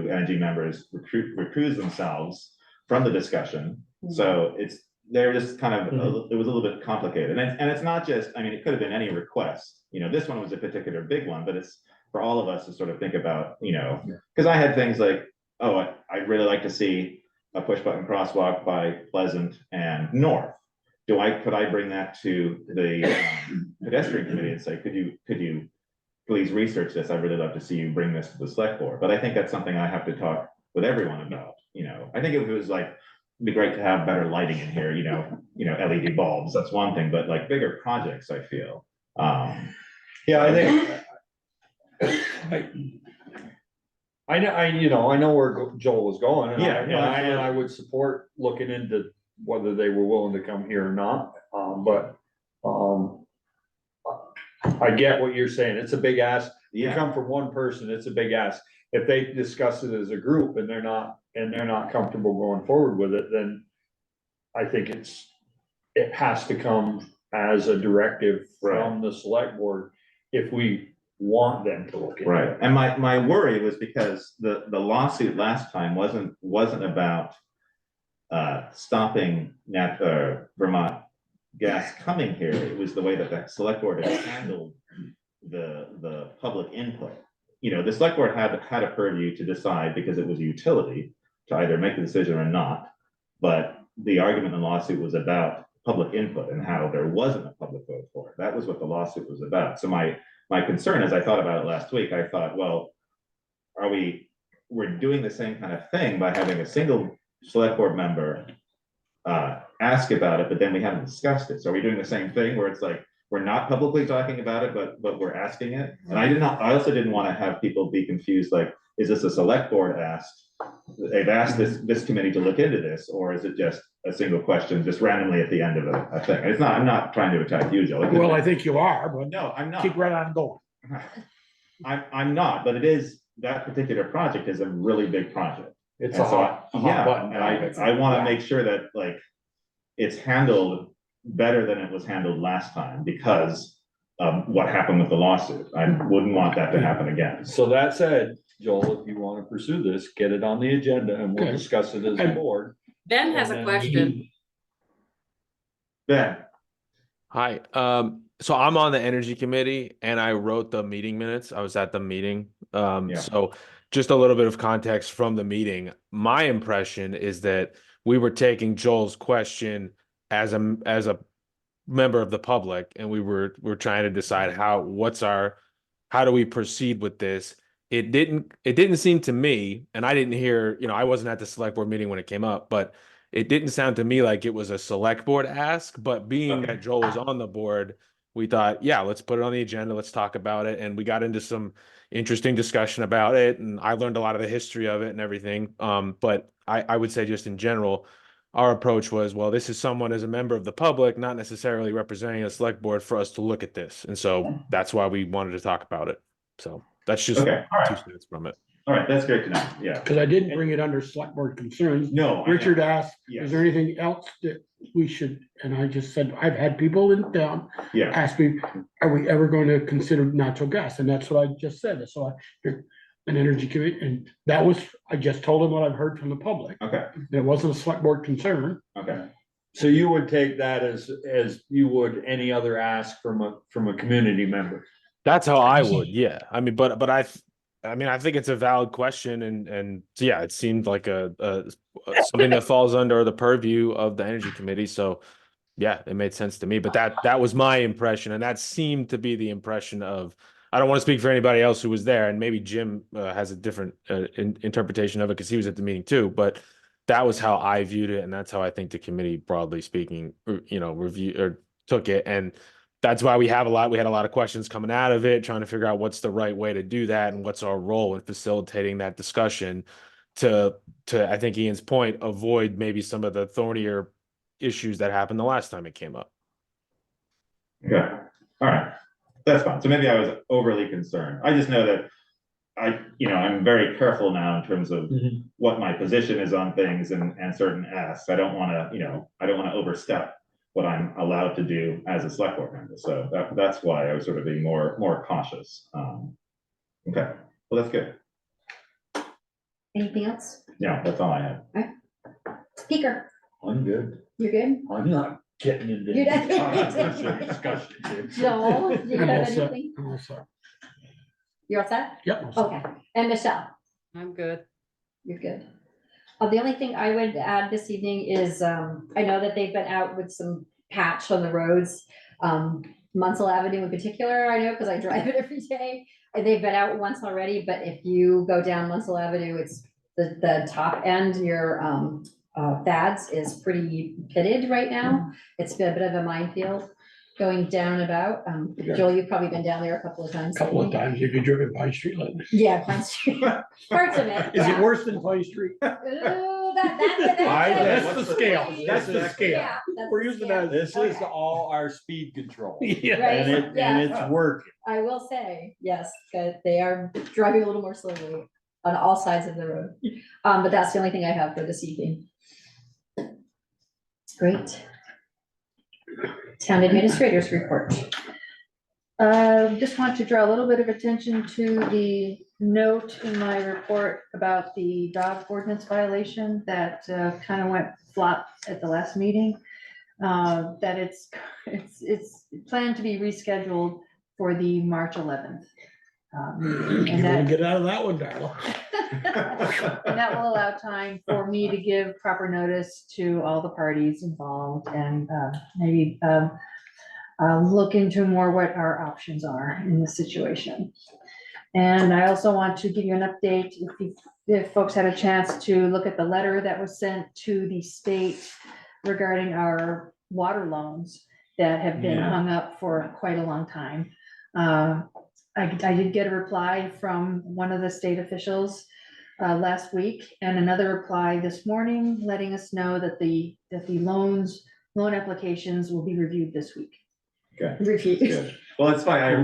Speaker 6: energy members recuse themselves from the discussion? So they're just kind of, it was a little bit complicated. And it's not just, I mean, it could have been any request. This one was a particular big one, but it's for all of us to sort of think about, because I had things like, oh, I'd really like to see a push button crosswalk by Pleasant and North. Could I bring that to the pedestrian committee and say, could you please research this? I'd really love to see you bring this to the select board. But I think that's something I have to talk with everyone about. I think if it was like, it'd be great to have better lighting in here, LED bulbs, that's one thing, but like bigger projects, I feel.
Speaker 4: Yeah, I think. I know where Joel was going, and I would support looking into whether they were willing to come here or not. But I get what you're saying. It's a big ask. You come from one person, it's a big ask. If they discuss it as a group and they're not comfortable going forward with it, then I think it has to come as a directive from the select board if we want them to look into it.
Speaker 6: Right. And my worry was because the lawsuit last time wasn't about stopping Vermont gas coming here. It was the way that select board had handled the public input. The select board had a purview to decide, because it was a utility, to either make the decision or not. But the argument in the lawsuit was about public input and how there wasn't a public vote for it. That was what the lawsuit was about. So my concern, as I thought about it last week, I thought, well, we're doing the same kind of thing by having a single select board member ask about it, but then we haven't discussed it. So are we doing the same thing where it's like, we're not publicly talking about it, but we're asking it? And I also didn't want to have people be confused, like, is this a select board they've asked this committee to look into this, or is it just a single question just randomly at the end of a thing? I'm not trying to attack you, Joe.
Speaker 3: Well, I think you are, but
Speaker 6: no, I'm not.
Speaker 3: Keep right on going.
Speaker 6: I'm not, but that particular project is a really big project.
Speaker 4: It's
Speaker 6: And
Speaker 4: a
Speaker 6: so
Speaker 4: hot button.
Speaker 6: and I want to make sure that like it's handled better than it was handled last time because of what happened with the lawsuit. I wouldn't want that to happen again.
Speaker 4: So that said, Joel, if you want to pursue this, get it on the agenda and we'll
Speaker 3: Okay.
Speaker 4: discuss it as a board.
Speaker 11: Ben has
Speaker 4: And
Speaker 11: a
Speaker 4: then
Speaker 11: question.
Speaker 6: Ben,
Speaker 9: Hi, so I'm on the energy committee and I wrote the meeting minutes. I was at the meeting. So just a little bit of context from the meeting. My impression is that we were taking Joel's question as a member of the public, and we're trying to decide how do we proceed with this. It didn't seem to me, and I didn't hear, I wasn't at the select board meeting when it came up, but it didn't sound to me like it was a select board ask, but being that Joel was on the board, we thought, yeah, let's put it on the agenda. Let's talk about it. And we got into some interesting discussion about it. And I learned a lot of the history of it and everything. But I would say just in general, our approach was, well, this is someone as a member of the public, not necessarily representing a select board for us to look at this. And so that's why we wanted to talk about it. So that's just
Speaker 6: Okay, all
Speaker 9: two
Speaker 6: right,
Speaker 9: cents from it.
Speaker 6: all right, that's great to know, yeah.
Speaker 3: Because I didn't bring it under select board concerns.
Speaker 6: No. I know.
Speaker 3: Richard asked,
Speaker 6: Yes.
Speaker 3: is there anything else that we should, and I just said, I've had people in town
Speaker 6: Yeah,
Speaker 3: ask me, are we ever going to consider natural gas? And that's what I just said. So an energy committee, and that was, I just told him what I've heard from the public.
Speaker 6: okay,
Speaker 3: It wasn't a select board concern.
Speaker 6: okay.
Speaker 4: So you would take that as you would any other ask from a community member?
Speaker 9: That's how I would, yeah. I mean, but I mean, I think it's a valid question, and yeah, it seemed like a something that falls under the purview of the energy committee. So yeah, it made sense to me. But that was my impression, and that seemed to be the impression of. I don't want to speak for anybody else who was there, and maybe Jim has a different interpretation of it because he was at the meeting too. But that was how I viewed it, and that's how I think the committee, broadly speaking, review or took it. And that's why we had a lot of questions coming out of it, trying to figure out what's the right way to do that and what's our role in facilitating that discussion to I think Ian's point, avoid maybe some of the thornier issues that happened the last time it came up.
Speaker 6: Okay, all right, that's fine. So maybe I was overly concerned. I just know that I'm very careful now in terms of what my position is on things and certain asks. I don't want to overstep what I'm allowed to do as a select board member. So that's why I was sort of being more cautious. Okay, well, that's good.
Speaker 1: Anything else?
Speaker 6: Yeah, that's all I have.
Speaker 1: Speaker,
Speaker 4: I'm good.
Speaker 1: you're good?
Speaker 4: I'm not getting into
Speaker 1: You're not
Speaker 4: any
Speaker 1: getting into
Speaker 4: discussion.
Speaker 1: Joel, do you
Speaker 3: I'm
Speaker 1: have
Speaker 3: all set.
Speaker 1: anything?
Speaker 3: I'm all set.
Speaker 1: You're all set?
Speaker 3: Yep. all set.
Speaker 1: Okay, and Michelle,
Speaker 11: I'm good.
Speaker 1: you're good. The only thing I would add this evening is, I know that they've been out with some patch on the roads. Munsell Avenue in particular, I know, because I drive it every day. And they've been out once already, but if you go down Munsell Avenue, it's the top end near, Thad's is pretty pitted right now. It's been a bit of a minefield going down and about. Joel, you've probably been down there a couple of times.
Speaker 3: Couple of
Speaker 1: haven't
Speaker 3: times, if you driven Pine Street lately.
Speaker 1: you? Yeah, Pine Street, parts of it.
Speaker 3: Is it
Speaker 1: yeah.
Speaker 3: worse than Pine Street?
Speaker 1: Ooh,
Speaker 3: That's the scale.
Speaker 1: That's
Speaker 3: That's the scale.
Speaker 1: Yeah, that's
Speaker 3: We're
Speaker 1: the
Speaker 3: using
Speaker 1: scale.
Speaker 3: that.
Speaker 4: This is
Speaker 1: Okay.
Speaker 4: all our speed control.
Speaker 3: Yeah.
Speaker 1: Right.
Speaker 4: And it's working.
Speaker 1: I will say, yes, that they are driving a little more slowly on all sides of the road. But that's the only thing I have for this evening. Great. Town administrators report.
Speaker 7: Just want to draw a little bit of attention to the note in my report about the dog ordinance violation that kind of went flop at the last meeting. That it's planned to be rescheduled for the March 11th. Meeting.
Speaker 3: You're gonna get out of that one, Darla.
Speaker 7: And that will allow time for me to give proper notice to all the parties involved and maybe look into more what our options are in this situation. And I also want to give you an update, if folks had a chance to look at the letter that was sent to the state regarding our water loans that have been hung up for quite a long time. I did get a reply from one of the state officials last week and another reply this morning, letting us know that the loan applications will be reviewed this week.
Speaker 6: Okay.
Speaker 1: Repeat.
Speaker 6: Good. Well, it's fine. I
Speaker 1: Or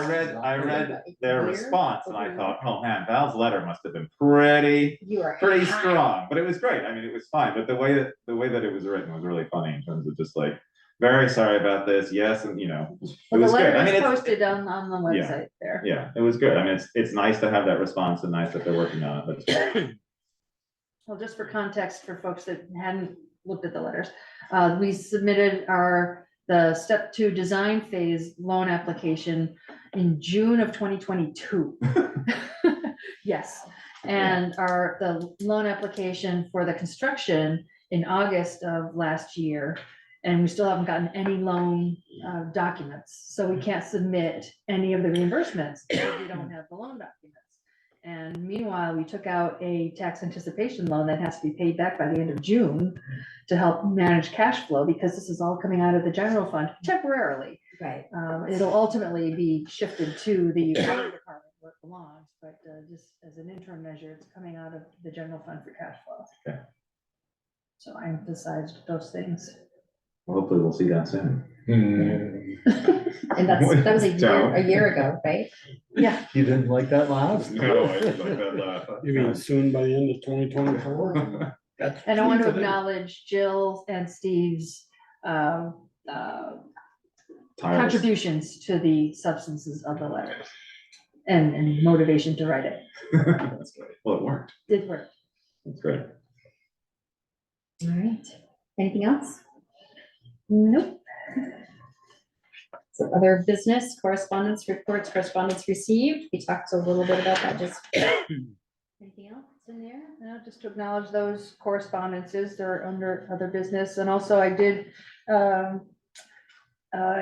Speaker 6: read their response and I thought, oh man, Val's letter must have been pretty
Speaker 1: You are
Speaker 6: pretty
Speaker 1: hot.
Speaker 6: strong, but it was great. I mean, it was fine, but the way that it was written was really funny in terms of just like, very sorry about this. Yes, and it
Speaker 7: Well, the
Speaker 6: was good.
Speaker 7: letter
Speaker 6: I mean,
Speaker 7: is
Speaker 6: it's,
Speaker 7: posted on the website there.
Speaker 6: yeah, it was good. I mean, it's nice to have that response and nice that they're working on it. That's great.
Speaker 7: Well, just for context for folks that hadn't looked at the letters, we submitted the step 2 design phase loan application in June of 2022. Yes, and the loan application for the construction in August of last year. And we still haven't gotten any loan documents, so we can't submit any of the reimbursements because we don't have the loan documents. And meanwhile, we took out a tax anticipation loan that has to be paid back by the end of June to help manage cash flow, because this is all coming out of the general fund temporarily.
Speaker 1: Right.
Speaker 7: It'll ultimately be shifted to the water department where it belongs, but but just as an interim measure, it's coming out of the general fund for cash flow.
Speaker 6: Okay.
Speaker 7: So I emphasized those things.
Speaker 6: Hopefully we'll see that soon.
Speaker 1: And that was a year ago, right?
Speaker 7: Yeah.
Speaker 4: You didn't like that last?
Speaker 6: No, I didn't like that laugh.
Speaker 3: You mean soon by the end of 2024? That's
Speaker 7: And I want to
Speaker 3: soon for them.
Speaker 7: acknowledge Jill and Steve's
Speaker 6: Tireless.
Speaker 7: contributions to the substances of the letters and motivation to write it.
Speaker 6: That's great. Well, it worked.
Speaker 7: Did work.
Speaker 6: That's great.
Speaker 1: All right. Anything else? Nope. So other business correspondence reports, correspondence received. We talked a little bit about that just. Anything else in there?
Speaker 7: No, just to acknowledge those correspondences, they're under other business, and also I did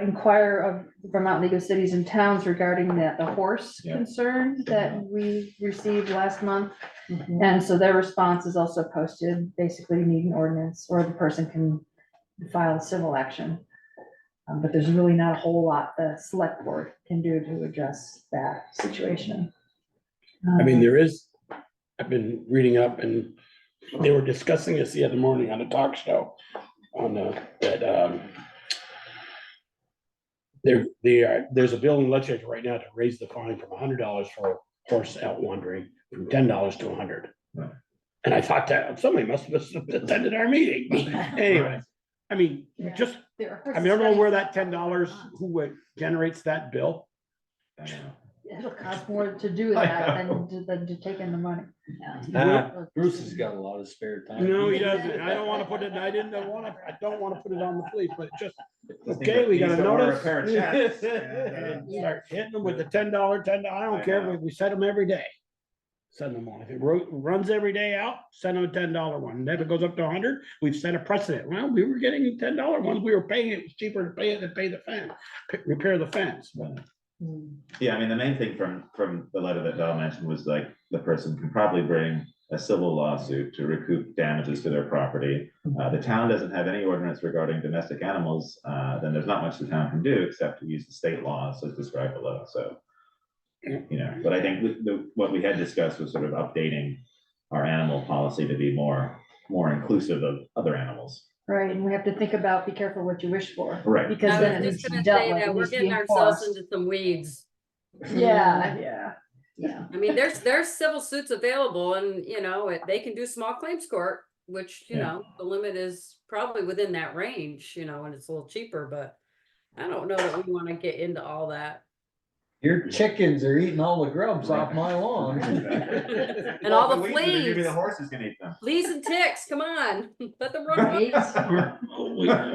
Speaker 7: inquire of Vermont League of Cities and Towns regarding the horse
Speaker 6: Yeah.
Speaker 7: concern that we received last month. And so their response is also posted, basically you need an ordinance, or the person can file civil action. But there's really not a whole lot the select board can do to address that situation.
Speaker 3: I mean, there is, I've been reading up and they were discussing this the other morning on a talk show on there's a bill in legislature right now to raise the fine from $100 for a horse out wandering from $10 to $100.
Speaker 6: Right.
Speaker 3: And I thought that somebody must have attended our meeting. Anyway, I mean, just, I mean, I don't know where that $10, who generates that bill.
Speaker 6: I don't know.
Speaker 7: It'll cost more to do that than to take in the money.
Speaker 4: Bruce has got a lot of spare time.
Speaker 3: No, he doesn't. I don't want to put it, I don't want to put it on the police, but just,
Speaker 6: Just need
Speaker 3: okay,
Speaker 6: to-
Speaker 3: we got
Speaker 6: needs
Speaker 3: a
Speaker 6: to order a
Speaker 3: notice.
Speaker 6: pair of checks.
Speaker 3: And start hitting them with the $10, I don't care, we set them every day. Send them on. If it runs every day out, send them a $10 one. And if it goes up to 100, we've set a precedent. Well, we were getting $10 ones. We were paying, it was cheaper to pay it than pay the fence, repair the fence. But
Speaker 6: Yeah, I mean, the main thing from the letter that Val mentioned was like, the person can probably bring a civil lawsuit to recoup damages to their property. The town doesn't have any ordinance regarding domestic animals, then there's not much the town can do except to use the state laws as described below, so. You know, but I think what we had discussed was sort of updating our animal policy to be more inclusive of other animals.
Speaker 7: Right, and we have to think about, be careful what you wish for.
Speaker 6: Right.
Speaker 7: Because
Speaker 11: I
Speaker 7: then it
Speaker 11: was
Speaker 7: needs
Speaker 11: just
Speaker 7: to be
Speaker 11: gonna
Speaker 7: dealt
Speaker 11: say
Speaker 7: with.
Speaker 11: that
Speaker 7: It
Speaker 11: we're
Speaker 7: needs to be
Speaker 11: getting ourselves
Speaker 7: enforced.
Speaker 11: into some weeds.
Speaker 7: Yeah.
Speaker 11: I mean, there's civil suits available and, you know, they can do small claims court, which, you know, the limit is probably within that range, you know, and it's a little cheaper, but I don't know that we want to get into all that.
Speaker 4: Your chickens are eating all the grubs off my lawn.
Speaker 11: And all the
Speaker 6: Maybe
Speaker 11: fleas,
Speaker 6: the horses can eat them.
Speaker 11: fleas and ticks, come on, let them run.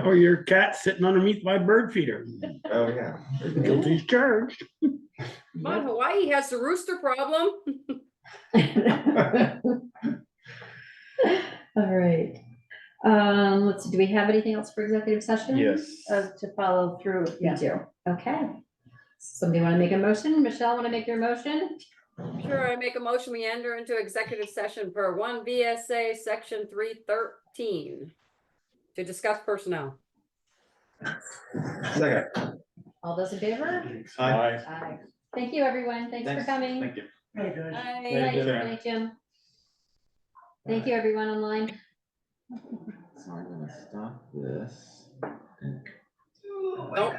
Speaker 3: or your cat sitting underneath my bird feeder.
Speaker 6: Oh, yeah.
Speaker 3: Guilty charged.
Speaker 11: Come on, Hawaii has the rooster problem.
Speaker 1: All right. Let's see, do we have anything else for executive session?
Speaker 4: Yes.
Speaker 7: To follow through,
Speaker 1: We do. Okay. Somebody want to make a motion? Michelle, want to make your motion?
Speaker 11: Sure, I make a motion, we enter into executive session per 1 VSA section 313 to discuss personnel.
Speaker 6: Second.
Speaker 1: All those in favor?
Speaker 6: Aye.
Speaker 1: Aye. Thank you, everyone. Thanks for coming.
Speaker 6: Thank you.
Speaker 7: Hey, guys.
Speaker 1: Bye.
Speaker 6: Thank you.
Speaker 1: Good night, Jim. Thank you, everyone online.
Speaker 6: So I'm gonna stop this.
Speaker 11: Don't